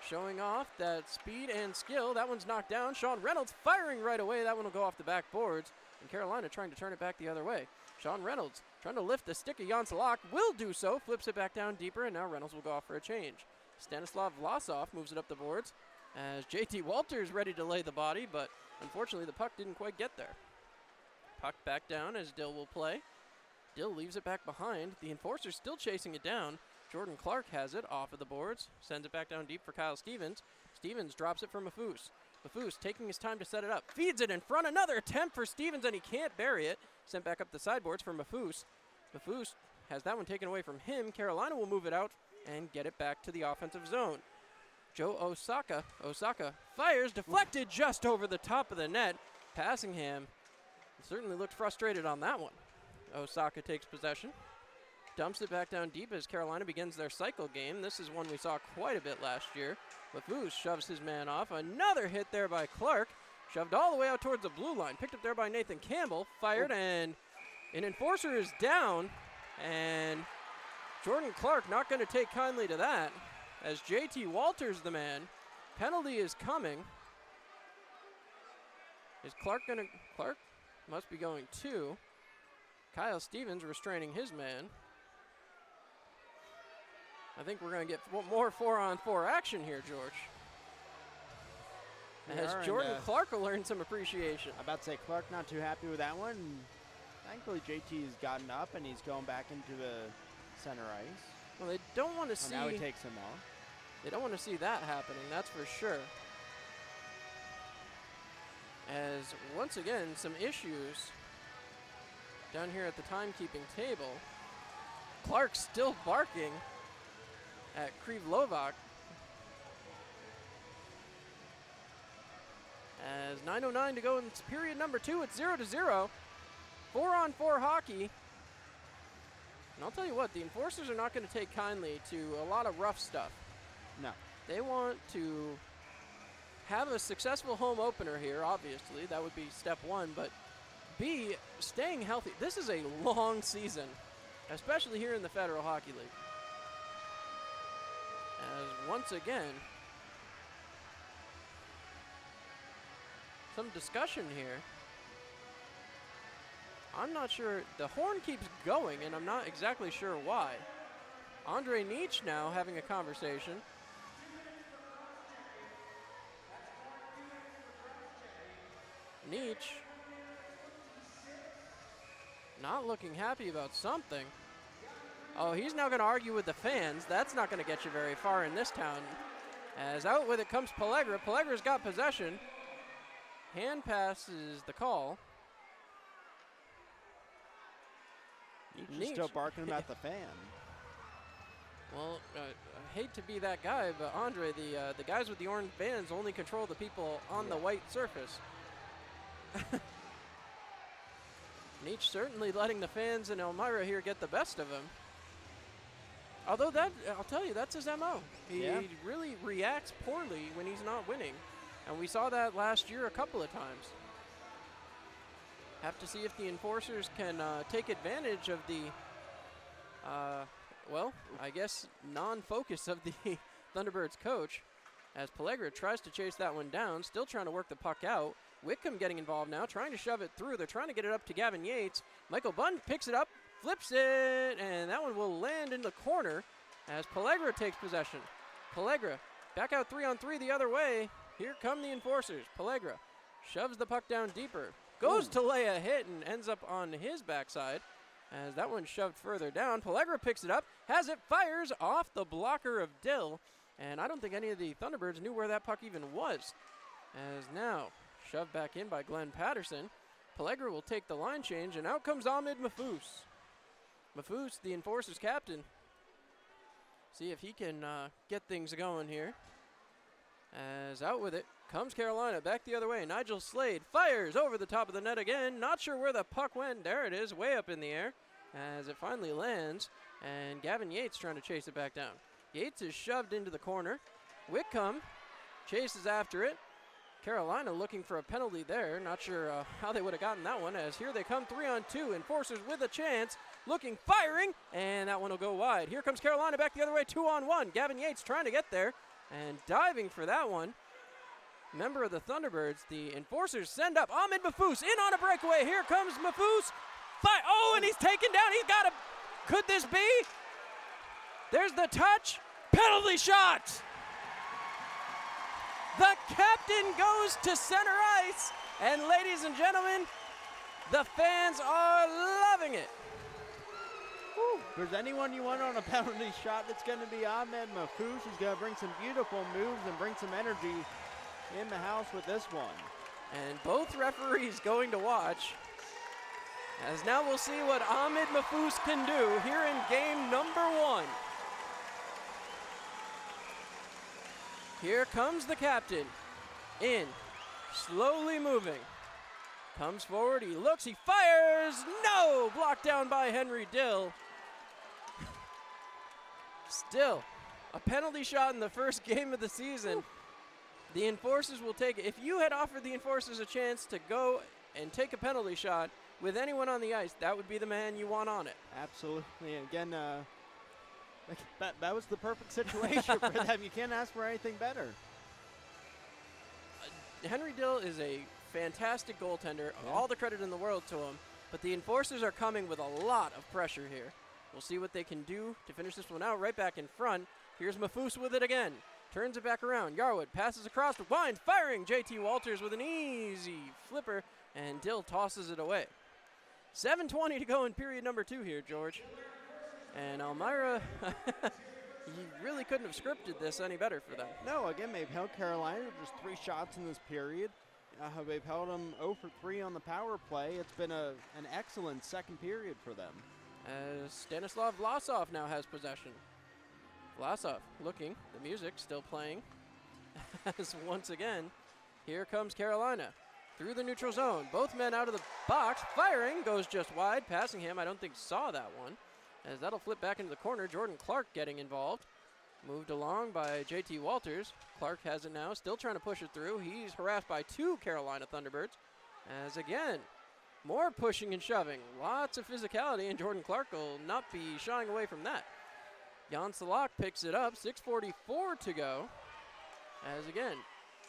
Showing off that speed and skill. That one's knocked down. Sean Reynolds firing right away. That one will go off the backboards. And Carolina trying to turn it back the other way. Sean Reynolds trying to lift the stick of Jan Salak. Will do so. Flips it back down deeper. And now Reynolds will go off for a change. Stanislav Vlasov moves it up the boards as JT Walters ready to lay the body. But unfortunately, the puck didn't quite get there. Puck back down as Dill will play. Dill leaves it back behind. The Enforcer's still chasing it down. Jordan Clark has it off of the boards, sends it back down deep for Kyle Stevens. Stevens drops it for Mafous. Mafous taking his time to set it up, feeds it in front. Another attempt for Stevens, and he can't bury it. Sent back up the sideboards for Mafous. Mafous has that one taken away from him. Carolina will move it out and get it back to the offensive zone. Joe Osaka fires, deflected just over the top of the net. Passingham certainly looked frustrated on that one. Osaka takes possession. Dumps it back down deep as Carolina begins their cycle game. This is one we saw quite a bit last year. Mafous shoves his man off. Another hit there by Clark. Shoved all the way out towards the blue line. Picked up there by Nathan Campbell. Fired, and an Enforcer is down. And Jordan Clark not going to take kindly to that. As JT Walters the man. Penalty is coming. Is Clark going to... Clark must be going too. Kyle Stevens restraining his man. I think we're going to get more 4-on-4 action here, George. As Jordan Clark will earn some appreciation. I'm about to say Clark not too happy with that one. Thankfully, JT has gotten up and he's going back into the center ice. Well, they don't want to see... Now he takes him off. They don't want to see that happening, that's for sure. As, once again, some issues down here at the timekeeping table. Clark still barking at Krivlovak. As 9:09 to go in period number 2, it's 0-0. 4-on-4 hockey. And I'll tell you what, the Enforcers are not going to take kindly to a lot of rough stuff. No. They want to have a successful home opener here, obviously. That would be step 1, but B, staying healthy. This is a long season, especially here in the Federal Hockey League. As once again, some discussion here. I'm not sure. The horn keeps going, and I'm not exactly sure why. Andre Nietzsche now having a conversation. Nietzsche not looking happy about something. Oh, he's now going to argue with the fans. That's not going to get you very far in this town. As out with it comes Pellegra. Pellegra's got possession. Hand pass is the call. Nietzsche's still barking about the fan. Well, I hate to be that guy, but Andre, the guys with the orange bands only control the people on the white surface. Nietzsche certainly letting the fans in Elmira here get the best of him. Although that, I'll tell you, that's his MO. He really reacts poorly when he's not winning. And we saw that last year a couple of times. Have to see if the Enforcers can take advantage of the, I guess, non-focus of the Thunderbirds coach, as Pellegra tries to chase that one down, still trying to work the puck out. Wickham getting involved now, trying to shove it through. They're trying to get it up to Gavin Yates. Michael Bunn picks it up, flips it, and that one will land in the corner as Pellegra takes possession. Pellegra back out 3-on-3 the other way. Here come the Enforcers. Pellegra shoves the puck down deeper. Goes to lay a hit and ends up on his backside as that one shoved further down. Pellegra picks it up, has it, fires off the blocker of Dill, and I don't think any of the Thunderbirds knew where that puck even was. As now shoved back in by Glenn Patterson. Pellegra will take the line change, and out comes Ahmed Mahfouz. Mahfouz, the Enforcers captain. See if he can get things going here. As out with it comes Carolina, back the other way. Nigel Slade fires over the top of the net again. Not sure where the puck went. There it is, way up in the air as it finally lands. And Gavin Yates trying to chase it back down. Yates is shoved into the corner. Whitcomb chases after it. Carolina looking for a penalty there. Not sure how they would have gotten that one, as here they come 3-on-2. Enforcers with a chance, looking, firing, and that one will go wide. Here comes Carolina back the other way, 2-on-1. Gavin Yates trying to get there and diving for that one. Member of the Thunderbirds, the Enforcers send up Ahmed Mahfouz in on a breakaway. Here comes Mahfouz. Oh, and he's taken down. He's got a, could this be? There's the touch. Penalty shot. The captain goes to center ice, and ladies and gentlemen, the fans are loving it. Woo. If there's anyone you want on a penalty shot, it's going to be Ahmed Mahfouz. He's going to bring some beautiful moves and bring some energy in the house with this one. And both referees going to watch, as now we'll see what Ahmed Mahfouz can do here in game number 1. Here comes the captain, in, slowly moving. Comes forward, he looks, he fires, no! Blocked down by Henry Dill. Still, a penalty shot in the first game of the season. The Enforcers will take it. If you had offered the Enforcers a chance to go and take a penalty shot with anyone on the ice, that would be the man you want on it. Absolutely. Again, that was the perfect situation for them. You can't ask for anything better. Henry Dill is a fantastic goaltender. Yeah. All the credit in the world to him. But the Enforcers are coming with a lot of pressure here. We'll see what they can do to finish this one out. Right back in front. Here's Mahfouz with it again. Turns it back around. Yarwood passes across to Wines, firing. JT Walters with an easy flipper, and Dill tosses it away. 7:20 to go in period number 2 here, George. And Elmira, you really couldn't have scripted this any better for them. No, again, they've held Carolina to just 3 shots in this period. They've held them 0 for 3 on the power play. It's been an excellent second period for them. As Stanislav Vlasov now has possession. Vlasov looking, the music still playing. As once again, here comes Carolina. Through the neutral zone, both men out of the box, firing, goes just wide. Passing him, I don't think saw that one. As that'll flip back into the corner, Jordan Clark getting involved. Moved along by JT Walters. Clark has it now, still trying to push it through. He's harassed by 2 Carolina Thunderbirds. As again, more pushing and shoving. Lots of physicality, and Jordan Clark will not be shying away from that. Jan Salak picks it up, 6:44 to go. As again,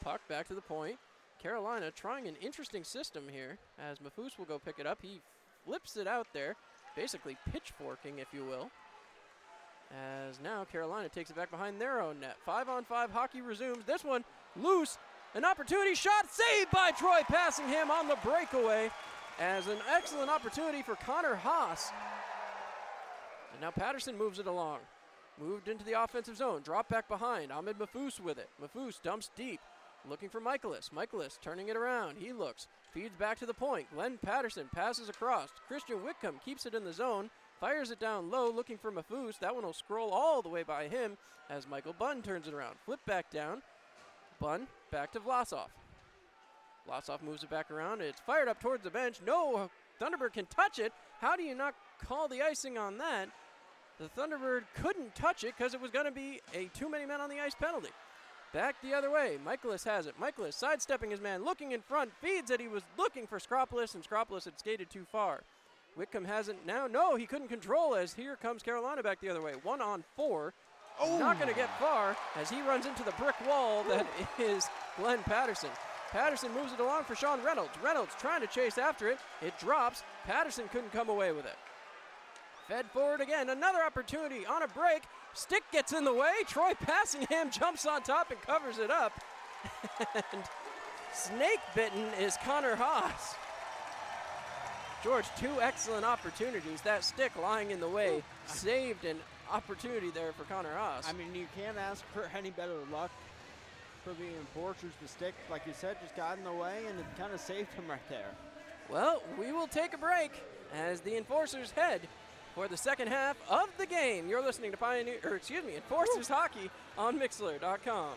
puck back to the point. Carolina trying an interesting system here, as Mahfouz will go pick it up. He flips it out there, basically pitchforking, if you will. As now Carolina takes it back behind their own net. 5-on-5 hockey resumes. This one loose. An opportunity shot saved by Troy Passingham on the breakaway. As an excellent opportunity for Connor Haas. And now Patterson moves it along. Moved into the offensive zone. Drop back behind. Ahmed Mahfouz with it. Mahfouz dumps deep. Looking for Michaelis. Michaelis turning it around. He looks. Feeds back to the point. Glenn Patterson passes across. Christian Whitcomb keeps it in the zone. Fires it down low, looking for Mahfouz. That one will scroll all the way by him as Michael Bunn turns it around. Flip back down. Bunn back to Vlasov. Vlasov moves it back around. It's fired up towards the bench. No, Thunderbird can touch it. How do you not call the icing on that? The Thunderbird couldn't touch it because it was going to be a too many men on the ice penalty. Back the other way. Michaelis has it. Michaelis sidestepping his man, looking in front, feeds it. He was looking for Skropolis, and Skropolis had skated too far. Whitcomb has it now. No, he couldn't control as here comes Carolina back the other way. 1-on-4. Oh. Not going to get far as he runs into the brick wall that is Glenn Patterson. Patterson moves it along for Sean Reynolds. Reynolds trying to chase after it. It drops. Patterson couldn't come away with it. Fed forward again. Another opportunity on a break. Stick gets in the way. Troy Passingham jumps on top and covers it up. And snake bitten is Connor Haas. George, 2 excellent opportunities. That stick lying in the way saved an opportunity there for Connor Haas. I mean, you can't ask for any better luck for the enforcers. The stick, like you said, just got in the way, and it kind of saved him right there. Well, we will take a break as the enforcers head for the second half of the game. You're listening to Enforcers Hockey on Mixler.com.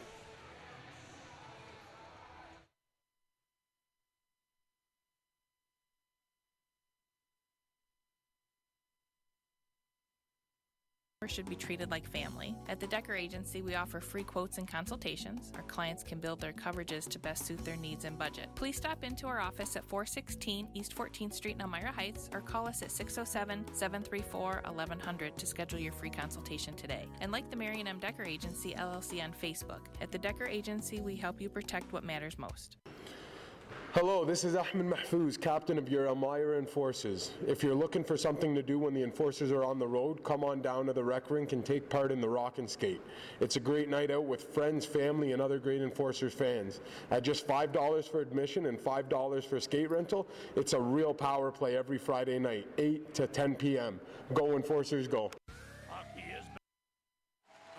Should be treated like family. At the Decker Agency, we offer free quotes and consultations. Our clients can build their coverages to best suit their needs and budget. Please stop into our office at 416 East 14th Street in Elmira Heights or call us at 607-734-1100 to schedule your free consultation today. And like the Marion M. Decker Agency LLC on Facebook. At the Decker Agency, we help you protect what matters most. Hello, this is Ahmed Mahfouz, captain of your Elmira Enforcers. If you're looking for something to do when the Enforcers are on the road, come on down to the rec rink and take part in the Rock and Skate. It's a great night out with friends, family, and other great Enforcers fans. At just $5 for admission and $5 for skate rental, it's a real power play every Friday night, 8 to 10 p.m. Go Enforcers, go.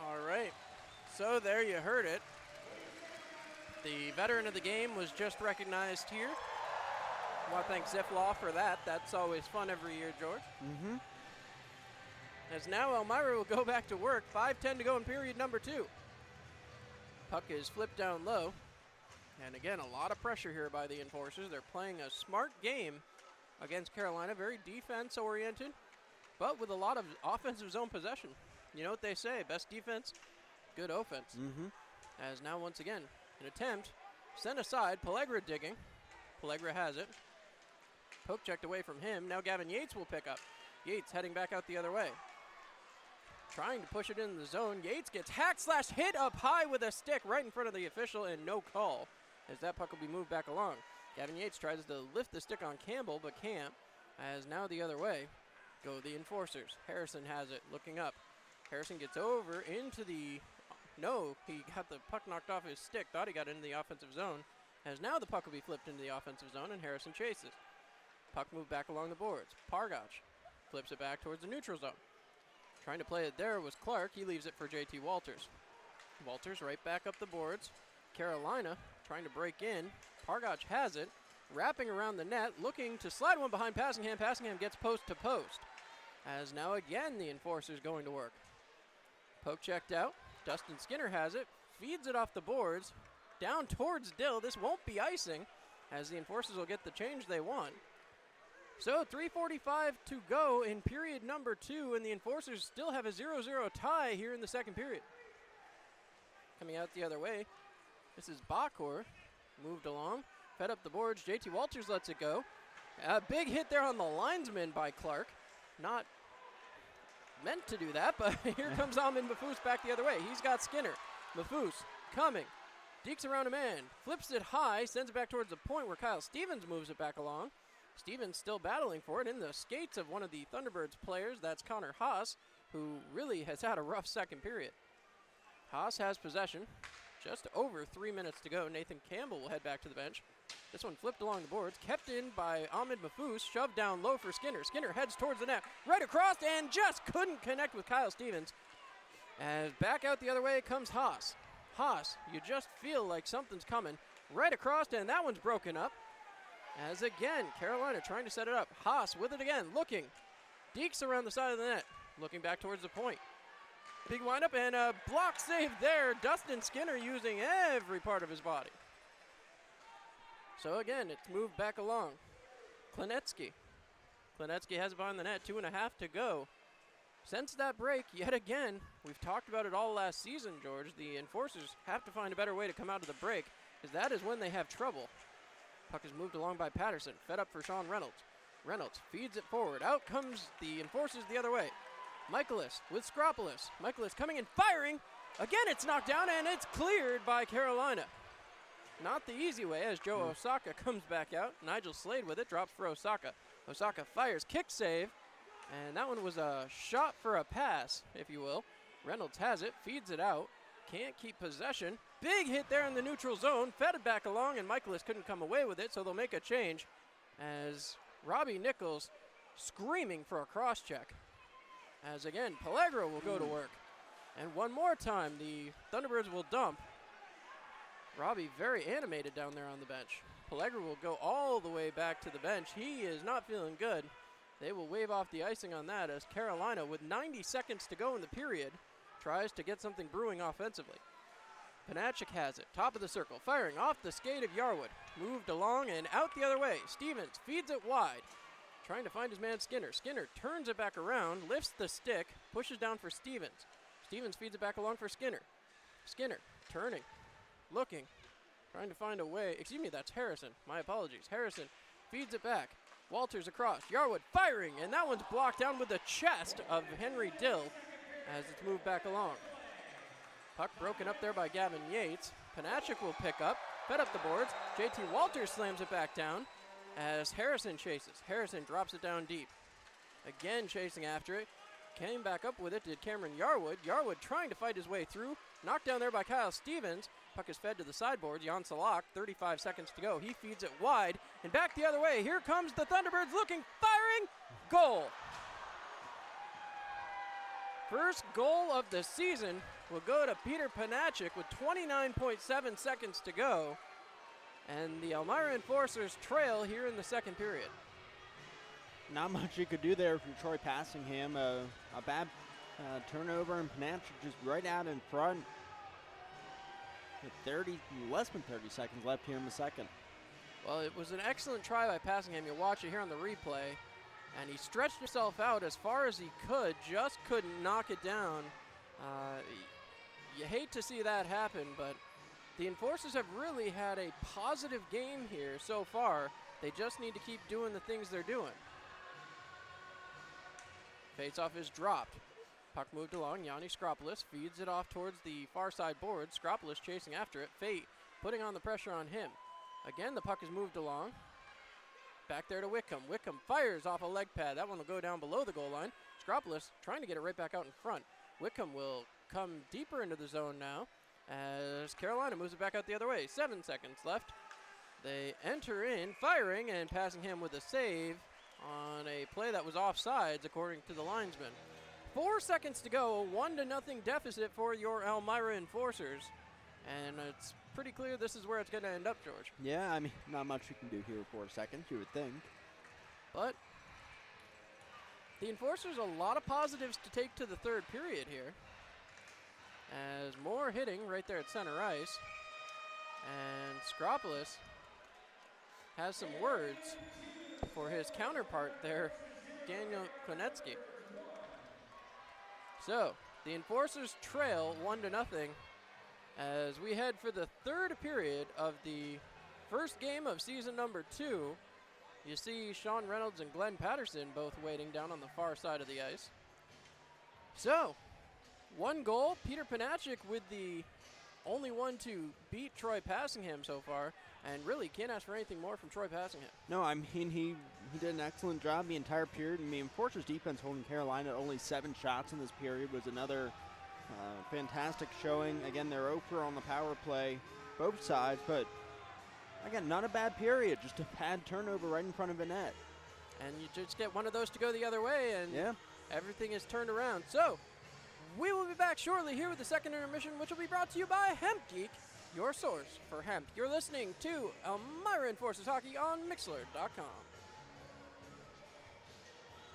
All right, so there you heard it. The veteran of the game was just recognized here. I want to thank Ziflaw for that. That's always fun every year, George. Mm-hmm. As now Elmira will go back to work. 5:10 to go in period number 2. Puck is flipped down low. And again, a lot of pressure here by the Enforcers. They're playing a smart game against Carolina, very defense-oriented, but with a lot of offensive zone possession. You know what they say, best defense, good offense. Mm-hmm. As now once again, an attempt, sent aside, Pellegra digging. Pellegra has it. Poke checked away from him. Now Gavin Yates will pick up. Yates heading back out the other way. Trying to push it in the zone. Yates gets hacked/hit up high with a stick right in front of the official and no call as that puck will be moved back along. Gavin Yates tries to lift the stick on Campbell but can't as now the other way go the Enforcers. Harrison has it looking up. Harrison gets over into the... No, he got the puck knocked off his stick. Thought he got into the offensive zone. As now the puck will be flipped into the offensive zone and Harrison chases. Puck moved back along the boards. Pargach flips it back towards the neutral zone. Trying to play it there was Clark. He leaves it for JT Walters. Walters right back up the boards. Carolina trying to break in. Pargach has it. Wrapping around the net. Looking to slide one behind Passingham. Passingham gets post to post. As now again the Enforcers going to work. Poke checked out. Dustin Skinner has it, feeds it off the boards, down towards Dill. This won't be icing, as the Enforcers will get the change they want. So 3:45 to go in period number 2, and the Enforcers still have a 0-0 tie here in the second period. Coming out the other way, this is Bakor, moved along, fed up the boards. JT Walters lets it go. A big hit there on the linesman by Clark. Not meant to do that, but here comes Ahmed Mahfouz back the other way. He's got Skinner. Mahfouz coming. Dekes around a man. Flips it high. Sends it back towards the point where Kyle Stevens moves it back along. Stevens still battling for it in the skates of one of the Thunderbirds players. That's Connor Haas, who really has had a rough second period. Haas has possession. Just over 3 minutes to go. Nathan Campbell will head back to the bench. This one flipped along the boards, kept in by Ahmed Mahfouz, shoved down low for Skinner. Skinner heads towards the net, right across, and just couldn't connect with Kyle Stevens. As back out the other way comes Haas. Haas, you just feel like something's coming. Right across, and that one's broken up. As again, Carolina trying to set it up. Haas with it again, looking. Dekes around the side of the net, looking back towards the point. Big windup and a block save there. Dustin Skinner using every part of his body. So again, it's moved back along. Klinetsky. Klinetsky has it behind the net, 2.5 to go. since that break, yet again, we've talked about it all last season, George, the Enforcers have to find a better way to come out of the break, because that is when they have trouble. Puck is moved along by Patterson, fed up for Sean Reynolds. Reynolds feeds it forward. Out comes the Enforcers the other way. Michaelis with Skropolis. Michaelis coming and firing. Again, it's knocked down, and it's cleared by Carolina. Not the easy way as Joe Osaka comes back out. Nigel Slade with it, drops for Osaka. Osaka fires, kick save, and that one was a shot for a pass, if you will. Reynolds has it, feeds it out, can't keep possession. Big hit there in the neutral zone, fed it back along, and Michaelis couldn't come away with it, so they'll make a change as Robbie Nichols screaming for a cross check. As again, Pellegro will go to work. And one more time, the Thunderbirds will dump. Robbie very animated down there on the bench. Pellegro will go all the way back to the bench. He is not feeling good. They will wave off the icing on that as Carolina, with 90 seconds to go in the period, tries to get something brewing offensively. Panachik has it, top of the circle, firing off the skate of Yarwood. Moved along and out the other way. Stevens feeds it wide, trying to find his man Skinner. Skinner turns it back around, lifts the stick, pushes down for Stevens. Stevens feeds it back along for Skinner. Skinner turning, looking, trying to find a way. Excuse me, that's Harrison. My apologies. Harrison feeds it back. Walters across. Yarwood firing, and that one's blocked down with the chest of Henry Dill as it's moved back along. Puck broken up there by Gavin Yates. Panachik will pick up, fed up the boards. JT Walters slams it back down as Harrison chases. Harrison drops it down deep. Again chasing after it. Came back up with it, did Cameron Yarwood. Yarwood trying to fight his way through. Knocked down there by Kyle Stevens. Puck is fed to the sideboards. Jan Salak, 35 seconds to go. He feeds it wide and back the other way. Here comes the Thunderbirds looking, firing, goal. First goal of the season will go to Peter Panachik with 29.7 seconds to go. And the Elmira Enforcers trail here in the second period. Not much you could do there for Troy Passingham. A bad turnover, and Panachik just right out in front. With less than 30 seconds left here in the second. Well, it was an excellent try by Passingham. You'll watch it here on the replay. And he stretched himself out as far as he could, just couldn't knock it down. You hate to see that happen, but the Enforcers have really had a positive game here so far. They just need to keep doing the things they're doing. Face-off is dropped. Puck moved along. Yanni Skropolis feeds it off towards the far side board. Skropolis chasing after it. Fate putting on the pressure on him. Again, the puck is moved along. Back there to Wickham. Wickham fires off a leg pad. That one will go down below the goal line. Skropolis trying to get it right back out in front. Wickham will come deeper into the zone now as Carolina moves it back out the other way. 7 seconds left. They enter in, firing, and Passingham with a save on a play that was offsides, according to the linesman. 4 seconds to go, 1-0 deficit for your Elmira Enforcers. And it's pretty clear this is where it's going to end up, George. Yeah, I mean, not much you can do here for 4 seconds, you would think. But the Enforcers, a lot of positives to take to the third period here. As more hitting right there at center ice. And Skropolis has some words for his counterpart there, Daniel Konetsky. So, the Enforcers trail 1-0 as we head for the third period of the first game of season number 2. You see Sean Reynolds and Glenn Patterson both waiting down on the far side of the ice. So, 1 goal. Peter Panachik with the only one to beat Troy Passingham so far, and really can't ask for anything more from Troy Passingham. No, I mean, he did an excellent job the entire period. I mean, Enforcers defense holding Carolina only 7 shots in this period was another fantastic showing. Again, they're 0 on the power play, both sides, but again, not a bad period, just a bad turnover right in front of the net. And you just get one of those to go the other way, and yeah, everything is turned around. So, we will be back shortly here with the second intermission, which will be brought to you by Hemp Geek, your source for hemp. You're listening to Elmira Enforcers Hockey on Mixlr.com.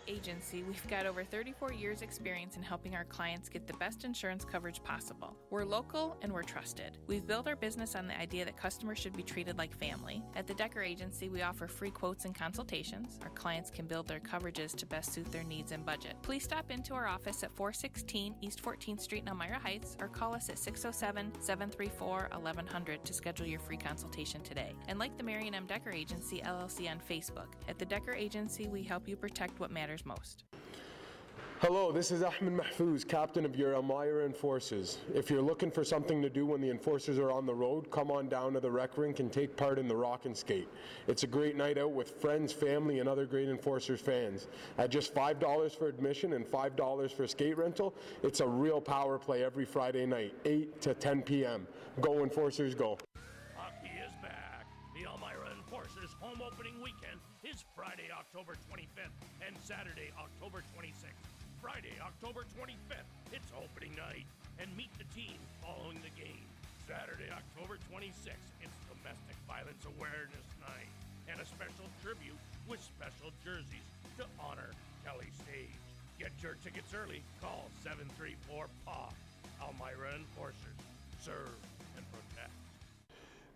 Agency, we've got over 34 years experience in helping our clients get the best insurance coverage possible. We're local and we're trusted. We've built our business on the idea that customers should be treated like family. At the Decker Agency, we offer free quotes and consultations. Our clients can build their coverages to best suit their needs and budget. Please stop into our office at 416 East 14th Street in Elmira Heights or call us at 607-734-1100 to schedule your free consultation today. And like the Marion M. Decker Agency LLC on Facebook. At the Decker Agency, we help you protect what matters most. Hello, this is Ahmed Mahfouz, captain of your Elmira Enforcers. If you're looking for something to do when the Enforcers are on the road, come on down to the rec rink and take part in the Rock and Skate. It's a great night out with friends, family, and other great Enforcers fans. At just $5 for admission and $5 for skate rental, it's a real power play every Friday night, 8 to 10 p.m. Go Enforcers, go. Hockey is back. The Elmira Enforcers home opening weekend is Friday, October 25th and Saturday, October 26th. Friday, October 25th, it's opening night, and meet the team following the game. Saturday, October 26th, it's Domestic Violence Awareness Night, and a special tribute with special jerseys to honor Kelly Stage. Get your tickets early. Call 734-PAW. Elmira Enforcers. Serve and protect.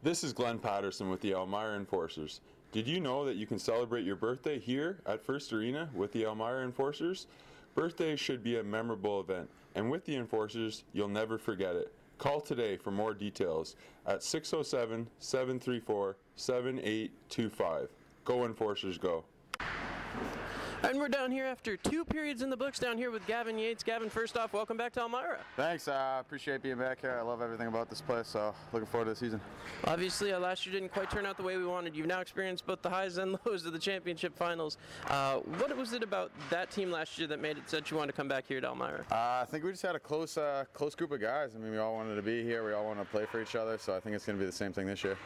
This is Glenn Patterson with the Elmira Enforcers. Did you know that you can celebrate your birthday here at First Arena with the Elmira Enforcers? Birthdays should be a memorable event, and with the Enforcers, you'll never forget it. Call today for more details at 607-734-7825. Go Enforcers, go. And we're down here after 2 periods in the books down here with Gavin Yates. Gavin, first off, welcome back to Elmira. Thanks. I appreciate being back here. I love everything about this place, so looking forward to the season. Obviously, last year didn't quite turn out the way we wanted. You've now experienced both the highs and lows of the championship finals. What was it about that team last year that made it such you wanted to come back here to Elmira? I think we just had a close group of guys. I mean, we all wanted to be here. We all wanted to play for each other, so I think it's going to be the same thing this year.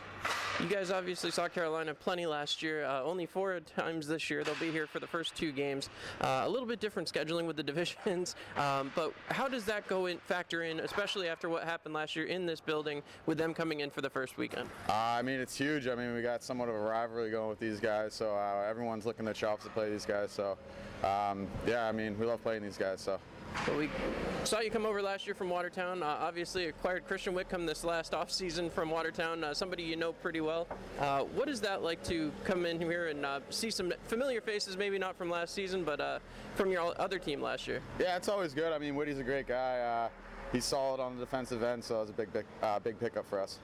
You guys obviously saw Carolina plenty last year. Only 4 times this year. They'll be here for the first 2 games. A little bit different scheduling with the divisions, but how does that factor in, especially after what happened last year in this building with them coming in for the first weekend? I mean, it's huge. I mean, we got somewhat of a rivalry going with these guys, so everyone's licking their chops to play these guys. So, yeah, I mean, we love playing these guys. So. Well, we saw you come over last year from Watertown. Obviously acquired Christian Whitcomb this last offseason from Watertown, somebody you know pretty well. What is that like to come in here and see some familiar faces, maybe not from last season, but from your other team last year? Yeah, it's always good. I mean, Woody's a great guy. He's solid on the defensive end, so it was a big pickup for us.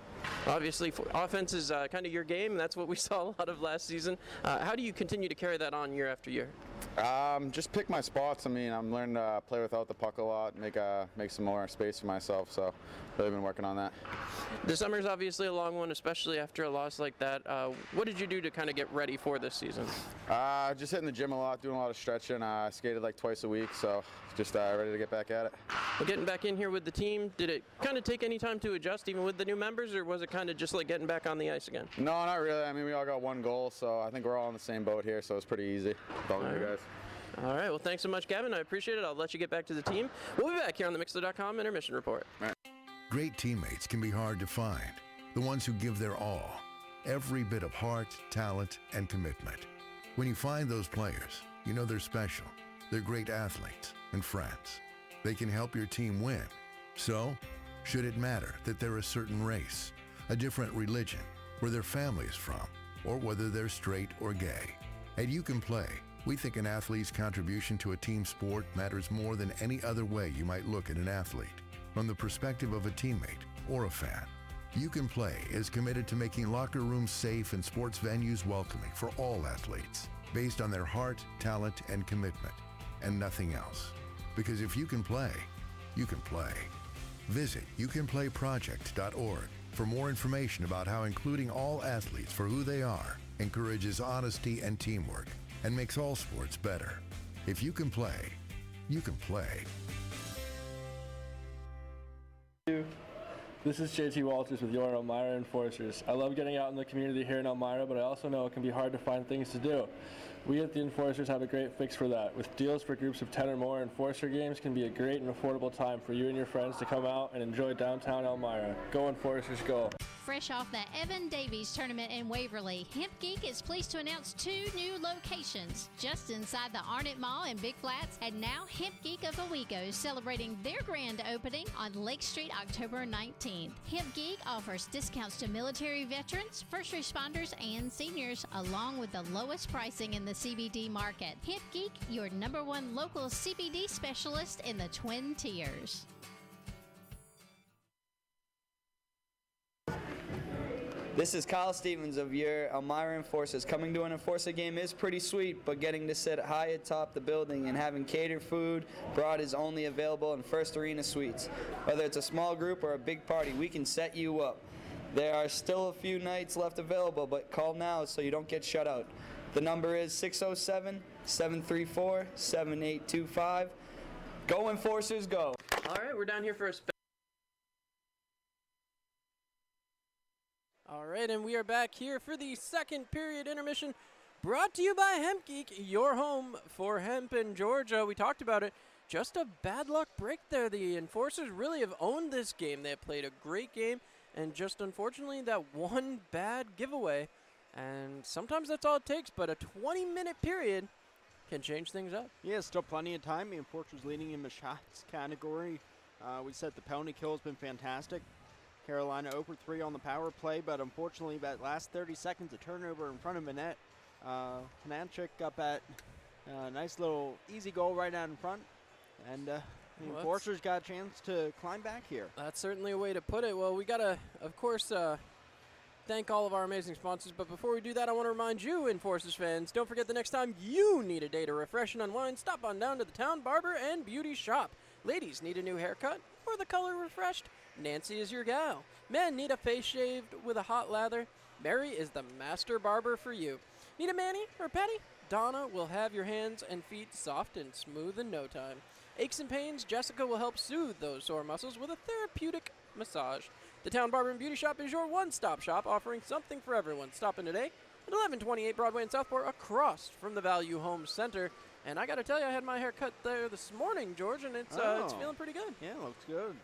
Obviously, offense is kind of your game, and that's what we saw a lot of last season. How do you continue to carry that on year after year? Just pick my spots. I mean, I'm learning to play without the puck a lot, make some more space for myself, so really been working on that. The summer's obviously a long one, especially after a loss like that. What did you do to kind of get ready for this season? Just hitting the gym a lot, doing a lot of stretching. I skated like twice a week, so just ready to get back at it. Well, getting back in here with the team, did it kind of take any time to adjust, even with the new members, or was it kind of just like getting back on the ice again? No, not really. I mean, we all got one goal, so I think we're all in the same boat here, so it's pretty easy. All right. You guys. All right, well, thanks so much, Gavin. I appreciate it. I'll let you get back to the team. We'll be back here on the Mixler.com Intermission Report. Right. Great teammates can be hard to find. The ones who give their all. Every bit of heart, talent, and commitment. When you find those players, you know they're special. They're great athletes and friends. They can help your team win. So, should it matter that they're a certain race, a different religion, where their family is from, or whether they're straight or gay? At You Can Play, we think an athlete's contribution to a team sport matters more than any other way you might look at an athlete. From the perspective of a teammate or a fan, You Can Play is committed to making locker rooms safe and sports venues welcoming for all athletes, based on their heart, talent, and commitment, and nothing else. Because if you can play, you can play. Visit youcanplayproject.org for more information about how including all athletes for who they are encourages honesty and teamwork and makes all sports better. If you can play, you can play. This is JT Walters with your Elmira Enforcers. I love getting out in the community here in Elmira, but I also know it can be hard to find things to do. We at the Enforcers have a great fix for that. With deals for groups of 10 or more, Enforcer games can be a great and affordable time for you and your friends to come out and enjoy downtown Elmira. Go Enforcers, go! fresh off the Evan Davies tournament in Waverly, Hemp Geek is pleased to announce 2 new locations just inside the Arnott Mall in Big Flats, and now Hemp Geek of Owego celebrating their grand opening on Lake Street October 19th. Hemp Geek offers discounts to military veterans, first responders, and seniors, along with the lowest pricing in the CBD market. Hemp Geek, your #1 local CBD specialist in the Twin Tiers. This is Kyle Stevens of your Elmira Enforcers. Coming to an Enforcer game is pretty sweet, but getting to sit high atop the building and having catered food brought is only available in First Arena Suites. Whether it's a small group or a big party, we can set you up. There are still a few nights left available, but call now so you don't get shut out. The number is 607-734-7825. Go Enforcers, go! All right, we're down here for a All right, and we are back here for the second period intermission, brought to you by Hemp Geek, your home for hemp in Georgia. We talked about it. Just a bad luck break there. The Enforcers really have owned this game. They have played a great game, and just unfortunately that one bad giveaway. And sometimes that's all it takes, but a 20-minute period can change things up. Yeah, still plenty of time. The Enforcers leading in the shots category. We said the penalty kill has been fantastic. Carolina 0 for 3 on the power play, but unfortunately that last 30 seconds, a turnover in front of the net. Kananchik up at a nice little easy goal right out in front. And the Enforcers got a chance to climb back here. That's certainly a way to put it. Well, we got to, of course, thank all of our amazing sponsors. But before we do that, I want to remind you, Enforcers fans, don't forget the next time you need a day to refresh and unwind, stop on down to the Town Barber and Beauty Shop. Ladies need a new haircut or the color refreshed? Nancy is your gal. Men need a face shaved with a hot lather? Mary is the master barber for you. Need a mani or pedi? Donna will have your hands and feet soft and smooth in no time. Aches and pains? Jessica will help soothe those sore muscles with a therapeutic massage. The Town Barber and Beauty Shop is your one-stop shop, offering something for everyone. Stop in today at 1128 Broadway in Southport, across from the Value Home Center. And I got to tell you, I had my hair cut there this morning, George, and it's feeling pretty good. Yeah, looks good.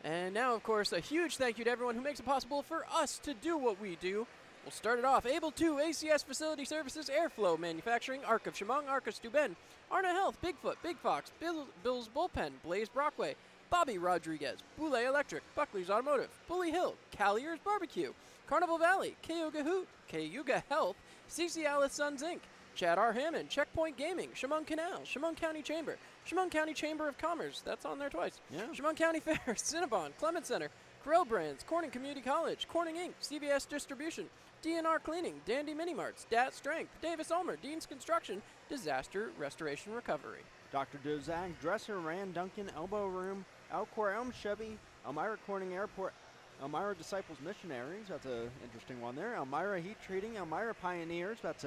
And now, of course, a huge thank you to everyone who makes it possible for us to do what we do. We'll start it off. Able 2, ACS Facility Services, Airflow Manufacturing, Arc of Chemung, Arc of Steuben, Arna Health, Bigfoot, Big Fox, Bill's Bullpen, Blaze Brockway, Bobby Rodriguez, Boulay Electric, Buckley's Automotive, Bully Hill, Collier's Barbecue, Carnival Valley, Cayuga Hoot, Cayuga Health, CC Alice Sons Inc., Chad R. Hammond, Checkpoint Gaming, Chemung Canal, Chemung County Chamber, Chemung County Chamber of Commerce, that's on there twice, Chemung County Fair, Cinnabon, Clement Center, Corel Brands, Corning Community College, Corning Inc., CVS Distribution, DNR Cleaning, Dandy Mini Marts, Dat Strength, Davis Ulmer, Dean's Construction, Disaster Restoration Recovery. Dr. Dozak, Dresser, Rand, Duncan, Elbow Room, Alcor, Elm Chevy, Elmira Corning Airport, Elmira Disciples Missionaries, that's an interesting one there. Elmira Heat Treating, Elmira Pioneers, that's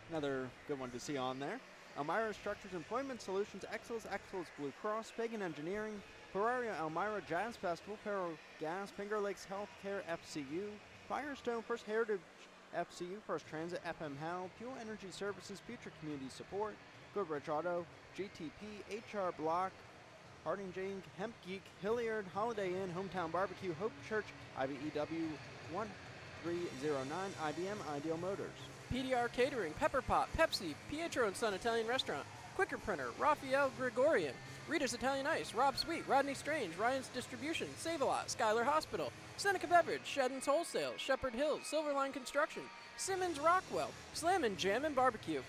another good one to see on there. Elmira Structures Employment Solutions, Excellence Blue Cross, Pagan Engineering, Peoria Elmira Jazz Festival, Pero Gas, Finger Lakes Healthcare FCU, Firestone First Heritage FCU, First Transit FM Hal, Fuel Energy Services, Future Community Support, Goodrich Auto, GTP, HR Block, Harding Jane, Hemp Geek, Hilliard, Holiday Inn, Hometown Barbecue, Hope Church, IBEW 1309, IBM, Ideal Motors. PDR Catering, Pepper Pot, Pepsi, Pietro and Son Italian Restaurant, Quicker Printer, Raphael Gregorian, Rita's Italian Ice, Rob Sweet, Rodney Strange, Ryan's Distribution, Save-A-Lot, Skylar Hospital, Seneca Beverage, Shedden's Wholesale, Shepherd Hills, Silverline Construction, Simmons Rockwell, Slammin' Jammin' Barbecue,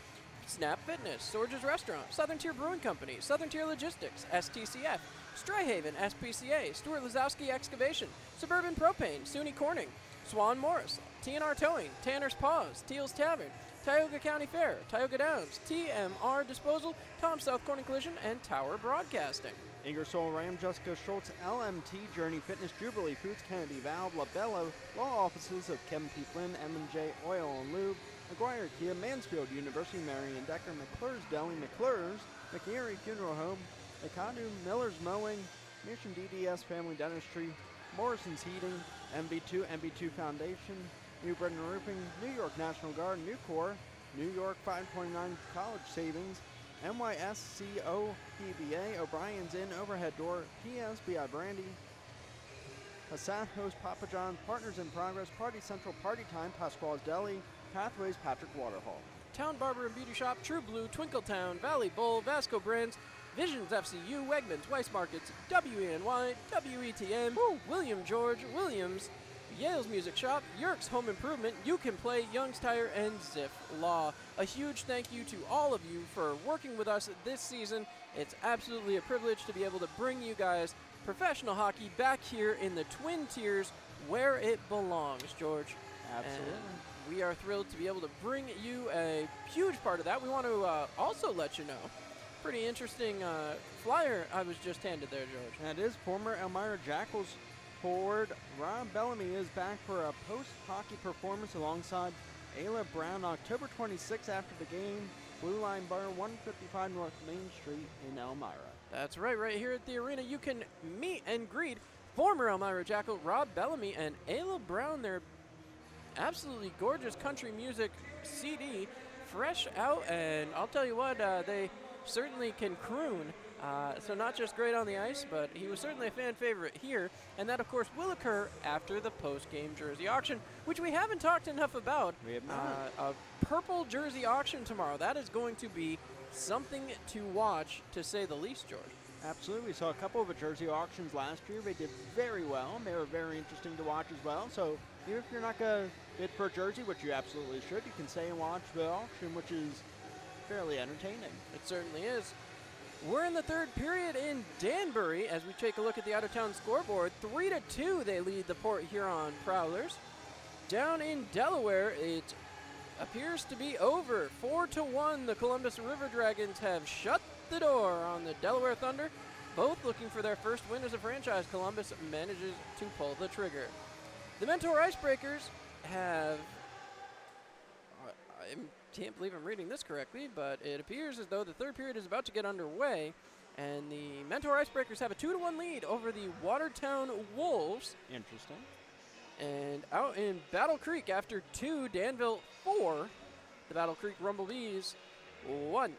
Snap Fitness, Sorge's Restaurant, Southern Tier Brewing Company, Southern Tier Logistics, STCF, Strayhaven, SPCA, Stuart Lazowski Excavation, Suburban Propane, SUNY Corning, Swan Morris, TNR Towing, Tanner's Paws, Teal's Tavern, Tioga County Fair, Tioga Downs, TMR Disposal, Tom South Corning Collision, and Tower Broadcasting. Ingersoll Ram, Jessica Schultz, LMT, Journey Fitness, Jubilee Foods, Kennedy Valve, LaBella, Law Offices of Kevin P. Flynn, M&J Oil and Lube, McGuire Kia, Mansfield University, Marion Decker, McClure's Deli, McClure's, McErie Funeral Home, Mikadu, Miller's Mowing, Mission DDS Family Dentistry, Morrison's Heating, MB2 Foundation, New Britain Roofing, New York National Guard, Nucor, New York 5.9 College Savings, NYSCO PBA, O'Brien's Inn, Overhead Door, PSBI Brandy, Passath hosts Papa John's, Partners in Progress, Party Central, Party Time, Pasquale's Deli, Pathways, Patrick Waterhall. Town Barber and Beauty Shop, True Blue, Twinkletown, Valley Bowl, Vasco Brands, Visions FCU, Wegmans, Weiss Markets, WENY, WETM, William George, Williams, Yale's Music Shop, Yerkes Home Improvement, You Can Play, Young's Tire, and Ziff Law. A huge thank you to all of you for working with us this season. It's absolutely a privilege to be able to bring you guys professional hockey back here in the Twin Tiers where it belongs, George. Absolutely. And we are thrilled to be able to bring you a huge part of that. We want to also let you know, pretty interesting flyer I was just handed there, George. That is former Elmira Jackals forward Rob Bellamy is back for a post-hockey performance alongside Ayla Brown October 26th after the game. Blue Line Bar, 155 North Main Street in Elmira. That's right here at the arena. You can meet and greet former Elmira Jackal Rob Bellamy and Ayla Brown. Their absolutely gorgeous country music CD, fresh out, and I'll tell you what, they certainly can croon. So not just great on the ice, but he was certainly a fan favorite here. And that, of course, will occur after the post-game jersey auction, which we haven't talked enough about. We have not. A purple jersey auction tomorrow. That is going to be something to watch, to say the least, George. Absolutely. We saw a couple of the jersey auctions last year. They did very well. They were very interesting to watch as well. So even if you're not going to bid for a jersey, which you absolutely should, you can stay and watch the auction, which is fairly entertaining. It certainly is. We're in the third period in Danbury as we take a look at the out-of-town scoreboard. 3-2, they lead the Port Huron Prowlers. Down in Delaware, it appears to be over. 4-1, the Columbus River Dragons have shut the door on the Delaware Thunder. Both looking for their first win as a franchise. Columbus manages to pull the trigger. The Mentor Icebreakers have... I can't believe I'm reading this correctly, but it appears as though the third period is about to get underway, and the Mentor Icebreakers have a 2-1 lead over the Watertown Wolves. Interesting. And out in Battle Creek, after 2, Danville 4, the Battle Creek Rumblebees 1.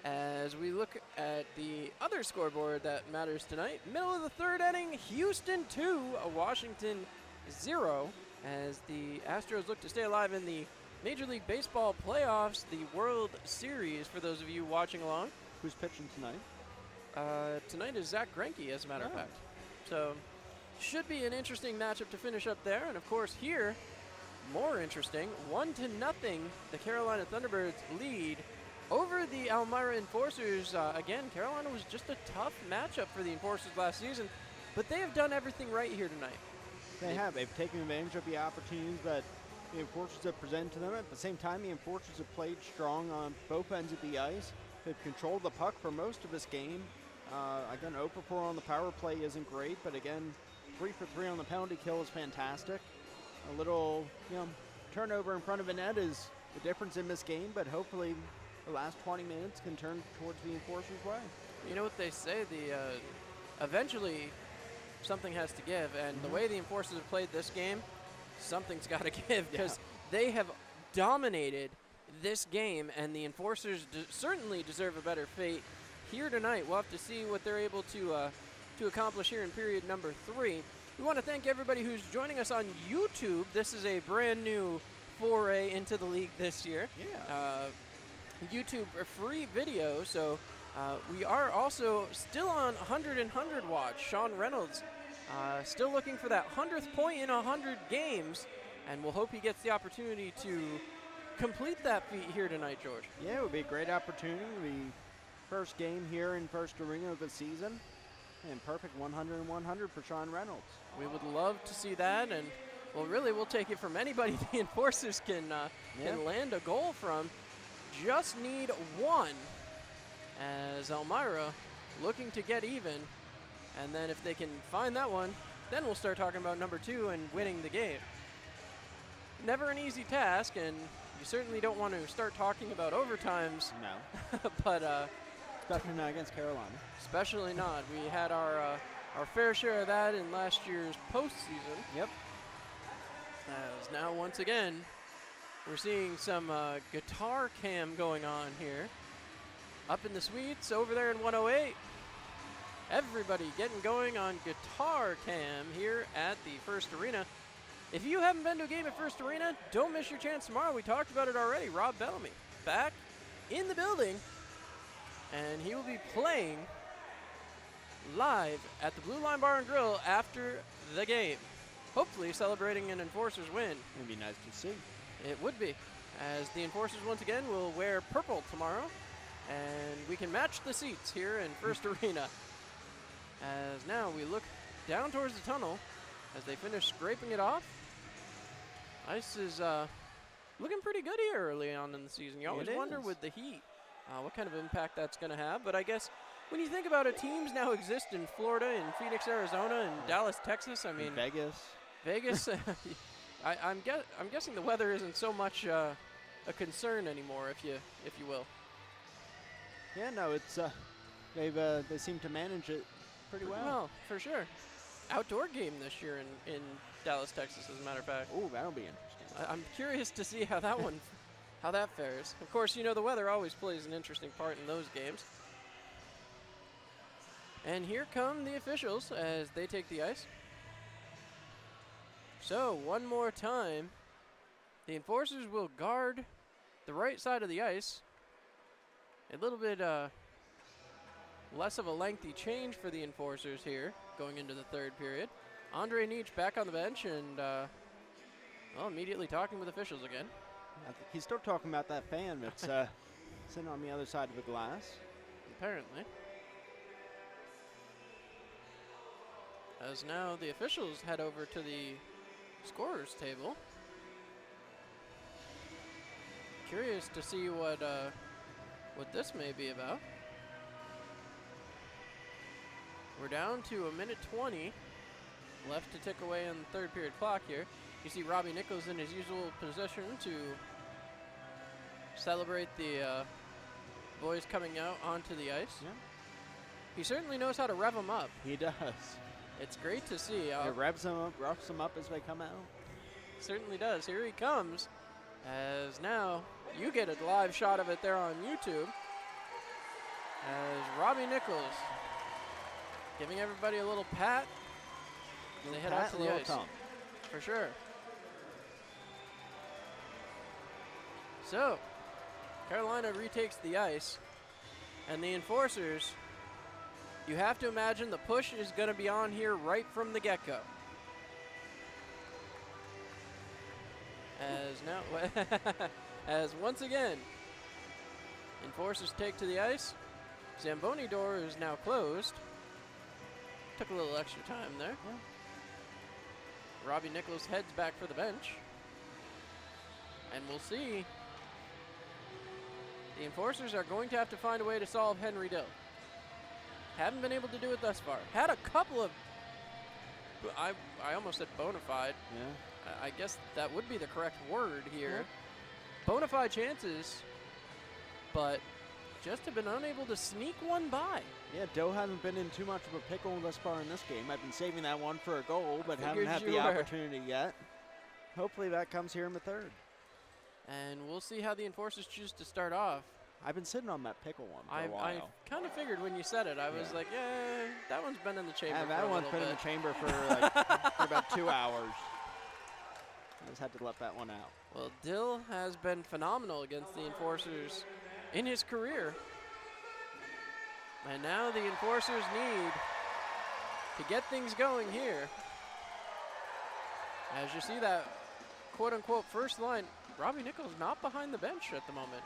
As we look at the other scoreboard that matters tonight, middle of the third inning, Houston 2, Washington 0, as the Astros look to stay alive in the Major League Baseball playoffs, the World Series, for those of you watching along. Who's pitching tonight? Tonight is Zach Greinke, as a matter of fact. So, should be an interesting matchup to finish up there. And, of course, here, more interesting, 1-0, the Carolina Thunderbirds lead over the Elmira Enforcers. Again, Carolina was just a tough matchup for the Enforcers last season, but they have done everything right here tonight. They have. They've taken advantage of the opportunities that the Enforcers have presented to them. At the same time, the Enforcers have played strong on both ends of the ice. They've controlled the puck for most of this game. Again, 0 for 4 on the power play isn't great, but again, 3 for 3 on the penalty kill is fantastic. A little, turnover in front of the net is the difference in this game, but hopefully the last 20 minutes can turn towards the Enforcers' way. You know what they say, eventually something has to give, and the way the Enforcers have played this game, something's got to give, because they have dominated this game, and the Enforcers certainly deserve a better fate here tonight. We'll have to see what they're able to accomplish here in period number 3. We want to thank everybody who's joining us on YouTube. This is a brand new foray into the league this year. YouTube free video, so we are also still on 100 and 100 watch. Sean Reynolds still looking for that 100th point in 100 games, and we'll hope he gets the opportunity to complete that feat here tonight, George. Yeah, it would be a great opportunity. The first game here in First Arena of the season, and perfect 100 and 100 for Sean Reynolds. We would love to see that, and well, really, we'll take it from anybody the Enforcers can land a goal from. Just need 1, as Elmira looking to get even. And then if they can find that one, then we'll start talking about number 2 and winning the game. Never an easy task, and you certainly don't want to start talking about overtimes. No. But especially not against Carolina. Especially not. We had our fair share of that in last year's postseason. Yep. As now, once again, we're seeing some guitar cam going on here. Up in the suites, over there in 108. everybody getting going on Guitar Cam here at the First Arena. If you haven't been to a game at First Arena, don't miss your chance tomorrow. We talked about it already. Rob Bellamy back in the building, and he will be playing live at the Blue Line Bar and Grill after the game, hopefully celebrating an Enforcers win. It'd be nice to see. It would be, as the Enforcers once again will wear purple tomorrow, and we can match the seats here in First Arena. As now we look down towards the tunnel as they finish scraping it off. Ice is looking pretty good here early on in the season. You always wonder with the heat what kind of impact that's going to have, but I guess when you think about it, teams now exist in Florida, in Phoenix, Arizona, and Dallas, Texas. I mean, Vegas. I'm guessing the weather isn't so much a concern anymore, if you will. Yeah, no, it's they seem to manage it pretty well. Well, for sure. Outdoor game this year in Dallas, Texas, as a matter of fact. Oh, that'll be interesting. I'm curious to see how that one, how that fares. Of course, the weather always plays an interesting part in those games. And here come the officials as they take the ice. So, one more time, the Enforcers will guard the right side of the ice. A little bit less of a lengthy change for the Enforcers here, going into the third period. Andre Nietzsche back on the bench and, immediately talking with officials again. He's still talking about that fan that's sitting on the other side of the glass. Apparently. As now the officials head over to the scorer's table. Curious to see what this may be about. We're down to 1:20 left to tick away on the third period clock here. You see Robbie Nichols in his usual position to celebrate the boys coming out onto the ice. Yeah. He certainly knows how to rev them up. He does. It's great to see. It roughs them up as they come out. Certainly does. Here he comes. As now you get a live shot of it there on YouTube. As Robbie Nichols giving everybody a little pat as they head out to the ice. For sure. So, Carolina retakes the ice, and the Enforcers, you have to imagine the push is going to be on here right from the get-go. As now, as once again, Enforcers take to the ice. Zamboni door is now closed. Took a little extra time there. Yeah. Robbie Nichols heads back for the bench. And we'll see. The Enforcers are going to have to find a way to solve Henry Dill. Haven't been able to do it thus far. Had a couple of, I almost said bona fide. Yeah. I guess that would be the correct word here. Yeah. Bona fide chances, but just have been unable to sneak one by. Yeah, Doe hasn't been in too much of a pickle thus far in this game. I've been saving that one for a goal, but haven't had the opportunity yet. Hopefully that comes here in the third. And we'll see how the Enforcers choose to start off. I've been sitting on that pickle one for a while. I kind of figured when you said it, I was like, yeah, that one's been in the chamber for that a one's been bit. in the chamber for, for about 2 hours. I just had to let that one out. Well, Dill has been phenomenal against the Enforcers in his career. And now the Enforcers need to get things going here. As you see that quote-unquote first line, Robbie Nichols not behind the bench at the moment.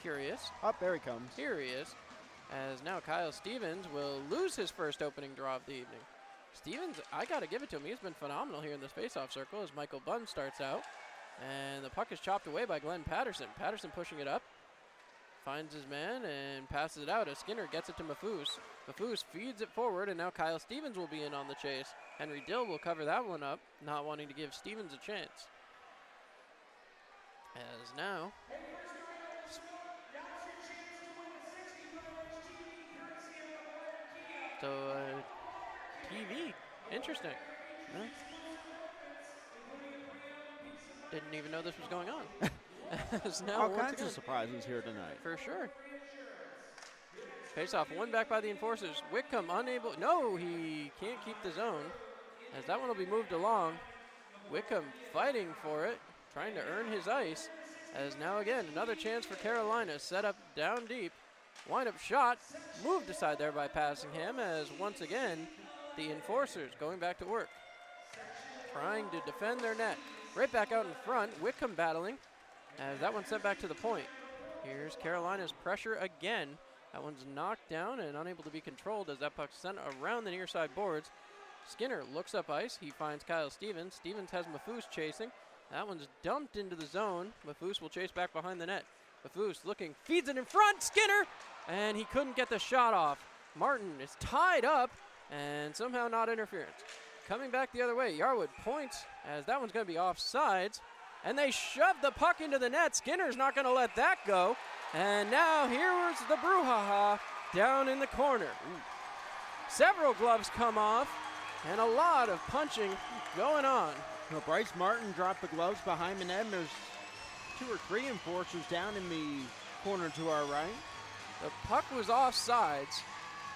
Curious. Up, there he comes. Here he is. As now Kyle Stevens will lose his first opening draw of the evening. Stevens, I got to give it to him. He's been phenomenal here in this faceoff circle as Michael Bunn starts out. And the puck is chopped away by Glenn Patterson. Patterson pushing it up. Finds his man and passes it out as Skinner gets it to Mafoose. Mafoose feeds it forward, and now Kyle Stevens will be in on the chase. Henry Dill will cover that one up, not wanting to give Stevens a chance. As now... So, TV. Interesting. Yeah. Didn't even know this was going on. Now all kinds of surprises here tonight. For sure. Face-off won back by the Enforcers. Wickham unable. No, he can't keep the zone, as that one will be moved along. Wickham fighting for it, trying to earn his ice, as now again another chance for Carolina, set up down deep. Wind-up shot, moved aside there by Passingham, as once again the Enforcers going back to work, trying to defend their net. Right back out in front, Wickham battling, as that one sent back to the point. Here's Carolina's pressure again. That one's knocked down and unable to be controlled as that puck sent around the near side boards. Skinner looks up ice. He finds Kyle Stevens. Stevens has Mafoose chasing. That one's dumped into the zone. Mafoose will chase back behind the net. Mafoose looking, feeds it in front. Skinner! And he couldn't get the shot off. Martin is tied up and somehow not interference. Coming back the other way, Yarwood points as that one's going to be offsides. And they shove the puck into the net. Skinner's not going to let that go. And now here's the brouhaha down in the corner. Several gloves come off and a lot of punching going on. Well, Bryce Martin dropped the gloves behind the net, and there's 2 or 3 Enforcers down in the corner to our right. The puck was offsides.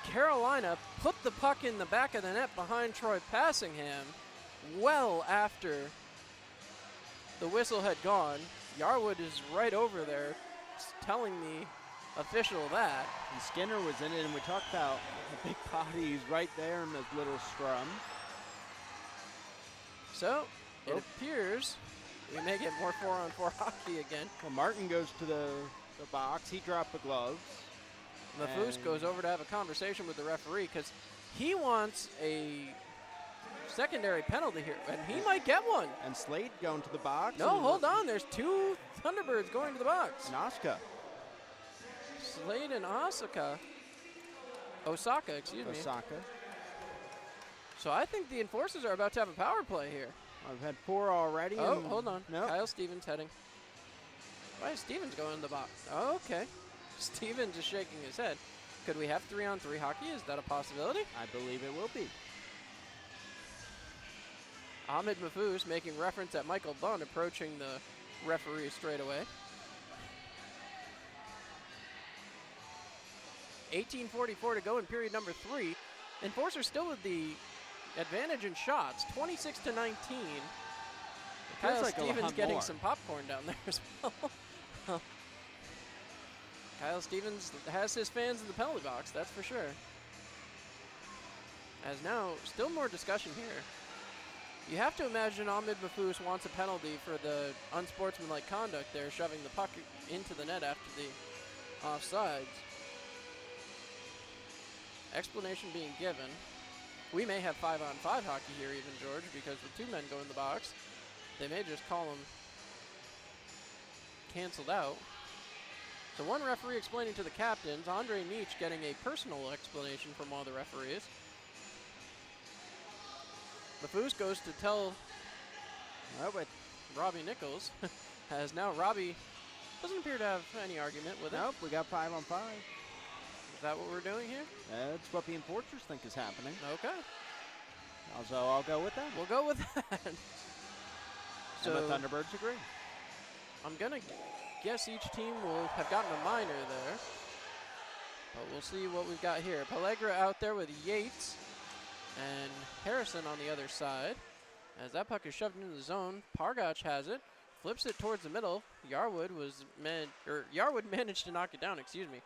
Carolina put the puck in the back of the net behind Troy Passingham well after the whistle had gone. Yarwood is right over there telling the official that. And Skinner was in it, and we talked about the big body. He's right there in this little scrum. So it appears we may get more 4-on-4 hockey again. Well, Martin goes to the box. He dropped the gloves. Mafoose goes over to have a conversation with the referee because he wants a secondary penalty here, and he might get one. And Slade going to the box. No, hold on. There's 2 Thunderbirds going to the box. And Slade and Osaka, excuse me. Osaka. So I think the Enforcers are about to have a power play here. I've had 4 already. Oh, hold on. Nope. Kyle Stevens heading. Why is Stevens going in the box? Oh, okay. Stevens is shaking his head. Could we have 3-on-3 hockey? Is that a possibility? I believe it will be. Ahmed Mafoose making reference at Michael Bunn approaching the referee straight away. 18:44 to go in period number 3. Enforcers still with the advantage in shots, 26-19. Kyle like Stevens getting more. some popcorn down there as well. Kyle Stevens has his fans in the penalty box, that's for sure. As now, still more discussion here. You have to imagine Ahmed Mafoose wants a penalty for the unsportsmanlike conduct there, shoving the puck into the net after the offsides. Explanation being given. We may have 5-on-5 hockey here even, George, because with 2 men go in the box, they may just call them canceled out. So one referee explaining to the captains, Andre Nietzsche getting a personal explanation from one of the referees. Mafoose goes to tell with Robbie Nichols, as now Robbie doesn't appear to have any argument with it. Nope, we got 5-on-5. Is that what we're doing here? That's what the Enforcers think is happening. Okay. So I'll go with that. We'll go with that. So and the Thunderbirds agree. I'm going to guess each team will have gotten a minor there. But we'll see what we've got here. Pellegra out there with Yates and Harrison on the other side. As that puck is shoved into the zone, Pargach has it, flips it towards the middle. Yarwood managed to knock it down, excuse me.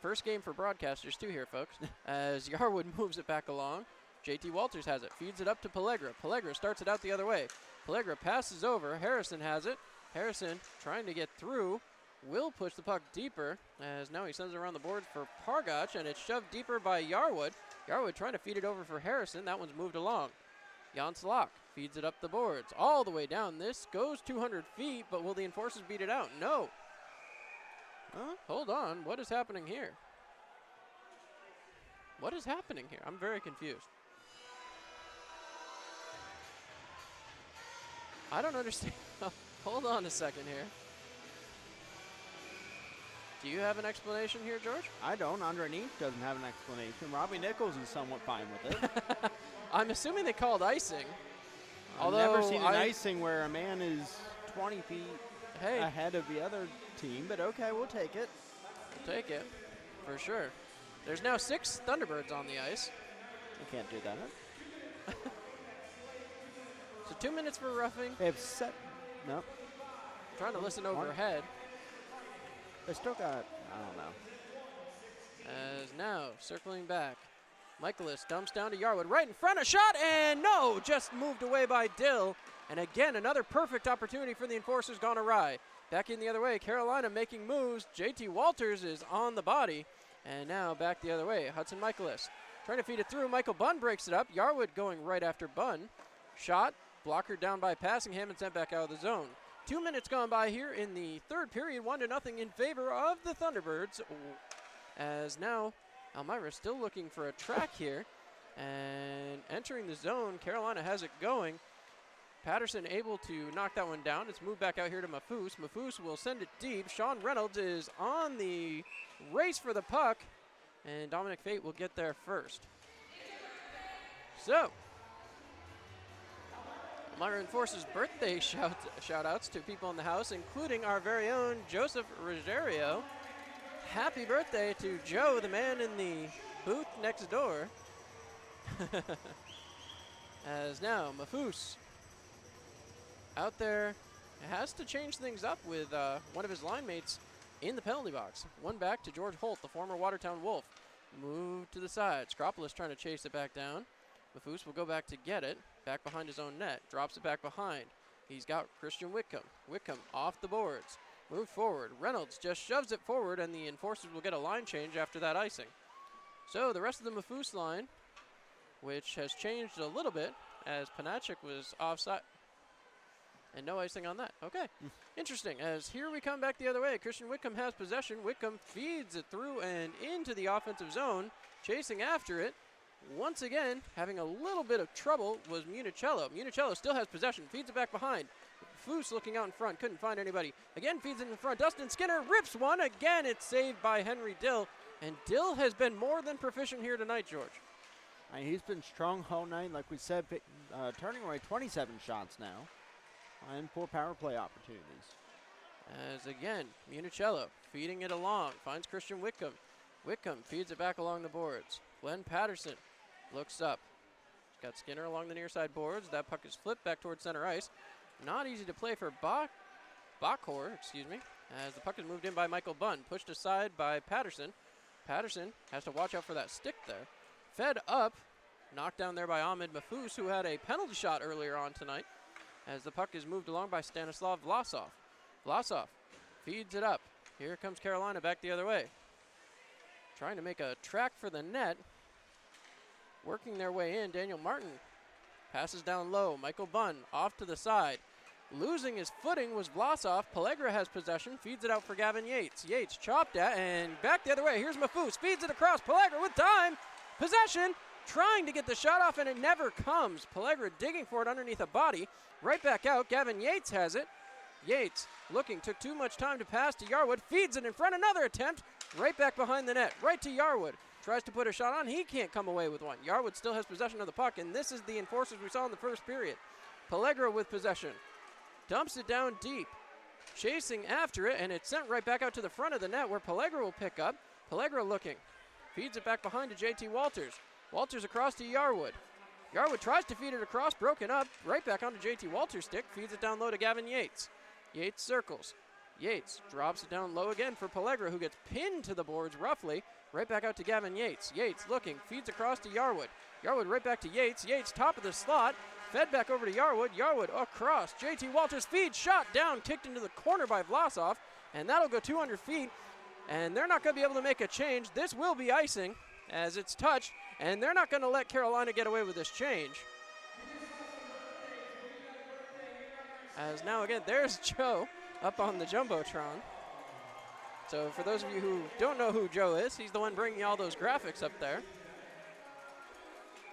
First game for broadcasters too here, folks. As Yarwood moves it back along, JT Walters has it, feeds it up to Pellegra. Pellegra starts it out the other way. Pellegra passes over, Harrison has it. Harrison trying to get through, will push the puck deeper, as now he sends it around the boards for Pargach, and it's shoved deeper by Yarwood. Yarwood trying to feed it over for Harrison, that one's moved along. Jan Slok feeds it up the boards, all the way down. This goes 200 feet, but will the Enforcers beat it out? No. Huh? Hold on, what is happening here? What is happening here? I'm very confused. I don't understand. Hold on a second here. Do you have an explanation here, George? I don't. Andre Nietzsche doesn't have an explanation. Robbie Nichols is somewhat fine with it. I'm assuming they called icing. I've never seen an icing where a man is 20 feet ahead of the other team, but okay, we'll take it. We'll take it, for sure. There's now 6 Thunderbirds on the ice. You can't do that. So 2 minutes for roughing. They have set. No. Trying to listen overhead. They still got, I don't know. As now, circling back. Michaelis dumps down to Yarwood. Right in front, a shot, and no! Just moved away by Dill. And again, another perfect opportunity for the Enforcers gone awry. Back in the other way, Carolina making moves. JT Walters is on the body. And now back the other way, Hudson Michaelis. Trying to feed it through, Michael Bunn breaks it up. Yarwood going right after Bunn. Shot, blocker down by Passingham and sent back out of the zone. 2 minutes gone by here in the third period, 1-0 in favor of the Thunderbirds. As now, Elmira still looking for a track here. And entering the zone, Carolina has it going. Patterson able to knock that one down. It's moved back out here to Mafus. Mafus will send it deep. Sean Reynolds is on the race for the puck. And Dominic Fate will get there first. So, Elmira Enforcers birthday shout-outs to people in the house, including our very own Joseph Ruggiero. Happy birthday to Joe, the man in the booth next door. As now, Mafus out there has to change things up with one of his line mates in the penalty box. One back to George Holt, the former Watertown Wolf. Moved to the side. Skropolis trying to chase it back down. Mafus will go back to get it. Back behind his own net. Drops it back behind. He's got Christian Whitcomb. Whitcomb off the boards. Move forward. Reynolds just shoves it forward, and the Enforcers will get a line change after that icing. So the rest of the Mafus line, which has changed a little bit as Panachik was offside. And no icing on that. Okay. Interesting. As here we come back the other way. Christian Whitcomb has possession. Whitcomb feeds it through and into the offensive zone. Chasing after it. Once again, having a little bit of trouble was Municello. Municello still has possession. Feeds it back behind. Foose looking out in front. Couldn't find anybody. Again feeds it in front. Dustin Skinner rips one. Again, it's saved by Henry Dill. And Dill has been more than proficient here tonight, George. I mean, he's been strong all night. Like we said, turning away 27 shots now. And 4 power play opportunities. As again, Municello feeding it along. Finds Christian Whitcomb. Whitcomb feeds it back along the boards. Glenn Patterson looks up. He's got Skinner along the near side boards. That puck is flipped back towards center ice. Not easy to play for Bachor, as the puck is moved in by Michael Bunn. Pushed aside by Patterson. Patterson has to watch out for that stick there. Fed up. Knocked down there by Ahmed Mafus, who had a penalty shot earlier on tonight. As the puck is moved along by Stanislav Vlasov. Vlasov feeds it up. Here comes Carolina back the other way. Trying to make a track for the net. Working their way in, Daniel Martin passes down low. Michael Bunn off to the side. Losing his footing was Vlasov. Pellegra has possession, feeds it out for Gavin Yates. Yates chopped at and back the other way. Here's Mafus, feeds it across. Pellegra with time. Possession, trying to get the shot off and it never comes. Pellegra digging for it underneath a body. Right back out, Gavin Yates has it. Yates looking, took too much time to pass to Yarwood. Feeds it in front, another attempt. Right back behind the net, right to Yarwood. Tries to put a shot on, he can't come away with one. Yarwood still has possession of the puck, and this is the Enforcers we saw in the first period. Pellegra with possession. Dumps it down deep. Chasing after it, and it's sent right back out to the front of the net where Pellegra will pick up. Pellegra looking. Feeds it back behind to JT Walters. Walters across to Yarwood. Yarwood tries to feed it across, broken up. Right back onto JT Walters' stick. Feeds it down low to Gavin Yates. Yates circles. Yates drops it down low again for Pellegra, who gets pinned to the boards roughly. Right back out to Gavin Yates. Yates looking, feeds across to Yarwood. Yarwood right back to Yates. Yates top of the slot. Fed back over to Yarwood. Yarwood across. JT Walters feed, shot down, kicked into the corner by Vlasov. And that'll go 200 feet. And they're not going to be able to make a change. This will be icing as it's touched. And they're not going to let Carolina get away with this change. As now again, there's Joe up on the Jumbotron. So for those of you who don't know who Joe is, he's the one bringing all those graphics up there.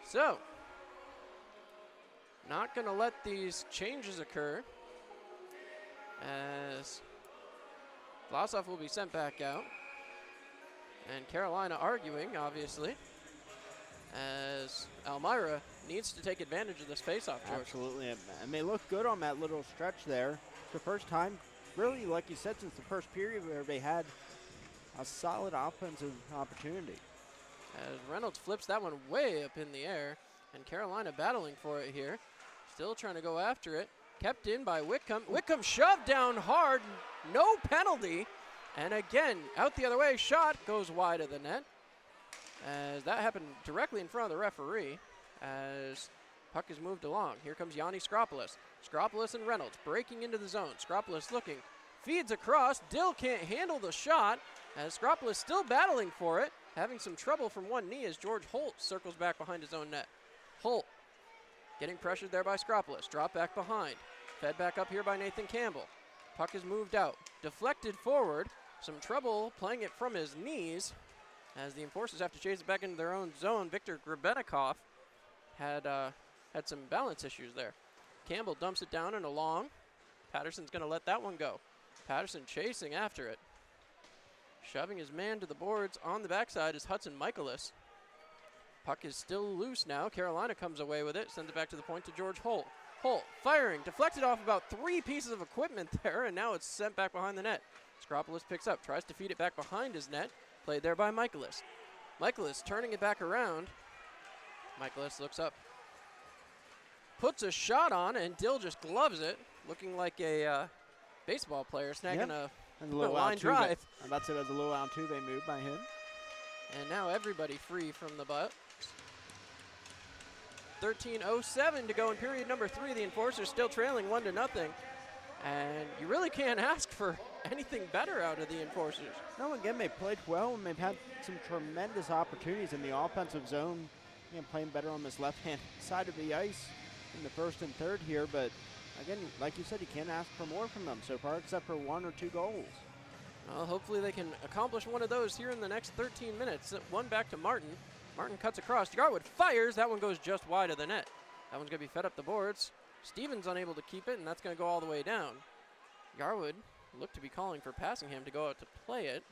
So, not going to let these changes occur as Vlasov will be sent back out. And Carolina arguing, obviously, as Elmira needs to take advantage of this faceoff, George. Absolutely, and they look good on that little stretch there. The first time, really, like you said, since the first period where they had a solid offensive opportunity. as Reynolds flips that one way up in the air, and Carolina battling for it here. Still trying to go after it. Kept in by Whitcomb. Whitcomb shoved down hard, no penalty. And again, out the other way, shot goes wide of the net. As that happened directly in front of the referee as puck is moved along. Here comes Yanni Skropolis. Skropolis and Reynolds breaking into the zone. Skropolis looking, feeds across. Dill can't handle the shot as Skropolis still battling for it. Having some trouble from one knee as George Holt circles back behind his own net. Holt getting pressured there by Skropolis. Drop back behind. Fed back up here by Nathan Campbell. Puck is moved out. Deflected forward. Some trouble playing it from his knees as the Enforcers have to chase it back into their own zone. Viktor Grebennikov had some balance issues there. Campbell dumps it down and along. Patterson's going to let that one go. Patterson chasing after it. Shoving his man to the boards on the backside is Hudson Michaelis. Puck is still loose now. Carolina comes away with it, sends it back to the point to George Holt. Holt firing, deflected off about 3 pieces of equipment there, and now it's sent back behind the net. Skropolis picks up, tries to feed it back behind his net. Played there by Michaelis. Michaelis turning it back around. Michaelis looks up. Puts a shot on, and Dill just gloves it, looking like a baseball player snagging a line drive. I'm about to say that was a little Altuve move by him. And now everybody free from the Bucks. 13:07 to go in period number 3. The Enforcers still trailing 1-0. And you really can't ask for anything better out of the Enforcers. No, again, they played well, and they've had some tremendous opportunities in the offensive zone. Again, playing better on this left-hand side of the ice in the first and third here. But, again, like you said, you can't ask for more from them so far except for 1 or 2 goals. Well, hopefully they can accomplish one of those here in the next 13 minutes. One back to Martin. Martin cuts across. Yarwood fires. That one goes just wide of the net. That one's going to be fed up the boards. Stevens unable to keep it, and that's going to go all the way down. Yarwood looked to be calling for Passingham to go out to play it.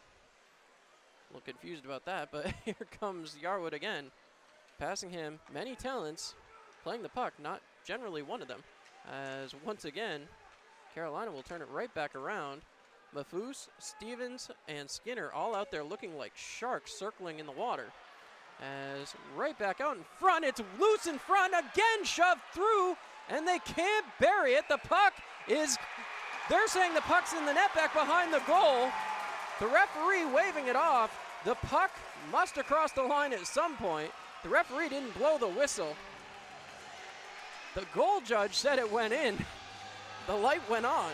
A little confused about that, but here comes Yarwood again. Passingham, many talents, playing the puck, not generally one of them. As once again, Carolina will turn it right back around. Mafus, Stevens, and Skinner all out there looking like sharks circling in the water. As right back out in front, it's loose in front, again shoved through, and they can't bury it. The puck is, they're saying the puck's in the net back behind the goal. The referee waving it off. The puck must have crossed the line at some point. The referee didn't blow the whistle. The goal judge said it went in. The light went on,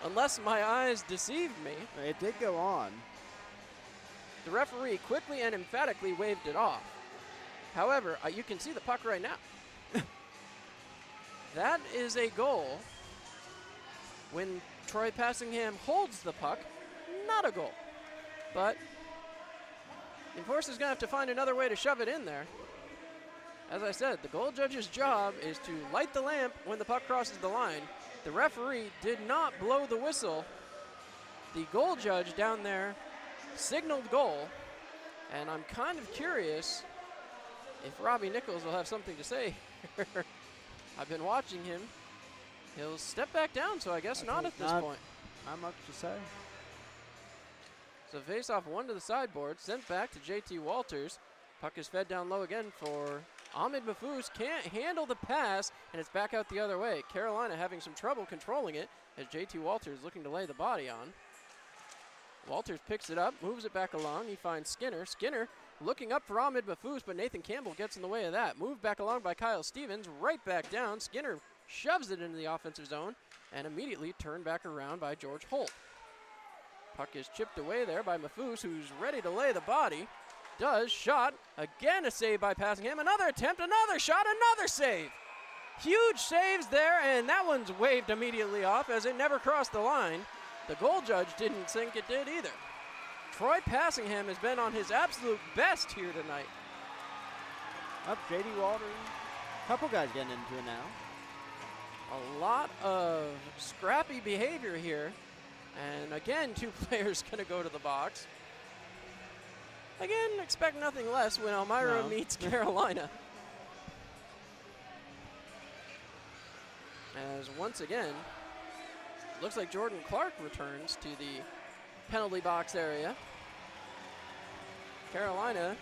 unless my eyes deceived me. It did go on. The referee quickly and emphatically waved it off. However, you can see the puck right now. That is a goal. When Troy Passingham holds the puck, not a goal. But the Enforcer's going to have to find another way to shove it in there. As I said, the goal judge's job is to light the lamp when the puck crosses the line. The referee did not blow the whistle. The goal judge down there signaled goal, and I'm kind of curious if Robbie Nichols will have something to say. I've been watching him. He'll step back down, so I guess not at this point. Not much to say. So face-off one to the sideboard, sent back to JT Walters. Puck is fed down low again for Ahmed Mafous. Can't handle the pass, and it's back out the other way. Carolina having some trouble controlling it as JT Walters looking to lay the body on. Walters picks it up, moves it back along. He finds Skinner. Skinner looking up for Ahmed Mafous, but Nathan Campbell gets in the way of that. Moved back along by Kyle Stevens, right back down. Skinner shoves it into the offensive zone and immediately turned back around by George Holt. Puck is chipped away there by Mafous, who's ready to lay the body. Does, shot, again a save by Passingham. Another attempt, another shot, another save. Huge saves there, and that one's waved immediately off as it never crossed the line. The goal judge didn't think it did either. Troy Passingham has been on his absolute best here tonight. Up J.D. Walters. Couple guys getting into it now. A lot of scrappy behavior here. And again, 2 players going to go to the box. Again, expect nothing less when Elmira meets Carolina. As once again, looks like Jordan Clark returns to the penalty box area. Carolina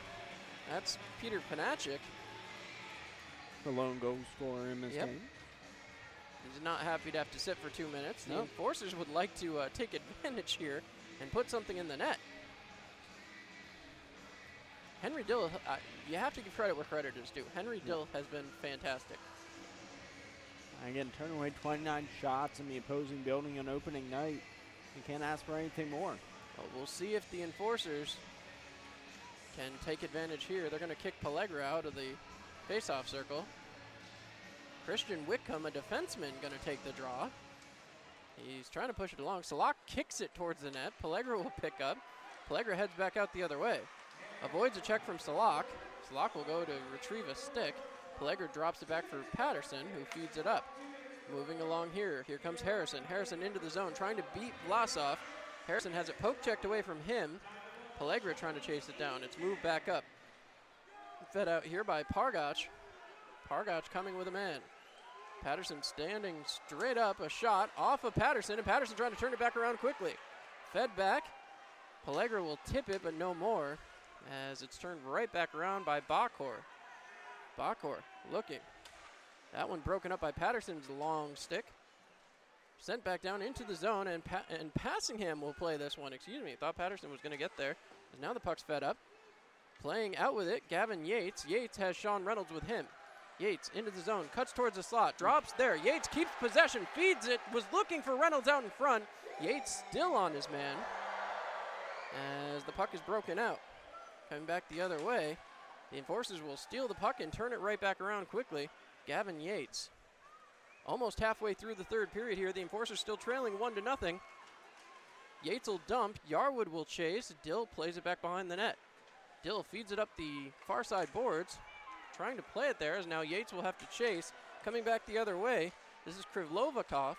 That's Peter Panachik. The lone goal scorer in this game. He's not happy to have to sit for 2 minutes. The Nope. Enforcers would like to take advantage here and put something in the net. Henry Dill, you have to give credit where credit is due. Henry Dill has been fantastic. Again, turn away 29 shots in the opposing building on opening night. You can't ask for anything more. Well, we'll see if the Enforcers can take advantage here. They're going to kick Pellegra out of the face-off circle. Christian Whitcomb, a defenseman, going to take the draw. He's trying to push it along. Salak kicks it towards the net. Pellegra will pick up. Pellegra heads back out the other way. Avoids a check from Salak. Salak will go to retrieve a stick. Pellegra drops it back for Patterson, who feeds it up. Moving along here. Here comes Harrison. Harrison into the zone, trying to beat Vlasov. Harrison has it poke checked away from him. Pellegra trying to chase it down. It's moved back up. Fed out here by Pargach. Pargach coming with a man. Patterson standing straight up. A shot off of Patterson, and Patterson trying to turn it back around quickly. Fed back. Pellegra will tip it, but no more, as it's turned right back around by Bakor. Bakor looking. That one broken up by Patterson's long stick. Sent back down into the zone, and Passingham will play this one. Excuse me, thought Patterson was going to get there. Now the puck's fed up. Playing out with it, Gavin Yates. Yates has Sean Reynolds with him. Yates into the zone, cuts towards the slot, drops there. Yates keeps possession, feeds it, was looking for Reynolds out in front. Yates still on his man as the puck is broken out. Coming back the other way, the Enforcers will steal the puck and turn it right back around quickly. Gavin Yates. Almost halfway through the third period here, the Enforcers still trailing 1-0. Yates will dump, Yarwood will chase, Dill plays it back behind the net. Dill feeds it up the far side boards, trying to play it there, as now Yates will have to chase. Coming back the other way, this is Krivlovikov.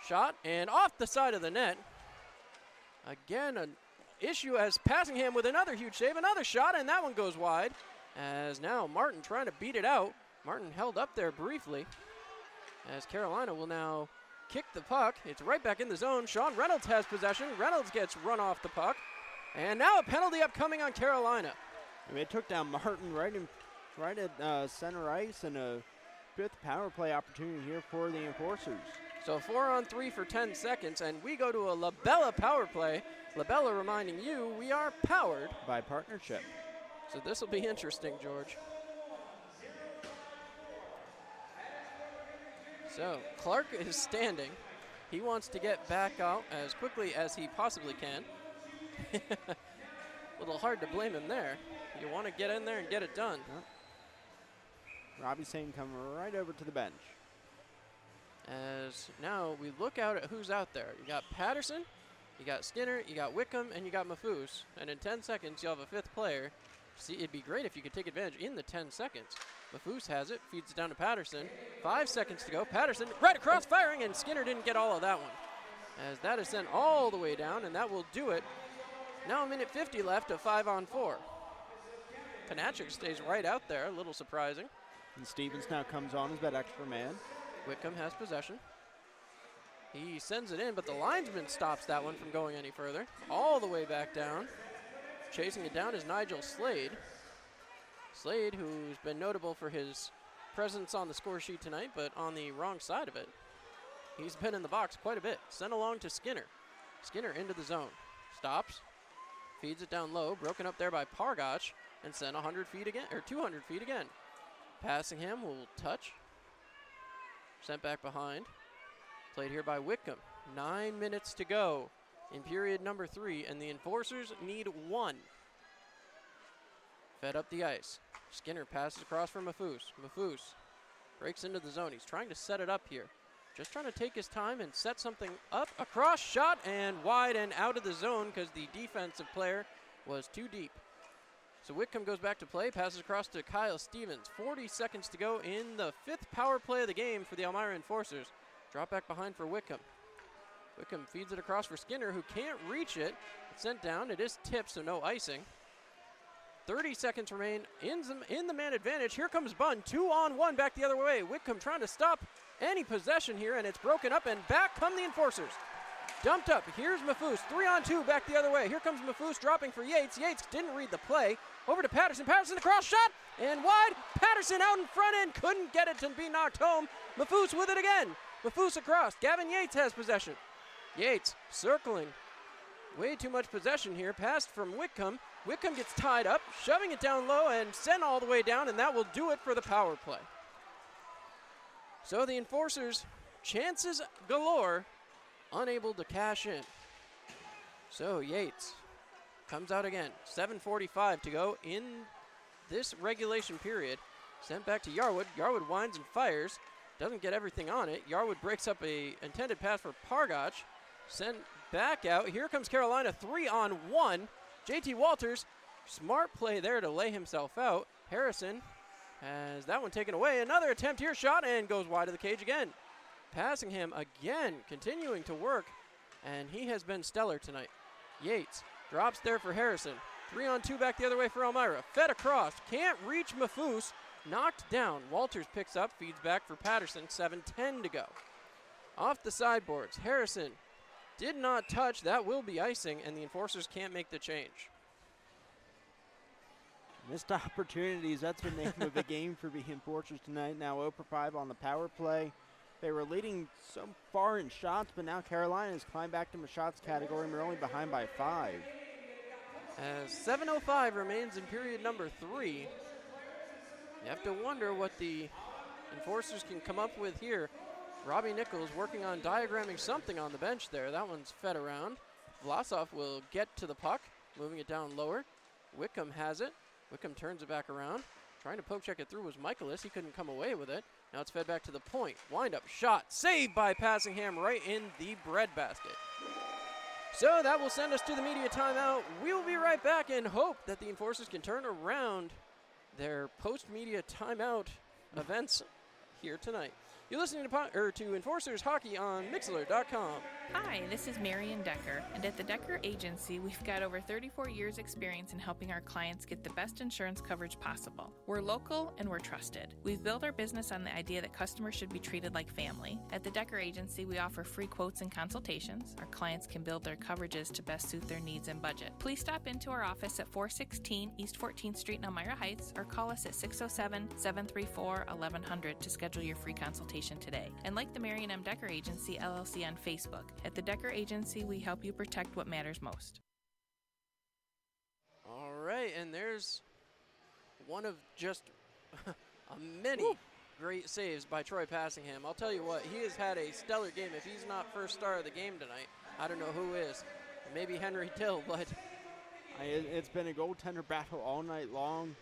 Shot, and off the side of the net. Again, an issue as Passingham with another huge save, another shot, and that one goes wide. As now Martin trying to beat it out. Martin held up there briefly, as Carolina will now kick the puck. It's right back in the zone. Sean Reynolds has possession. Reynolds gets run off the puck. And now a penalty upcoming on Carolina. I mean, it took down Martin right at center ice, and a fifth power play opportunity here for the Enforcers. So 4-on-3 for 10 seconds, and we go to a Labella power play. Labella reminding you we are powered by Partnership. So this will be interesting, George. So Clark is standing. He wants to get back out as quickly as he possibly can. A little hard to blame him there. You want to get in there and get it done. Yep. Robbie Sane coming right over to the bench. As now we look out at who's out there. You got Patterson, you got Skinner, you got Wickham, and you got Mafus. And in 10 seconds, you'll have a fifth player. See, it'd be great if you could take advantage in the 10 seconds. Mafus has it, feeds it down to Patterson. 5 seconds to go. Patterson right across firing, and Skinner didn't get all of that one. As that is sent all the way down, and that will do it. Now a minute 50 left of 5-on-4. Panachik stays right out there, a little surprising. And Stevens now comes on as that extra man. Whitcomb has possession. He sends it in, but the linesman stops that one from going any further. All the way back down. Chasing it down is Nigel Slade. Slade, who's been notable for his presence on the score sheet tonight, but on the wrong side of it. He's been in the box quite a bit. Sent along to Skinner. Skinner into the zone. Stops. Feeds it down low. Broken up there by Pargach. And sent 100 feet again, or 200 feet again. Passingham will touch. Sent back behind. Played here by Whitcomb. 9 minutes to go in period number 3, and the Enforcers need 1. Fed up the ice. Skinner passes across for Mafus. Mafus breaks into the zone. He's trying to set it up here. Just trying to take his time and set something up. Across, shot, and wide and out of the zone because the defensive player was too deep. So Whitcomb goes back to play, passes across to Kyle Stevens. 40 seconds to go in the 5th power play of the game for the Elmira Enforcers. Drop back behind for Whitcomb. Whitcomb feeds it across for Skinner, who can't reach it. It's sent down. It is tipped, so no icing. 30 seconds remain in the man advantage. Here comes Bunn, 2-on-1 back the other way. Whitcomb trying to stop any possession here, and it's broken up, and back come the Enforcers. Dumped up. Here's Mafus. 3-on-2 back the other way. Here comes Mafus dropping for Yates. Yates didn't read the play. Over to Patterson. Patterson, the cross shot. And wide. Patterson out in front end. Couldn't get it to be knocked home. Mafus with it again. Mafus across. Gavin Yates has possession. Yates circling. Way too much possession here. Passed from Whitcomb. Whitcomb gets tied up. Shoving it down low and sent all the way down. And that will do it for the power play. So the Enforcers, chances galore, unable to cash in. So Yates comes out again. 7:45 to go in this regulation period. Sent back to Yarwood. Yarwood winds and fires. Doesn't get everything on it. Yarwood breaks up a intended pass for Pargach. Sent back out. Here comes Carolina, 3-on-1. JT Walters, smart play there to lay himself out. Harrison has that one taken away. Another attempt here, shot, and goes wide of the cage again. Passingham again, continuing to work, and he has been stellar tonight. Yates drops there for Harrison. 3-on-2 back the other way for Elmira. Fed across, can't reach Mafus. Knocked down. Walters picks up, feeds back for Patterson. 7:10 to go. Off the sideboards, Harrison did not touch. That will be icing, and the Enforcers can't make the change. Missed opportunities. That's the name of the game for the Enforcers tonight. Now 0-for-5 on the power play. They were leading so far in shots, but now Carolina has climbed back to the shots category, and we're only behind by 5. As 7:05 remains in period number 3. You have to wonder what the Enforcers can come up with here. Robbie Nichols working on diagramming something on the bench there. That one's fed around. Vlasov will get to the puck, moving it down lower. Whitcomb has it. Whitcomb turns it back around. Trying to poke check it through was Michaelis. He couldn't come away with it. Now it's fed back to the point. Wind up shot. Saved by Passingham right in the breadbasket. So that will send us to the media timeout. We will be right back and hope that the Enforcers can turn around their post-media timeout events here tonight. You're listening to Enforcers Hockey on Mixlr.com. Hi, this is Marion Decker, and at the Decker Agency, we've got over 34 years experience in helping our clients get the best insurance coverage possible. We're local and we're trusted. We've built our business on the idea that customers should be treated like family. At the Decker Agency, we offer free quotes and consultations. Our clients can build their coverages to best suit their needs and budget. Please stop into our office at 416 East 14th Street in Elmira Heights, or call us at 607-734-1100 to schedule your free consultation today. And like the Marion M. Decker Agency LLC on Facebook, at the Decker Agency, we help you protect what matters most. All right, and there's one of just many great saves by Troy Passingham. I'll tell you what, he has had a stellar game. If he's not first star of the game tonight, I don't know who is. Maybe Henry Dill, but it's been a goaltender battle all night long.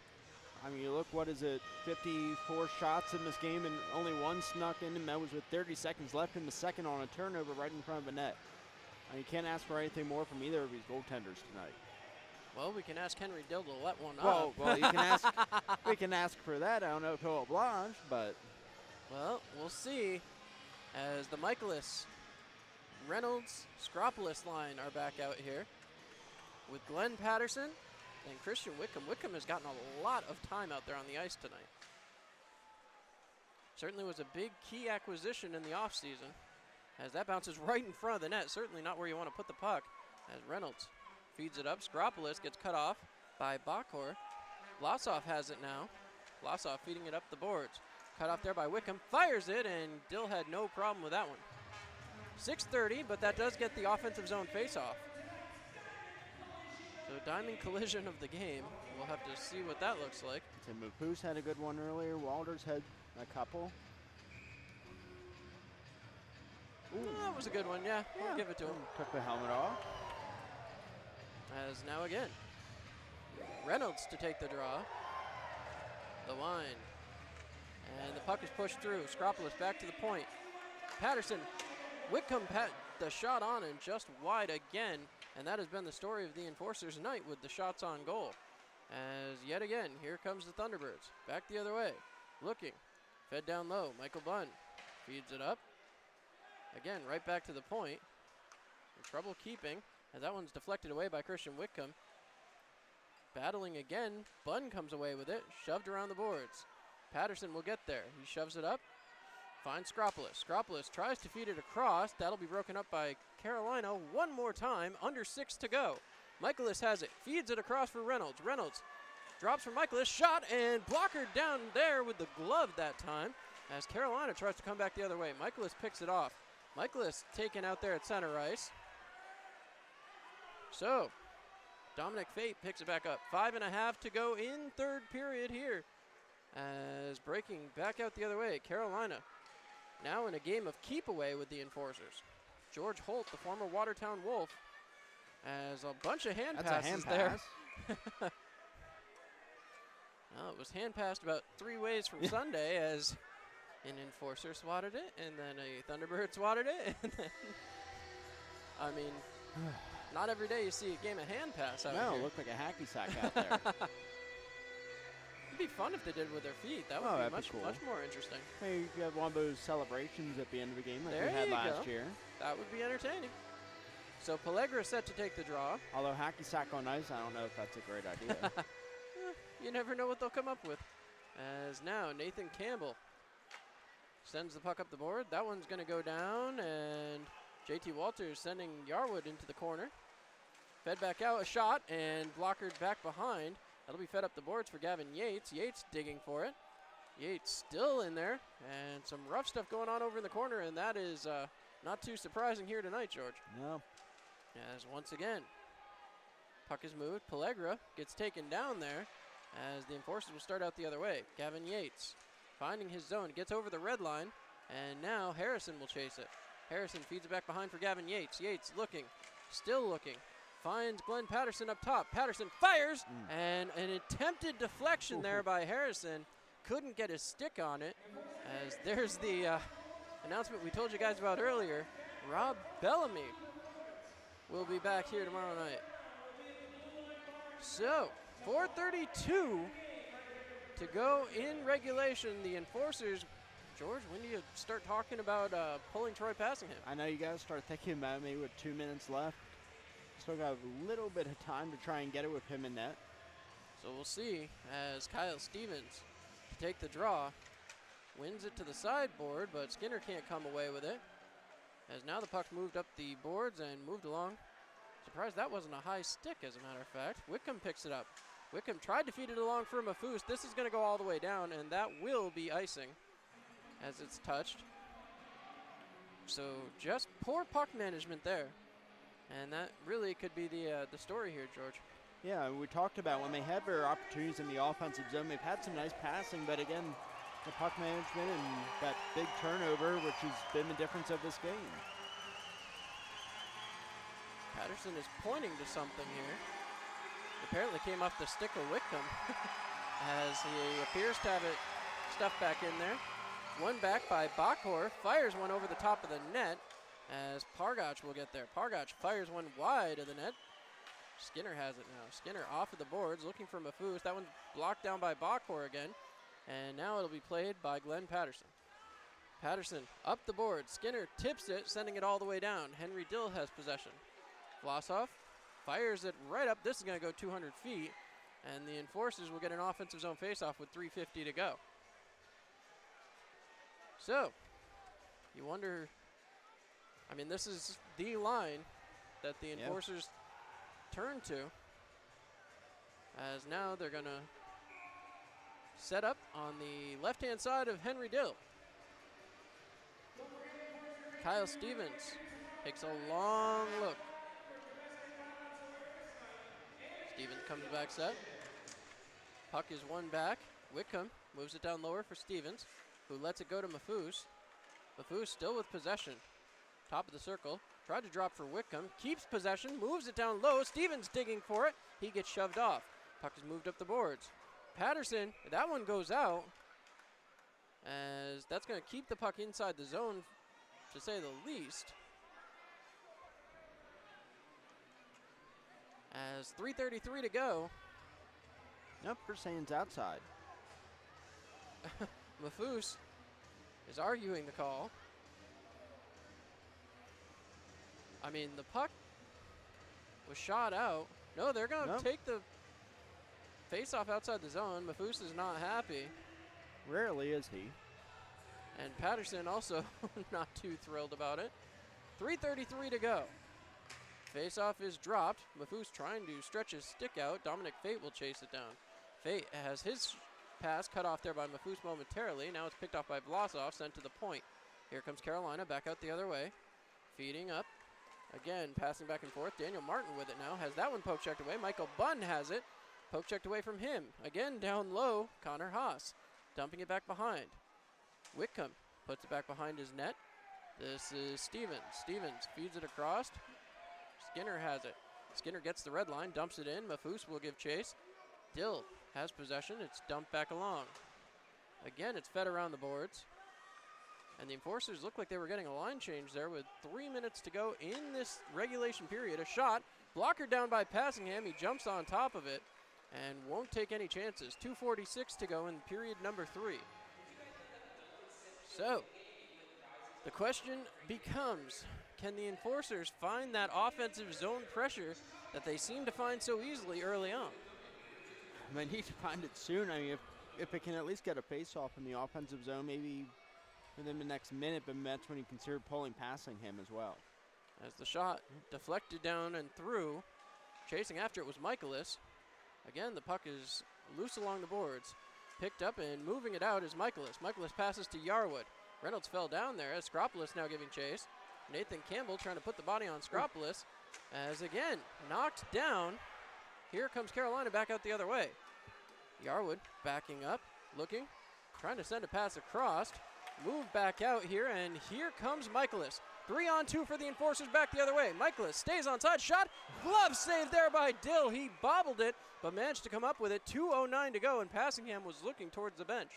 I mean, you look, what is it, 54 shots in this game, and only one snuck in, and that was with 30 seconds left in the second on a turnover right in front of the net. I mean, you can't ask for anything more from either of these goaltenders tonight. Well, we can ask Henry Dill to let one up. Well, you can ask. We can ask for that. I don't know if he'll oblige, but. Well, we'll see. As the Michaelis, Reynolds, Skropolis line are back out here with Glenn Patterson and Christian Whitcomb. Whitcomb has gotten a lot of time out there on the ice tonight. Certainly was a big key acquisition in the offseason, as that bounces right in front of the net. Certainly not where you want to put the puck, as Reynolds feeds it up. Skropolis gets cut off by Bakhor. Vlasov has it now. Vlasov feeding it up the boards. Cut off there by Whitcomb. Fires it, and Dill had no problem with that one. 6:30, but that does get the offensive zone face-off. So diamond collision of the game. We'll have to see what that looks like. So Mapus had a good one earlier. Walters had a couple. That was a good one, yeah. We'll give it to him. Took the helmet off. As now again, Reynolds to take the draw. The line. And the puck is pushed through. Skropolis back to the point. Patterson. Whitcomb the shot on and just wide again. And that has been the story of the Enforcers tonight with the shots on goal. As yet again, here comes the Thunderbirds. Back the other way. Looking. Fed down low. Michael Bunn feeds it up. Again, right back to the point. In trouble keeping. And that one's deflected away by Christian Whitcomb. Battling again. Bunn comes away with it. Shoved around the boards. Patterson will get there. He shoves it up. Finds Skropolis. Skropolis tries to feed it across. That'll be broken up by Carolina one more time. Under 6 to go. Michaelis has it. Feeds it across for Reynolds. Reynolds drops for Michaelis. Shot and blocker down there with the glove that time as Carolina tries to come back the other way. Michaelis picks it off. Michaelis taken out there at center ice. So, Dominic Fate picks it back up. 5.5 to go in third period here. As breaking back out the other way, Carolina now in a game of keep away with the Enforcers. George Holt, the former Watertown Wolf, as a bunch of hand passes there. Well, it was hand passed about 3 ways from Sunday as an Enforcer swatted it, and then a Thunderbird swatted it, and then, I mean, not every day you see a game of hand pass out here. No, it looked like a hacky sack out there. It'd be fun if they did it with their feet. That would be much more interesting. Maybe you have one of those celebrations at the end of the game like there we had you last go. year. That would be entertaining. So Pellegra set to take the draw. Although hacky sack on ice, I don't know if that's a great idea. You never know what they'll come up with. As now Nathan Campbell sends the puck up the board. That one's going to go down, and JT Walters sending Yarwood into the corner. Fed back out, a shot, and blockered back behind. That'll be fed up the boards for Gavin Yates. Yates digging for it. Yates still in there, and some rough stuff going on over in the corner, and that is not too surprising here tonight, George. No. As once again, puck is moved. Pellegra gets taken down there as the Enforcers will start out the other way. Gavin Yates finding his zone, gets over the red line, and now Harrison will chase it. Harrison feeds it back behind for Gavin Yates. Yates looking, still looking. Finds Glenn Patterson up top. Patterson fires, and an attempted deflection there by Harrison. Couldn't get his stick on it, as there's the announcement we told you guys about earlier. Rob Bellamy will be back here tomorrow night. So, 4:32 to go in regulation. The Enforcers, George, when do you start talking about pulling Troy Passingham? I know you guys start thinking about me with 2 minutes left. Still got a little bit of time to try and get it with him in net. So we'll see as Kyle Stevens to take the draw. Wins it to the sideboard, but Skinner can't come away with it. As now the puck's moved up the boards and moved along. Surprised that wasn't a high stick, as a matter of fact. Wickham picks it up. Wickham tried to feed it along for Mafus. This is going to go all the way down, and that will be icing as it's touched. So just poor puck management there. And that really could be the story here, George. Yeah, we talked about when they had their opportunities in the offensive zone, they've had some nice passing, but again, the puck management and that big turnover, which has been the difference of this game. Patterson is pointing to something here. Apparently came off the stick of Wickham as he appears to have it stuffed back in there. One back by Bakhor, fires one over the top of the net. As Pargach will get there. Pargach fires one wide of the net. Skinner has it now. Skinner off of the boards looking for Mafus. That one's blocked down by Bakhor again. And now it'll be played by Glenn Patterson. Patterson up the board. Skinner tips it, sending it all the way down. Henry Dill has possession. Vlasov fires it right up. This is going to go 200 feet. And the Enforcers will get an offensive zone faceoff with 3:50 to go. So, you wonder... I mean, this is the line that the Enforcers turn to. As now they're going to set up on the left-hand side of Henry Dill. Kyle Stevens takes a long look. Stevens comes back set. Puck is one back. Wickham moves it down lower for Stevens, who lets it go to Mafus. Mafus still with possession. Top of the circle, tried to drop for Wickham, keeps possession, moves it down low. Stevens digging for it. He gets shoved off. Puck is moved up the boards. Patterson, that one goes out, as that's going to keep the puck inside the zone, to say the least. As 3:33 to go. Nope, we're saying it's outside. Mafus is arguing the call. I mean, the puck was shot out. No, they're going to take the face-off outside the zone. Mafus is not happy. Rarely is he. And Patterson also not too thrilled about it. 3:33 to go. Face-off is dropped. Mafus trying to stretch his stick out. Dominic Fate will chase it down. Fate has his pass cut off there by Mafus momentarily. Now it's picked off by Vlasov, sent to the point. Here comes Carolina back out the other way. Feeding up. Again, passing back and forth. Daniel Martin with it now. Has that one poke checked away. Michael Bunn has it. Poke checked away from him. Again, down low, Connor Haas. Dumping it back behind. Whitcomb puts it back behind his net. This is Stevens. Stevens feeds it across. Skinner has it. Skinner gets the red line, dumps it in. Mafus will give chase. Dill has possession. It's dumped back along. Again, it's fed around the boards. And the Enforcers look like they were getting a line change there with 3 minutes to go in this regulation period. A shot. Blocker down by Passingham. He jumps on top of it and won't take any chances. 2:46 to go in period number 3. So, the question becomes, can the Enforcers find that offensive zone pressure that they seem to find so easily early on? They need to find it soon. I mean, if it can at least get a face-off in the offensive zone, maybe within the next minute, but that's when you consider pulling Passingham as well. As the shot deflected down and through, chasing after it was Michaelis. Again, the puck is loose along the boards. Picked up and moving it out is Michaelis. Michaelis passes to Yarwood. Reynolds fell down there as Skropolis now giving chase. Nathan Campbell trying to put the body on Skropolis. As again, knocked down. Here comes Carolina back out the other way. Yarwood backing up, looking, trying to send a pass across. Move back out here, and here comes Michaelis. 3-on-2 for the Enforcers back the other way. Michaelis stays onside, shot, glove save there by Dill. He bobbled it, but managed to come up with it. 2:09 to go, and Passingham was looking towards the bench.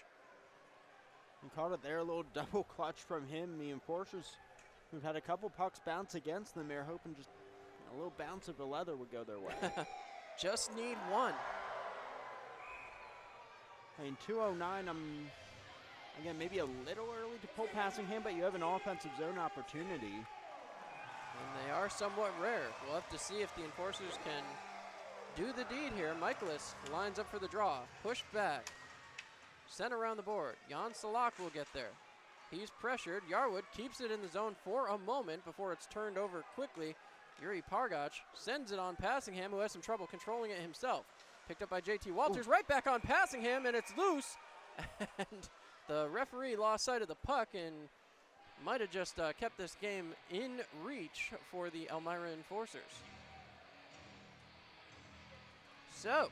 He caught it there, a little double clutch from him. The Enforcers, who've had a couple pucks bounce against them, they're hoping just a little bounce of the leather would go their way. Just need one. I mean, 2:09, again, maybe a little early to pull Passingham, but you have an offensive zone opportunity. And they are somewhat rare. We'll have to see if the Enforcers can do the deed here. Michaelis lines up for the draw. Pushed back. Sent around the board. Jan Salak will get there. He's pressured. Yarwood keeps it in the zone for a moment before it's turned over quickly. Yuri Pargach sends it on Passingham, who has some trouble controlling it himself. Picked up by JT Walters. Right back on Passingham, and it's loose. And the referee lost sight of the puck and might have just kept this game in reach for the Elmira Enforcers. So,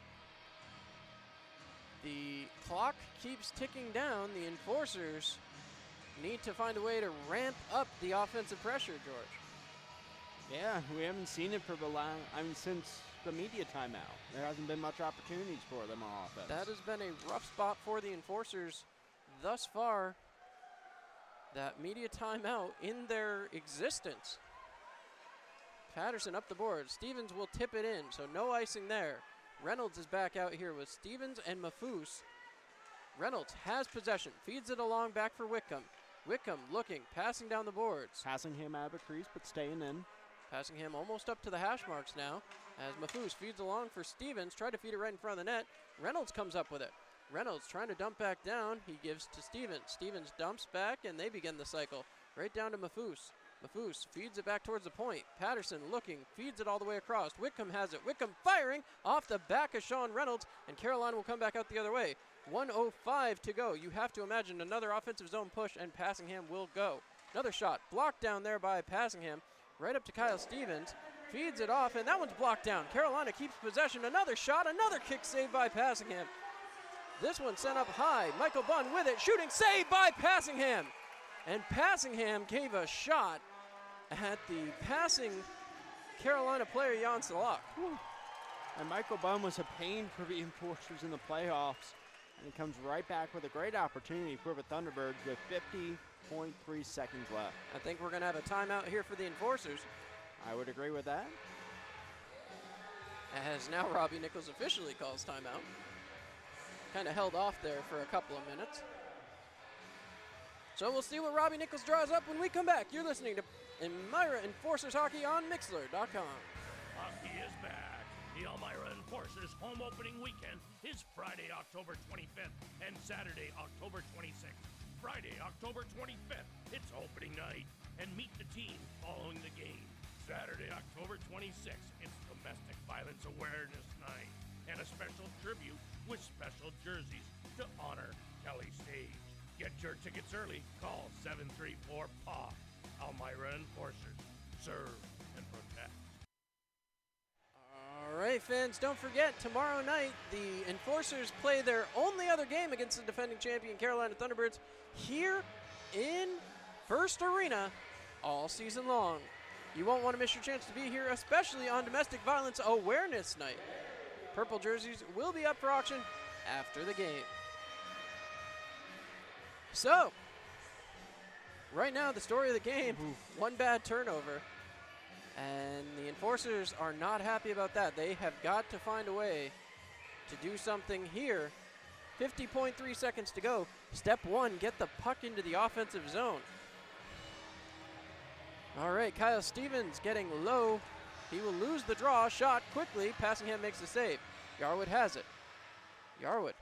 the clock keeps ticking down. The Enforcers need to find a way to ramp up the offensive pressure, George. Yeah, we haven't seen it for since the media timeout. There hasn't been much opportunities for them on offense. That has been a rough spot for the Enforcers thus far. That media timeout in their existence. Patterson up the board. Stevens will tip it in, so no icing there. Reynolds is back out here with Stevens and Mafus. Reynolds has possession, feeds it along back for Whitcomb. Whitcomb looking, passing down the boards. Passingham out of a crease, but staying in. Passingham almost up to the hash marks now, as Mafus feeds along for Stevens, tried to feed it right in front of the net. Reynolds comes up with it. Reynolds trying to dump back down. He gives to Stevens. Stevens dumps back, and they begin the cycle. Right down to Mafus. Mafus feeds it back towards the point. Patterson looking, feeds it all the way across. Whitcomb has it. Whitcomb firing off the back of Sean Reynolds, and Carolina will come back out the other way. 1:05 to go. You have to imagine another offensive zone push, and Passingham will go. Another shot blocked down there by Passingham. Right up to Kyle Stevens. Feeds it off, and that one's blocked down. Carolina keeps possession. Another shot, another kick saved by Passingham. This one sent up high. Michael Bunn with it. Shooting saved by Passingham. And Passingham gave a shot at the passing Carolina player, Jan Salak. And Michael Bunn was a pain for the Enforcers in the playoffs. And he comes right back with a great opportunity for the Thunderbirds with 50.3 seconds left. I think we're going to have a timeout here for the Enforcers. I would agree with that. As now Robbie Nichols officially calls timeout. Kind of held off there for a couple of minutes. So we'll see what Robbie Nichols draws up when we come back. You're listening to Elmira Enforcers Hockey on Mixlr.com. Hockey is back. The Elmira Enforcers home opening weekend is Friday, October 25th and Saturday, October 26th. Friday, October 25th, it's opening night, and meet the team following the game. Saturday, October 26th, it's Domestic Violence Awareness Night, and a special tribute with special jerseys to honor Kelly Stage. Get your tickets early. Call 734-PAW. Elmira Enforcers. Serve and protect. All right, fans, don't forget, tomorrow night, the Enforcers play their only other game against the defending champion Carolina Thunderbirds here in First Arena all season long. You won't want to miss your chance to be here, especially on Domestic Violence Awareness Night. Purple jerseys will be up for auction after the game. So, right now, the story of the game, one bad turnover. And the Enforcers are not happy about that. They have got to find a way to do something here. 50.3 seconds to go. Step one, get the puck into the offensive zone. All right, Kyle Stevens getting low. He will lose the draw. Shot quickly. Passingham makes the save. Yarwood has it. Yarwood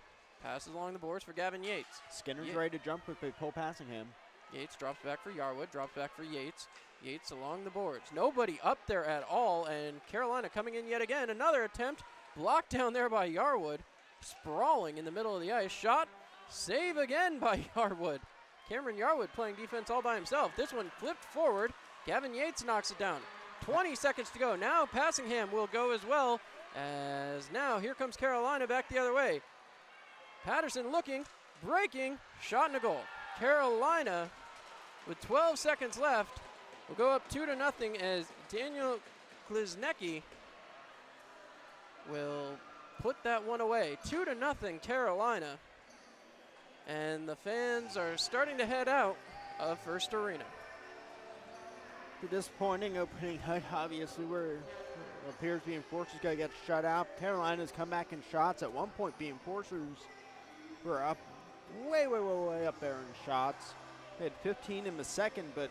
passes along the boards for Gavin Yates. Skinner's ready to jump if they pull Passingham. Yates drops back for Yarwood, drops back for Yates. Yates along the boards. Nobody up there at all, and Carolina coming in yet again. Another attempt, blocked down there by Yarwood. Sprawling in the middle of the ice. Shot, save again by Yarwood. Cameron Yarwood playing defense all by himself. This one flipped forward. Gavin Yates knocks it down. 20 seconds to go. Now Passingham will go as well, as now here comes Carolina back the other way. Patterson looking, breaking, shot and a goal. Carolina, with 12 seconds left, will go up 2-0 as Daniel Kliznicki will put that one away. 2-0 Carolina. And the fans are starting to head out of First Arena. The disappointing opening night, obviously, where it appears the Enforcers going to get shut out. Carolina's come back in shots. At one point, the Enforcers were up way up there in shots. They had 15 in the second, but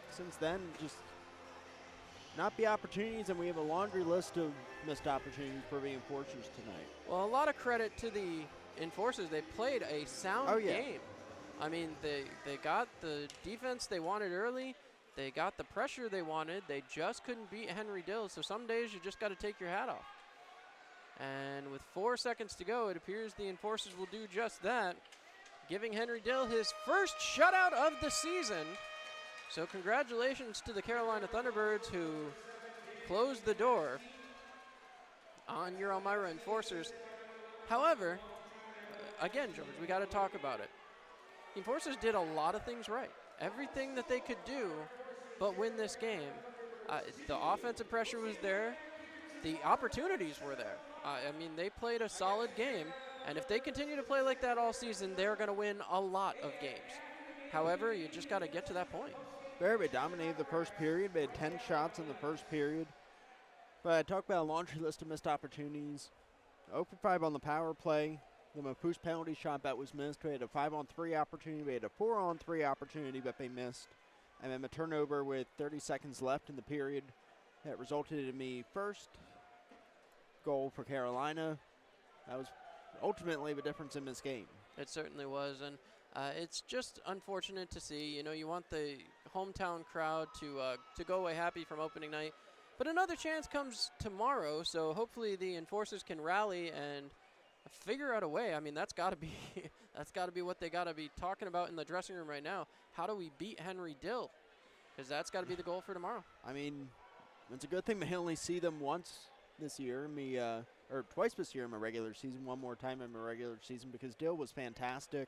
since then, just not the opportunities, and we have a laundry list of missed opportunities for the Enforcers tonight. Well, a lot of credit to the Enforcers. They played a sound game. I mean, they got the defense they wanted early. They got the pressure they wanted. They just couldn't beat Henry Dill. So some days you just got to take your hat off. And with 4 seconds to go, it appears the Enforcers will do just that, giving Henry Dill his first shutout of the season. So congratulations to the Carolina Thunderbirds, who closed the door on your Elmira Enforcers. However, again, George, we got to talk about it. The Enforcers did a lot of things right. Everything that they could do but win this game. The offensive pressure was there. The opportunities were there. I mean, they played a solid game, and if they continue to play like that all season, they're going to win a lot of games. However, you just got to get to that point. They dominated the first period. They had 10 shots in the first period. But I talked about a laundry list of missed opportunities. 0 for 5 on the power play. The Mapoose penalty shot that was missed. We had a 5-on-3 opportunity. We had a 4-on-3 opportunity that they missed. And then the turnover with 30 seconds left in the period that resulted in the first goal for Carolina. That was ultimately the difference in this game. It certainly was, and it's just unfortunate to see. You know, you want the hometown crowd to go away happy from opening night, but another chance comes tomorrow. So hopefully the Enforcers can rally and figure out a way. I mean, that's got to be what they got to be talking about in the dressing room right now. How do we beat Henry Dill? Because that's got to be the goal for tomorrow. I mean, it's a good thing we only see them once this year, or twice this year in my regular season, one more time in my regular season, because Dill was fantastic.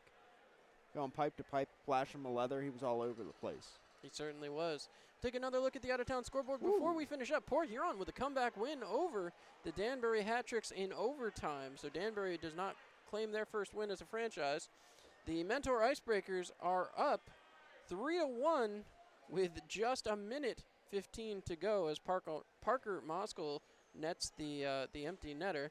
Going pipe to pipe, flashing the leather, he was all over the place. He certainly was. Take another look at the out-of-town scoreboard before we finish up. Port Huron with a comeback win over the Danbury Hat-Tricks in overtime. So Danbury does not claim their first win as a franchise. The Mentor Icebreakers are up 3-1 with just a minute 15 to go as Parker Moskal nets the empty netter.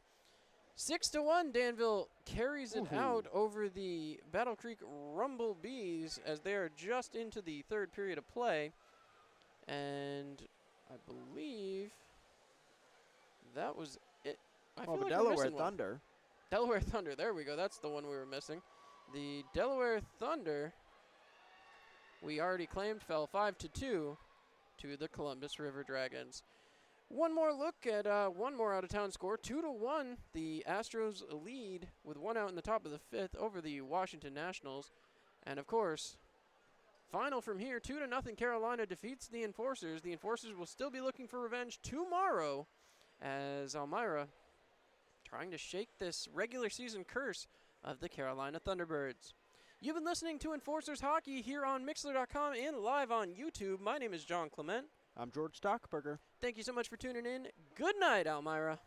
6-1, Danville carries it out over the Battle Creek Rumble Bees as they are just into the third period of play. And I believe that was it. The Delaware Thunder. Delaware Thunder, there we go. That's the one we were missing. The Delaware Thunder we already claimed, fell 5-2 to the Columbus River Dragons. One more look at one more out-of-town score. 2-1, the Astros lead with one out in the top of the fifth over the Washington Nationals. And, of course, final from here, 2-0, Carolina defeats the Enforcers. The Enforcers will still be looking for revenge tomorrow as Elmira trying to shake this regular season curse of the Carolina Thunderbirds. You've been listening to Enforcers Hockey here on Mixler.com and live on YouTube. My name is John Clement. I'm George Stockberger. Thank you so much for tuning in. Good night, Elmira.